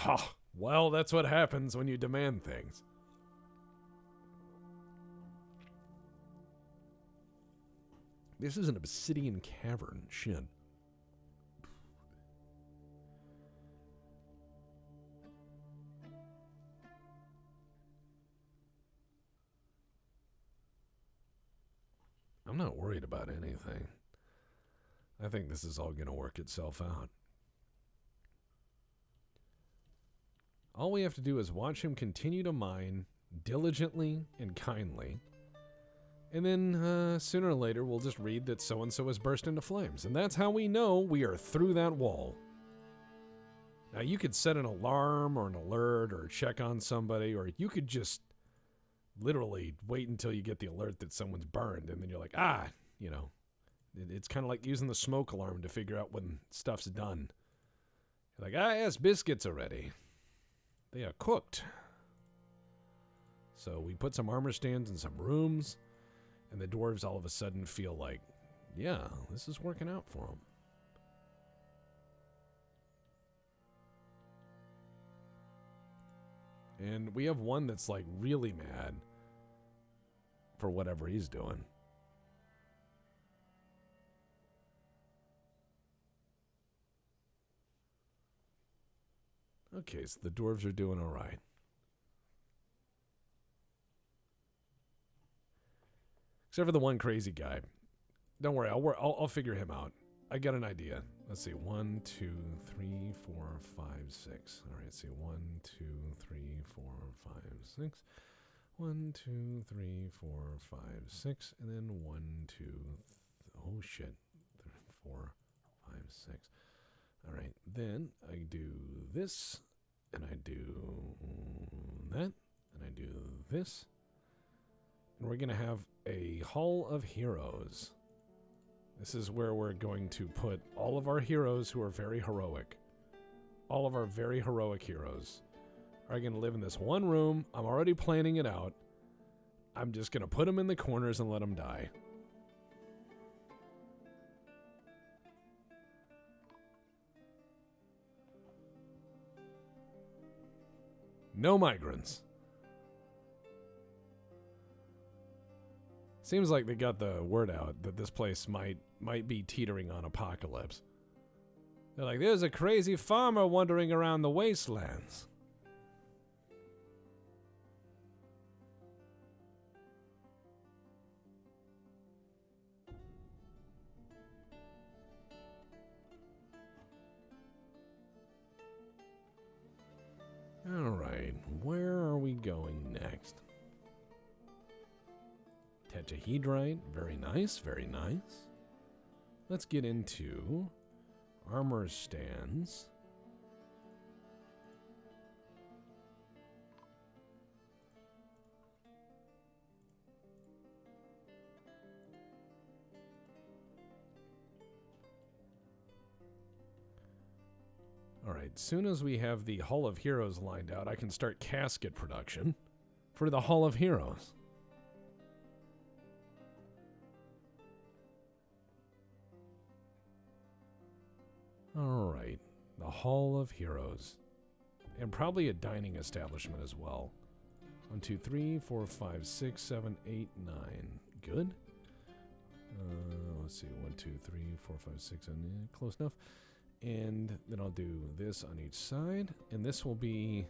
Oh, well, that's what happens when you demand things. This is an obsidian cavern. Shit. I'm not worried about anything. I think this is all going to work itself out. All we have to do is watch him continue to mine diligently and kindly. And then sooner or later we'll just read that so-and-so has burst into flames. And that's how we know we are through that wall. Now you could set an alarm or an alert or check on somebody, or you could just literally wait until you get the alert that someone's burned, and then you're like, you know, it's kind of like using the smoke alarm to figure out when stuff's done. You're like, yes, biscuits are ready. They are cooked. So we put some armor stands in some rooms, and the dwarves all of a sudden feel like, yeah, this is working out for them. And we have one that's like really mad for whatever he's doing. Okay, so the dwarves are doing all right. Except for the one crazy guy. Don't worry, I'll figure him out. I got an idea. Let's see, 1, 2, 3, 4, 5, 6. All right, let's see, 1, 2, 3, 4, 5, 6. 1, 2, 3, 4, 5, 6, and then 1, 2. Oh shit, 4, 5, 6. All right, then I do this, and I do that, and I do this, And we're going to have a Hall of Heroes. This is where we're going to put all of our heroes who are very heroic. All of our very heroic heroes are going to live in this one room. I'm already planning it out. I'm just going to put them in the corners and let them die. No migrants. Seems like they got the word out that this place might be teetering on apocalypse. They're like, there's a crazy farmer wandering around the wastelands. All right, where are we going next? Tetrahedrite, very nice, very nice. Let's get into armor stands. All right, soon as we have the Hall of Heroes lined out, I can start casket production for the Hall of Heroes. All right, the Hall of Heroes. And probably a dining establishment as well. 1, 2, 3, 4, 5, 6, 7, 8, 9. Good. Let's see, 1, 2, 3, 4, 5, 6, 7, close enough. And then I'll do this on each side. And this will be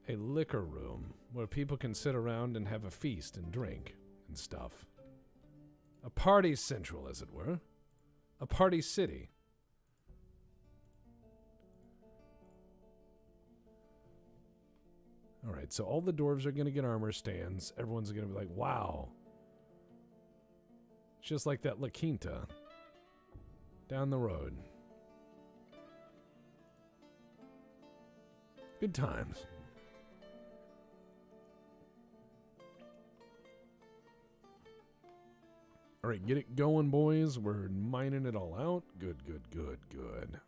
a liquor room where people can sit around and have a feast and drink and stuff. A party central, as it were. A party city. All right, so all the dwarves are going to get armor stands. Everyone's going to be like, wow. It's just like that La Quinta down the road. Good times. All right, get it going, boys. We're mining it all out. Good, good, good, good.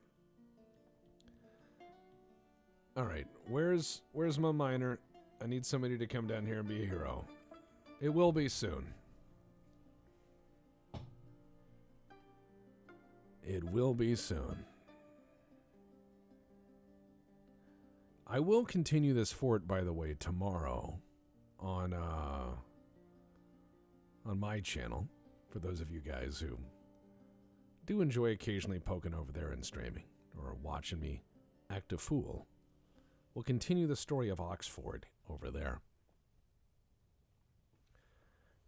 All right, where's my miner? I need somebody to come down here and be a hero. It will be soon. It will be soon. I will continue this fort, by the way, tomorrow on my channel. For those of you guys who do enjoy occasionally poking over there and streaming or watching me act a fool, we'll continue the story of Oxford over there.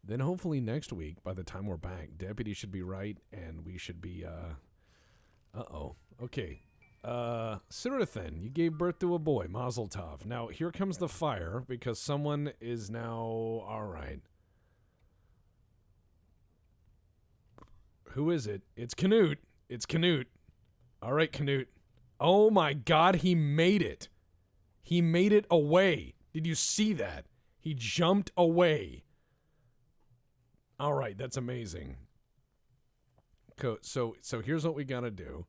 Then hopefully next week, by the time we're back, Deputy should be right, and we should be, okay. Sirathan, you gave birth to a boy, Mazel Tov. Now, here comes the fire, because someone is now, alright. Who is it? It's Canute. It's Canute. Alright, Canute. Oh my god, he made it. He made it away. Did you see that? He jumped away. All right, that's amazing. So here's what we got to do.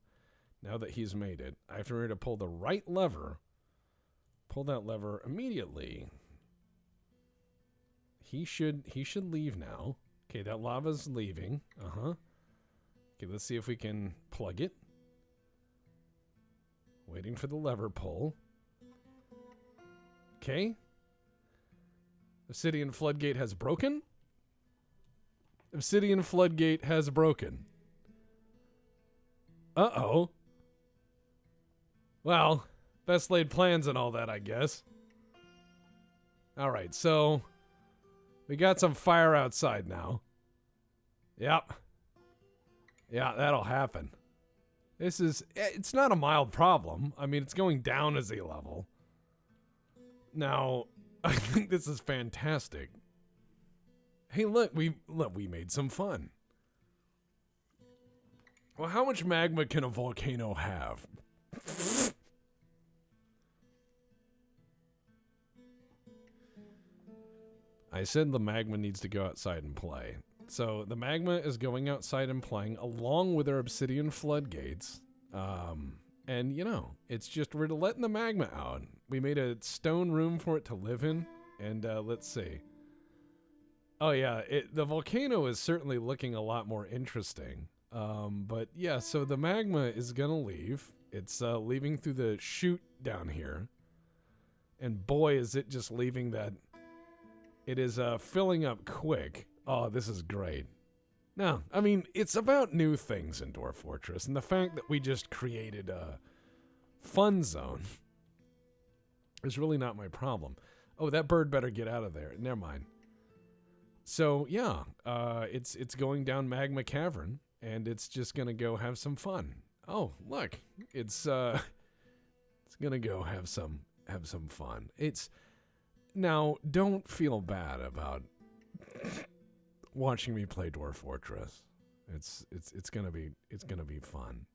Now that he's made it, I have to remember to pull the right lever. Pull that lever immediately. He should leave now. Okay, that lava's leaving. Okay, let's see if we can plug it. Waiting for the lever pull. Okay. Obsidian floodgate has broken. Obsidian floodgate has broken. Uh-oh. Well, best laid plans and all that, I guess. Alright, so we got some fire outside now. Yep. Yeah, that'll happen. It's not a mild problem. I mean, it's going down as a level. Now, I think this is fantastic. Hey, look, we made some fun. Well, how much magma can a volcano have? I said the magma needs to go outside and play. So the magma is going outside and playing along with our obsidian floodgates. And, you know, it's just we're letting the magma out. We made a stone room for it to live in. And let's see. Oh, yeah, the volcano is certainly looking a lot more interesting. But, yeah, so the magma is going to leave. It's leaving through the chute down here. And boy, is it just leaving that. It is filling up quick. Oh, this is great. No, I mean, it's about new things in Dwarf Fortress, and the fact that we just created a fun zone is really not my problem. Oh, that bird better get out of there. Never mind. So, yeah, it's going down Magma Cavern, and it's just going to go have some fun. Oh, look, it's going to go have some fun. Now, don't feel bad about watching me play Dwarf Fortress. It's gonna be fun.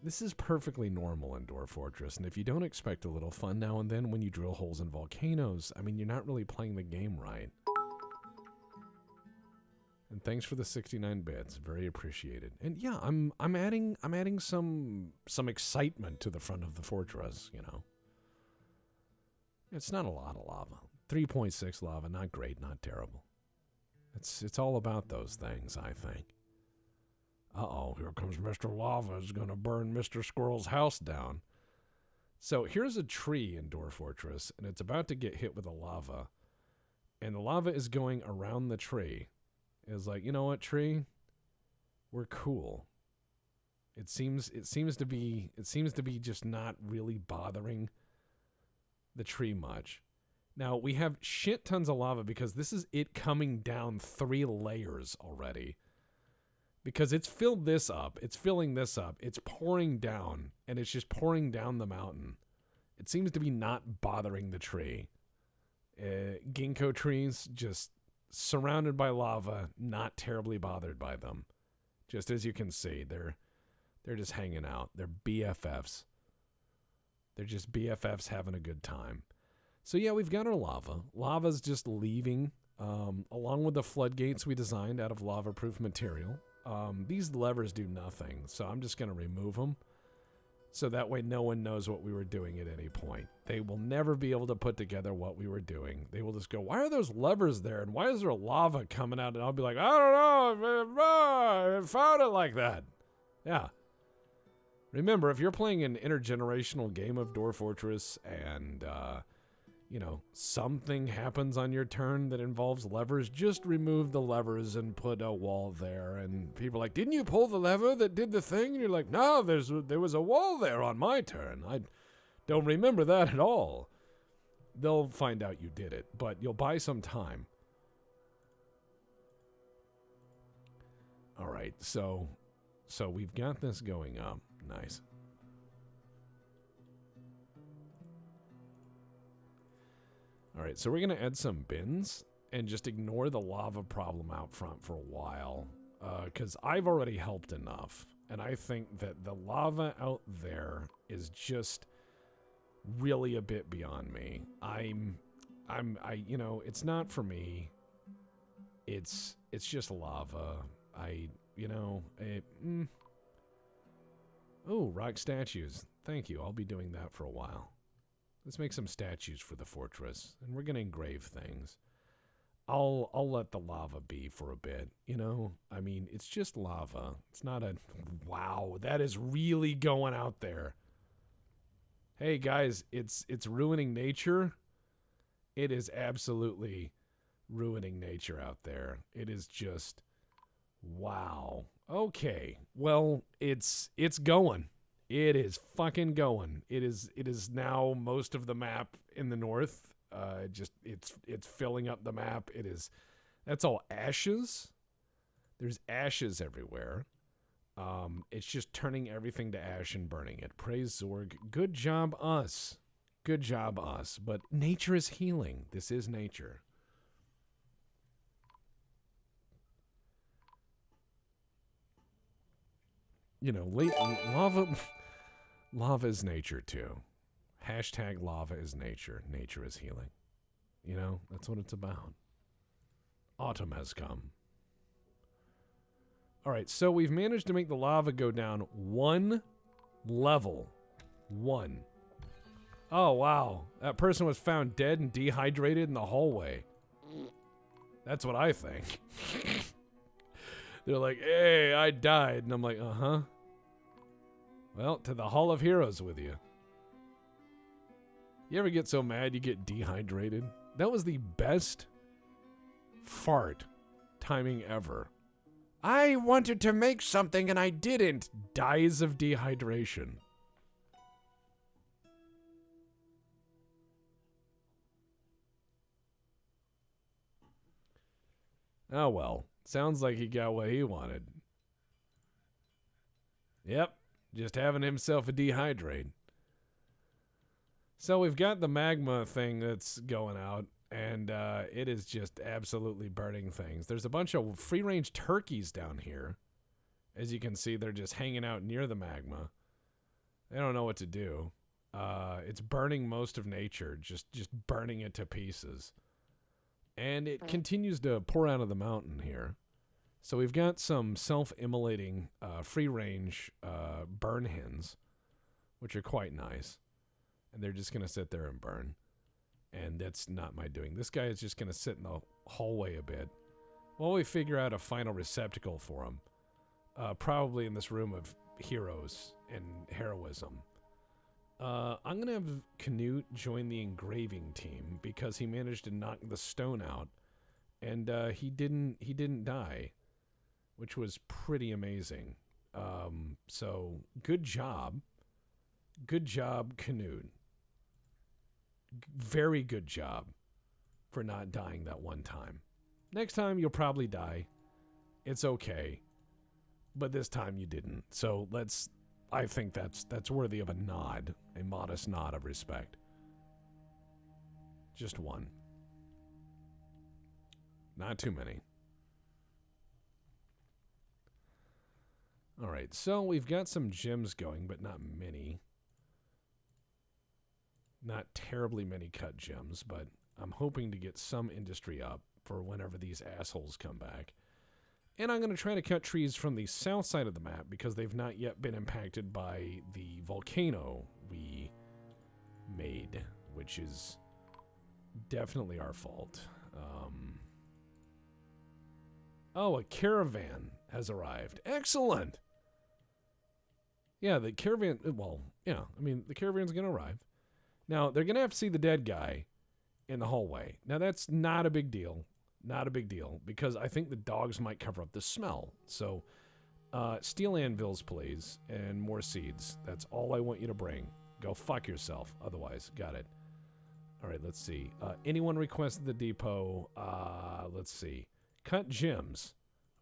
This is perfectly normal in Dwarf Fortress, and if you don't expect a little fun now and then when you drill holes in volcanoes, I mean, you're not really playing the game right. And thanks for the 69 bits, very appreciated. And yeah, I'm adding some excitement to the front of the fortress, you know. It's not a lot of lava. 3.6 lava, not great, not terrible. It's all about those things, I think. Uh-oh, here comes Mr. Lava is going to burn Mr. Squirrel's house down. So here's a tree in Dwarf Fortress, and it's about to get hit with the lava. And the lava is going around the tree. It's like, you know what, tree? We're cool. It seems to be just not really bothering the tree much. Now, we have shit tons of lava because this is it coming down 3 layers already. Because it's filled this up, it's filling this up, it's pouring down, and it's just pouring down the mountain. It seems to be not bothering the tree. Ginkgo trees, just surrounded by lava, not terribly bothered by them. Just as you can see, they're just hanging out. They're BFFs. They're just BFFs having a good time. So yeah, we've got our lava. Lava's just leaving, along with the floodgates we designed out of lava-proof material. These levers do nothing, so I'm just going to remove them. So that way no one knows what we were doing at any point. They will never be able to put together what we were doing. They will just go, why are those levers there? And why is there lava coming out? And I'll be like, I don't know. I found it like that. Yeah. Remember, if you're playing an intergenerational game of Dwarf Fortress and, you know, something happens on your turn that involves levers, just remove the levers and put a wall there. And people are like, didn't you pull the lever that did the thing? And you're like, no, there was a wall there on my turn. I don't remember that at all. They'll find out you did it, but you'll buy some time. All right, so we've got this going up. Nice. All right, so we're going to add some bins and just ignore the lava problem out front for a while, because I've already helped enough, and I think that the lava out there is just really a bit beyond me. You know, it's not for me. It's just lava. Oh, rock statues. Thank you. I'll be doing that for a while. Let's make some statues for the fortress, and we're going to engrave things. I'll let the lava be for a bit, you know? I mean, it's just lava. It's not a... Wow, that is really going out there. Hey, guys, it's ruining nature. It is absolutely ruining nature out there. It is just... Wow. Okay. Well, it's going. It is fucking going. It is now most of the map in the north. It's filling up the map. That's all ashes. There's ashes everywhere. It's just turning everything to ash and burning it. Praise Zorg. Good job us. Good job us. But nature is healing. This is nature. You know, lava is nature too. Hashtag lava is nature. Nature is healing. You know, that's what it's about. Autumn has come. All right, so we've managed to make the lava go down 1 level. 1. Oh, wow. That person was found dead and dehydrated in the hallway. That's what I think. They're like, hey, I died. And I'm like, uh-huh. Well, to the Hall of Heroes with you. You ever get so mad you get dehydrated? That was the best fart timing ever. I wanted to make something and I didn't. Dies of dehydration. Oh well. Sounds like he got what he wanted. Yep. Just having himself a dehydrate. So we've got the magma thing that's going out. And it is just absolutely burning things. There's a bunch of free-range turkeys down here. As you can see, they're just hanging out near the magma. They don't know what to do. It's burning most of nature, just burning it to pieces. And it continues to pour out of the mountain here. So we've got some self-immolating free-range burn hens, which are quite nice. And they're just going to sit there and burn. And that's not my doing. This guy is just going to sit in the hallway a bit while we figure out a final receptacle for him. Probably in this room of heroes and heroism. I'm going to have Canute join the engraving team because he managed to knock the stone out. And he didn't die, which was pretty amazing. So good job. Good job, Canute. Very good job for not dying that one time. Next time you'll probably die. It's okay. But this time you didn't. So I think that's worthy of a nod, a modest nod of respect. Just one. Not too many. All right, so we've got some gems going, but not many. Not terribly many cut gems, but I'm hoping to get some industry up for whenever these assholes come back. And I'm going to try to cut trees from the south side of the map because they've not yet been impacted by the volcano we made, which is definitely our fault. Oh, a caravan has arrived. Excellent! Yeah, the caravan, well, yeah, I mean, the caravan's going to arrive. Now, they're going to have to see the dead guy in the hallway. Now, that's not a big deal. Not a big deal, because I think the dogs might cover up the smell. So, steel anvils, please, and more seeds. That's all I want you to bring. Go fuck yourself, otherwise. Got it. All right, let's see. Anyone requested the depot? Let's see. Cut gems.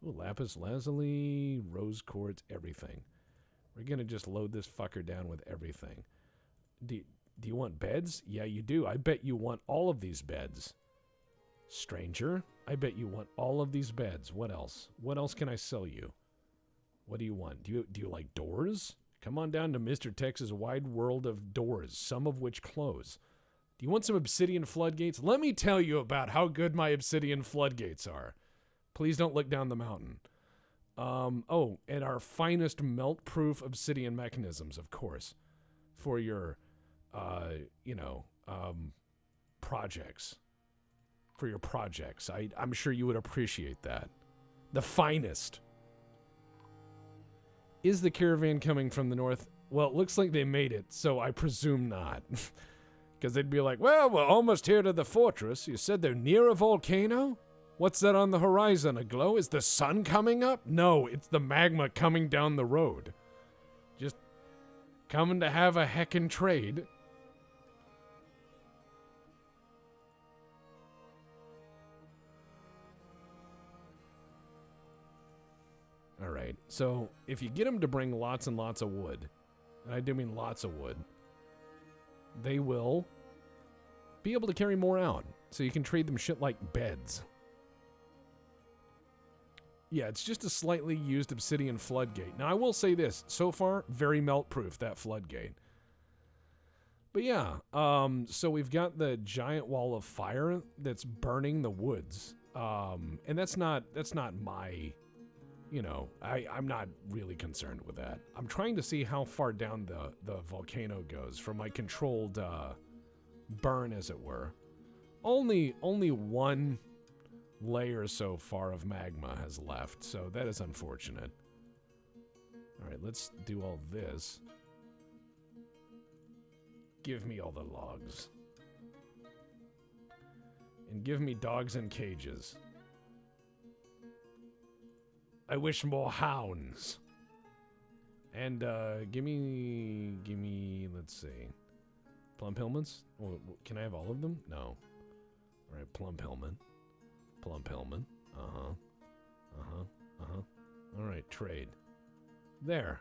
Ooh, lapis lazuli, rose quartz, everything. We're going to just load this fucker down with everything. Do you want beds? Yeah, you do. I bet you want all of these beds. Stranger, I bet you want all of these beds. What else? What else can I sell you? What do you want? Do you like doors? Come on down to Mr. Tex's wide world of doors, some of which close. Do you want some obsidian floodgates? Let me tell you about how good my obsidian floodgates are. Please don't look down the mountain. Oh, and our finest melt-proof obsidian mechanisms, of course, for your projects. For your projects. I'm sure you would appreciate that. The finest. Is the caravan coming from the north? Well, it looks like they made it, so I presume not. Because they'd be like, well, we're almost here to the fortress. You said they're near a volcano? What's that on the horizon, a glow? Is the sun coming up? No, it's the magma coming down the road. Just coming to have a heckin' trade. All right, so if you get them to bring lots and lots of wood, and I do mean lots of wood, they will be able to carry more out. So you can trade them shit like beds. Yeah, it's just a slightly used obsidian floodgate. Now, I will say this. So far, very melt-proof, that floodgate. But yeah, so we've got the giant wall of fire that's burning the woods. And that's not my, you know, I'm not really concerned with that. I'm trying to see how far down the volcano goes from my controlled burn, as it were. Only one layer so far of magma has left, so that is unfortunate. All right, let's do all this. Give me all the logs. And give me dogs in cages. I wish more hounds. And give me, let's see. Plum Hillmans? Well, can I have all of them? No. All right, Plum Hillman. Plum Hillman. Uh-huh. Uh-huh. Uh-huh. All right, trade. There.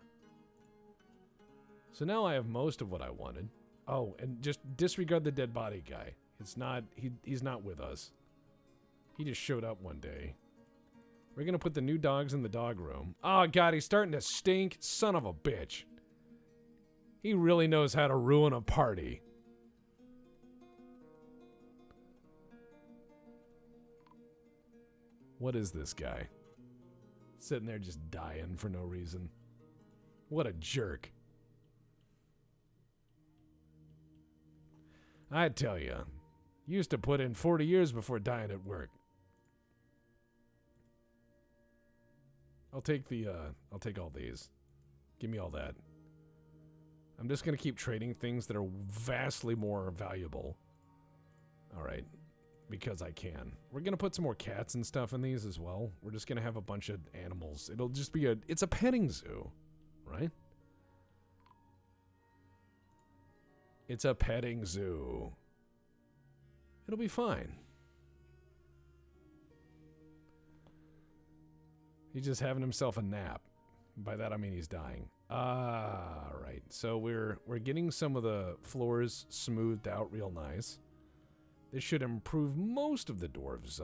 So now I have most of what I wanted. Oh, and just disregard the dead body guy. It's not, he's not with us. He just showed up one day. We're gonna put the new dogs in the dog room. Oh god, he's starting to stink. Son of a bitch. He really knows how to ruin a party. What is this guy? Sitting there just dying for no reason. What a jerk. I tell you, used to put in 40 years before dying at work. I'll take all these. Give me all that. I'm just gonna keep trading things that are vastly more valuable. All right, because I can. We're gonna put some more cats and stuff in these as well. We're just gonna have a bunch of animals. It'll just be it's a petting zoo, right? It's a petting zoo. It'll be fine. He's just having himself a nap. By that I mean he's dying. Right. So we're getting some of the floors smoothed out real nice. This should improve most of the dwarves'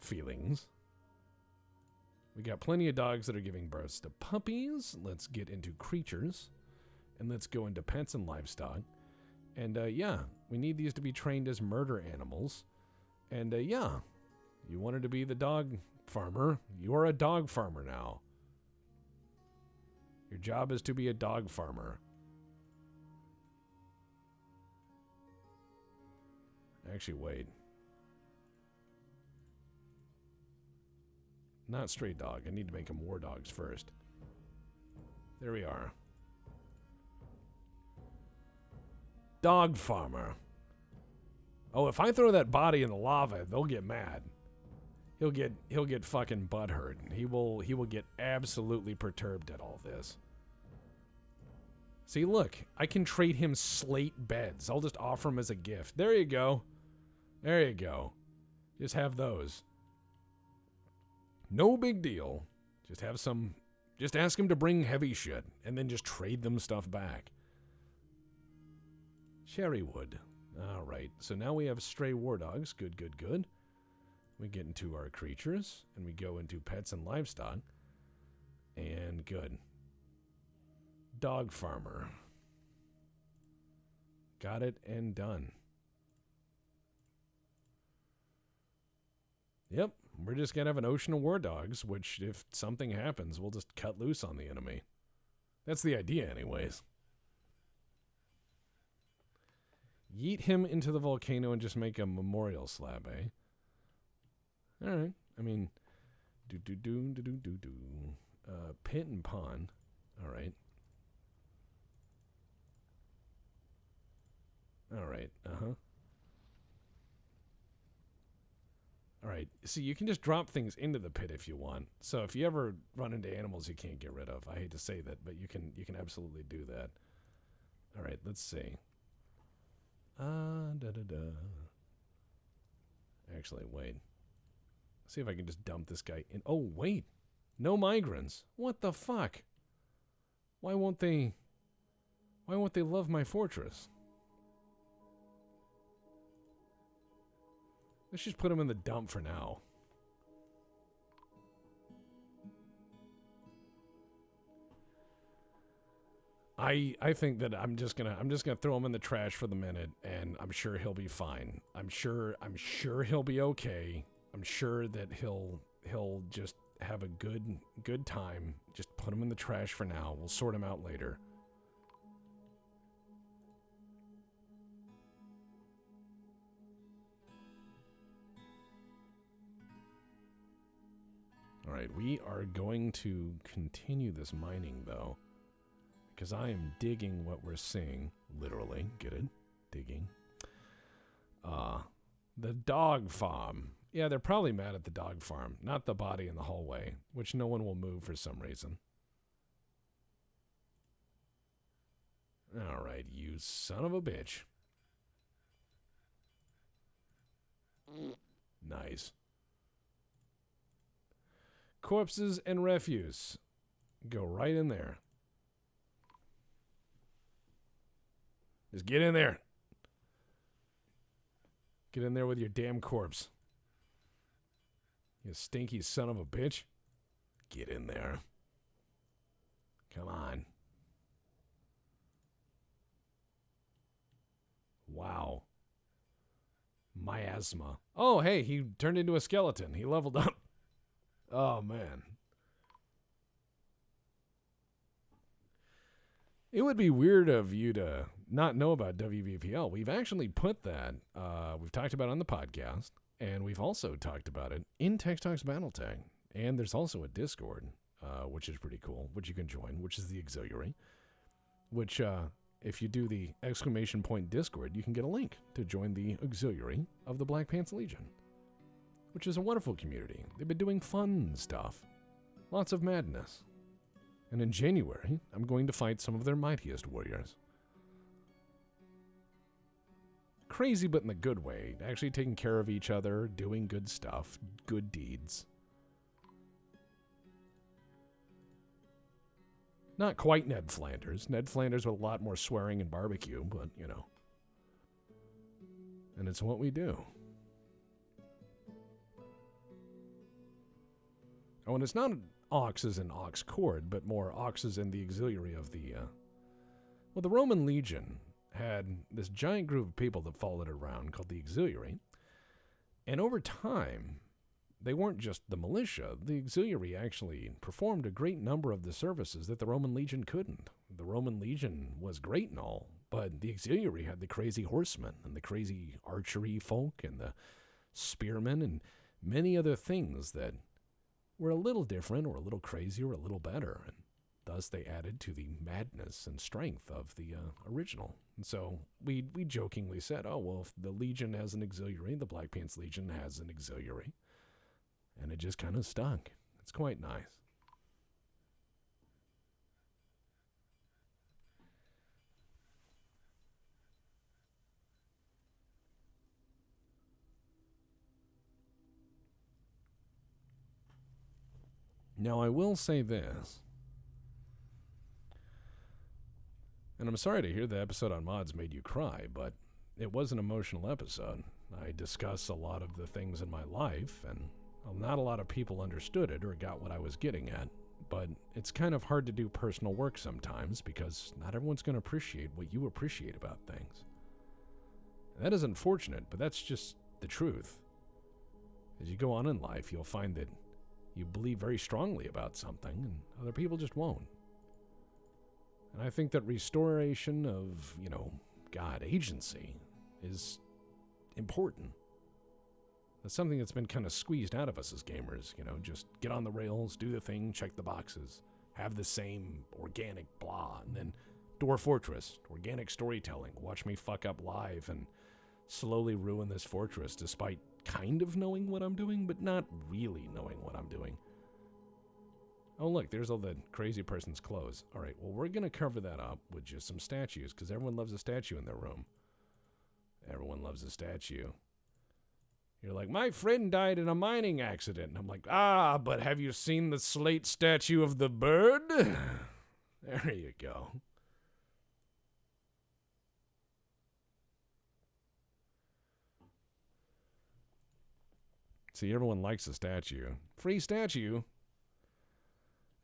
feelings. We got plenty of dogs that are giving birth to puppies. Let's get into creatures. And let's go into pets and livestock. And yeah, we need these to be trained as murder animals. And yeah, you wanted to be the dog farmer. You are a dog farmer now. Your job is to be a dog farmer. Actually, wait. Not stray dog. I need to make them war dogs first. There we are. Dog farmer. Oh, if I throw that body in the lava, they'll get mad. He'll get fucking butthurt. He will get absolutely perturbed at all this. See, look, I can trade him slate beds. I'll just offer him as a gift. There you go. There you go. Just have those. No big deal. Just have some. Just ask him to bring heavy shit, and then just trade them stuff back. Cherry wood. All right. So now we have stray war dogs. Good, good, good. We get into our creatures, and we go into pets and livestock. And good. Dog farmer. Got it and done. Yep. We're just going to have an ocean of war dogs, which if something happens, we'll just cut loose on the enemy. That's the idea anyways. Yeet him into the volcano and just make a memorial slab, eh? Alright. I mean, pit and pond. Alright. Alright, uh-huh. Alright, so you can just drop things into the pit if you want. So if you ever run into animals you can't get rid of, I hate to say that, but you can absolutely do that. Alright, let's see. Actually, wait. See if I can just dump this guy in. Oh, wait. No migrants. What the fuck? Why won't they love my fortress? Let's just put him in the dump for now. I think that I'm just gonna throw him in the trash for the minute, and I'm sure he'll be fine. I'm sure he'll be okay. I'm sure that he'll just have a good time. Just put him in the trash for now. We'll sort him out later. All right, we are going to continue this mining though, because I am digging what we're seeing. Literally, get it? Digging. The dog farm. Yeah, they're probably mad at the dog farm, not the body in the hallway, which no one will move for some reason. All right, you son of a bitch. Nice. Corpses and refuse. Go right in there. Just get in there. Get in there with your damn corpse. You stinky son of a bitch. Get in there. Come on. Wow. Miasma. Oh, hey, he turned into a skeleton. He leveled up. Oh, man. It would be weird of you to not know about WBPL. We've actually put that, we've talked about it on the podcast, and we've also talked about it in Text Talks Battletech. And there's also a Discord, which is pretty cool, which you can join, which is the Auxiliary, which, if you do the exclamation point Discord, you can get a link to join the Auxiliary of the Black Pants Legion, which is a wonderful community. They've been doing fun stuff. Lots of madness. And in January, I'm going to fight some of their mightiest warriors. Crazy, but in the good way. Actually taking care of each other, doing good stuff, good deeds. Not quite Ned Flanders. Ned Flanders with a lot more swearing and barbecue, but, you know. And it's what we do. Oh, and it's not Ox as in Ox Cord, but more Ox as in the auxiliary of the, well, the Roman Legion had this giant group of people that followed it around called the auxiliary. And over time, they weren't just the militia. The auxiliary actually performed a great number of the services that the Roman Legion couldn't. The Roman Legion was great and all, but the auxiliary had the crazy horsemen and the crazy archery folk and the spearmen and many other things that were a little different or a little crazy or a little better. And thus they added to the madness and strength of the original. And so we jokingly said, oh, well, if the Legion has an auxiliary, the Black Pants Legion has an auxiliary. And it just kind of stuck. It's quite nice. Now, I will say this. And I'm sorry to hear the episode on mods made you cry, but it was an emotional episode. I discuss a lot of the things in my life, and not a lot of people understood it or got what I was getting at. But it's kind of hard to do personal work sometimes because not everyone's going to appreciate what you appreciate about things. That is unfortunate, but that's just the truth. As you go on in life, you'll find that you believe very strongly about something, and other people just won't. And I think that restoration of, God, agency is important. That's something that's been kind of squeezed out of us as gamers, just get on the rails, do the thing, check the boxes, have the same organic blah, and then Dwarf Fortress, organic storytelling, watch me fuck up live and slowly ruin this fortress despite kind of knowing what I'm doing, but not really knowing what I'm doing. Oh, look, there's all the crazy person's clothes. All right, well, we're going to cover that up with just some statues, because everyone loves a statue in their room. Everyone loves a statue. You're like, my friend died in a mining accident. And I'm like, but have you seen the slate statue of the bird? There you go. See, everyone likes a statue. Free statue.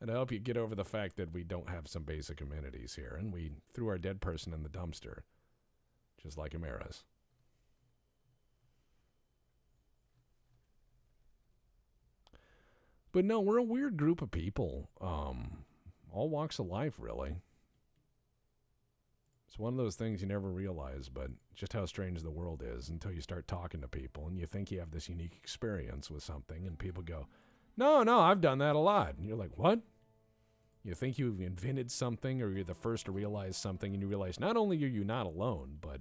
And to help you get over the fact that we don't have some basic amenities here, and we threw our dead person in the dumpster, just like Amara's. But no, we're a weird group of people. All walks of life, really. It's one of those things you never realize, but just how strange the world is until you start talking to people and you think you have this unique experience with something, and people go, no, I've done that a lot. And you're like, what? You think you've invented something, or you're the first to realize something, and you realize not only are you not alone, but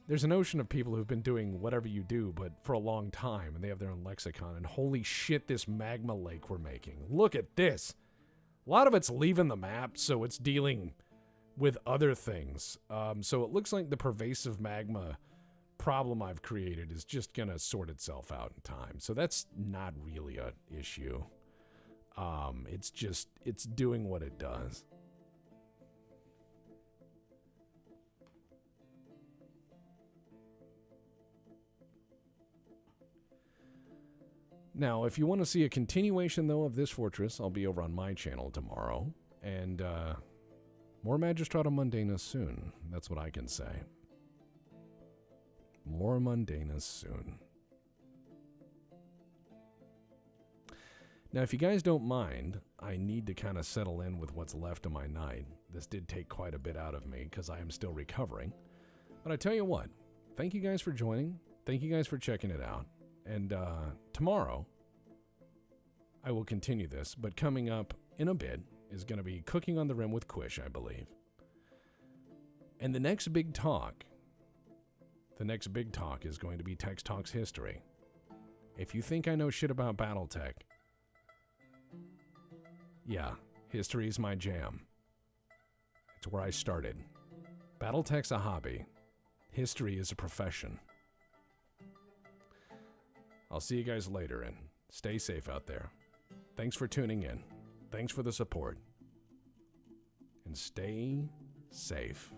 there's an ocean of people who've been doing whatever you do, but for a long time, and they have their own lexicon. And holy shit, this magma lake we're making. Look at this. A lot of it's leaving the map, so it's dealing with other things. So it looks like the pervasive magma problem I've created is just going to sort itself out in time. So that's not really an issue. It's doing what it does. Now, if you want to see a continuation, though, of this fortress, I'll be over on my channel tomorrow. And more Magistrata Mundanus soon. That's what I can say. More Mundanus soon. Now, if you guys don't mind, I need to kind of settle in with what's left of my night. This did take quite a bit out of me because I am still recovering. But I tell you what, thank you guys for joining. Thank you guys for checking it out. And tomorrow, I will continue this. But coming up in a bit is going to be Cooking on the Rim with Quish, I believe. And the next big talk is going to be Tex Talks History. If you think I know shit about Battletech, yeah, history is my jam. It's where I started. Battletech's a hobby. History is a profession. I'll see you guys later, and stay safe out there. Thanks for tuning in. Thanks for the support. And stay safe.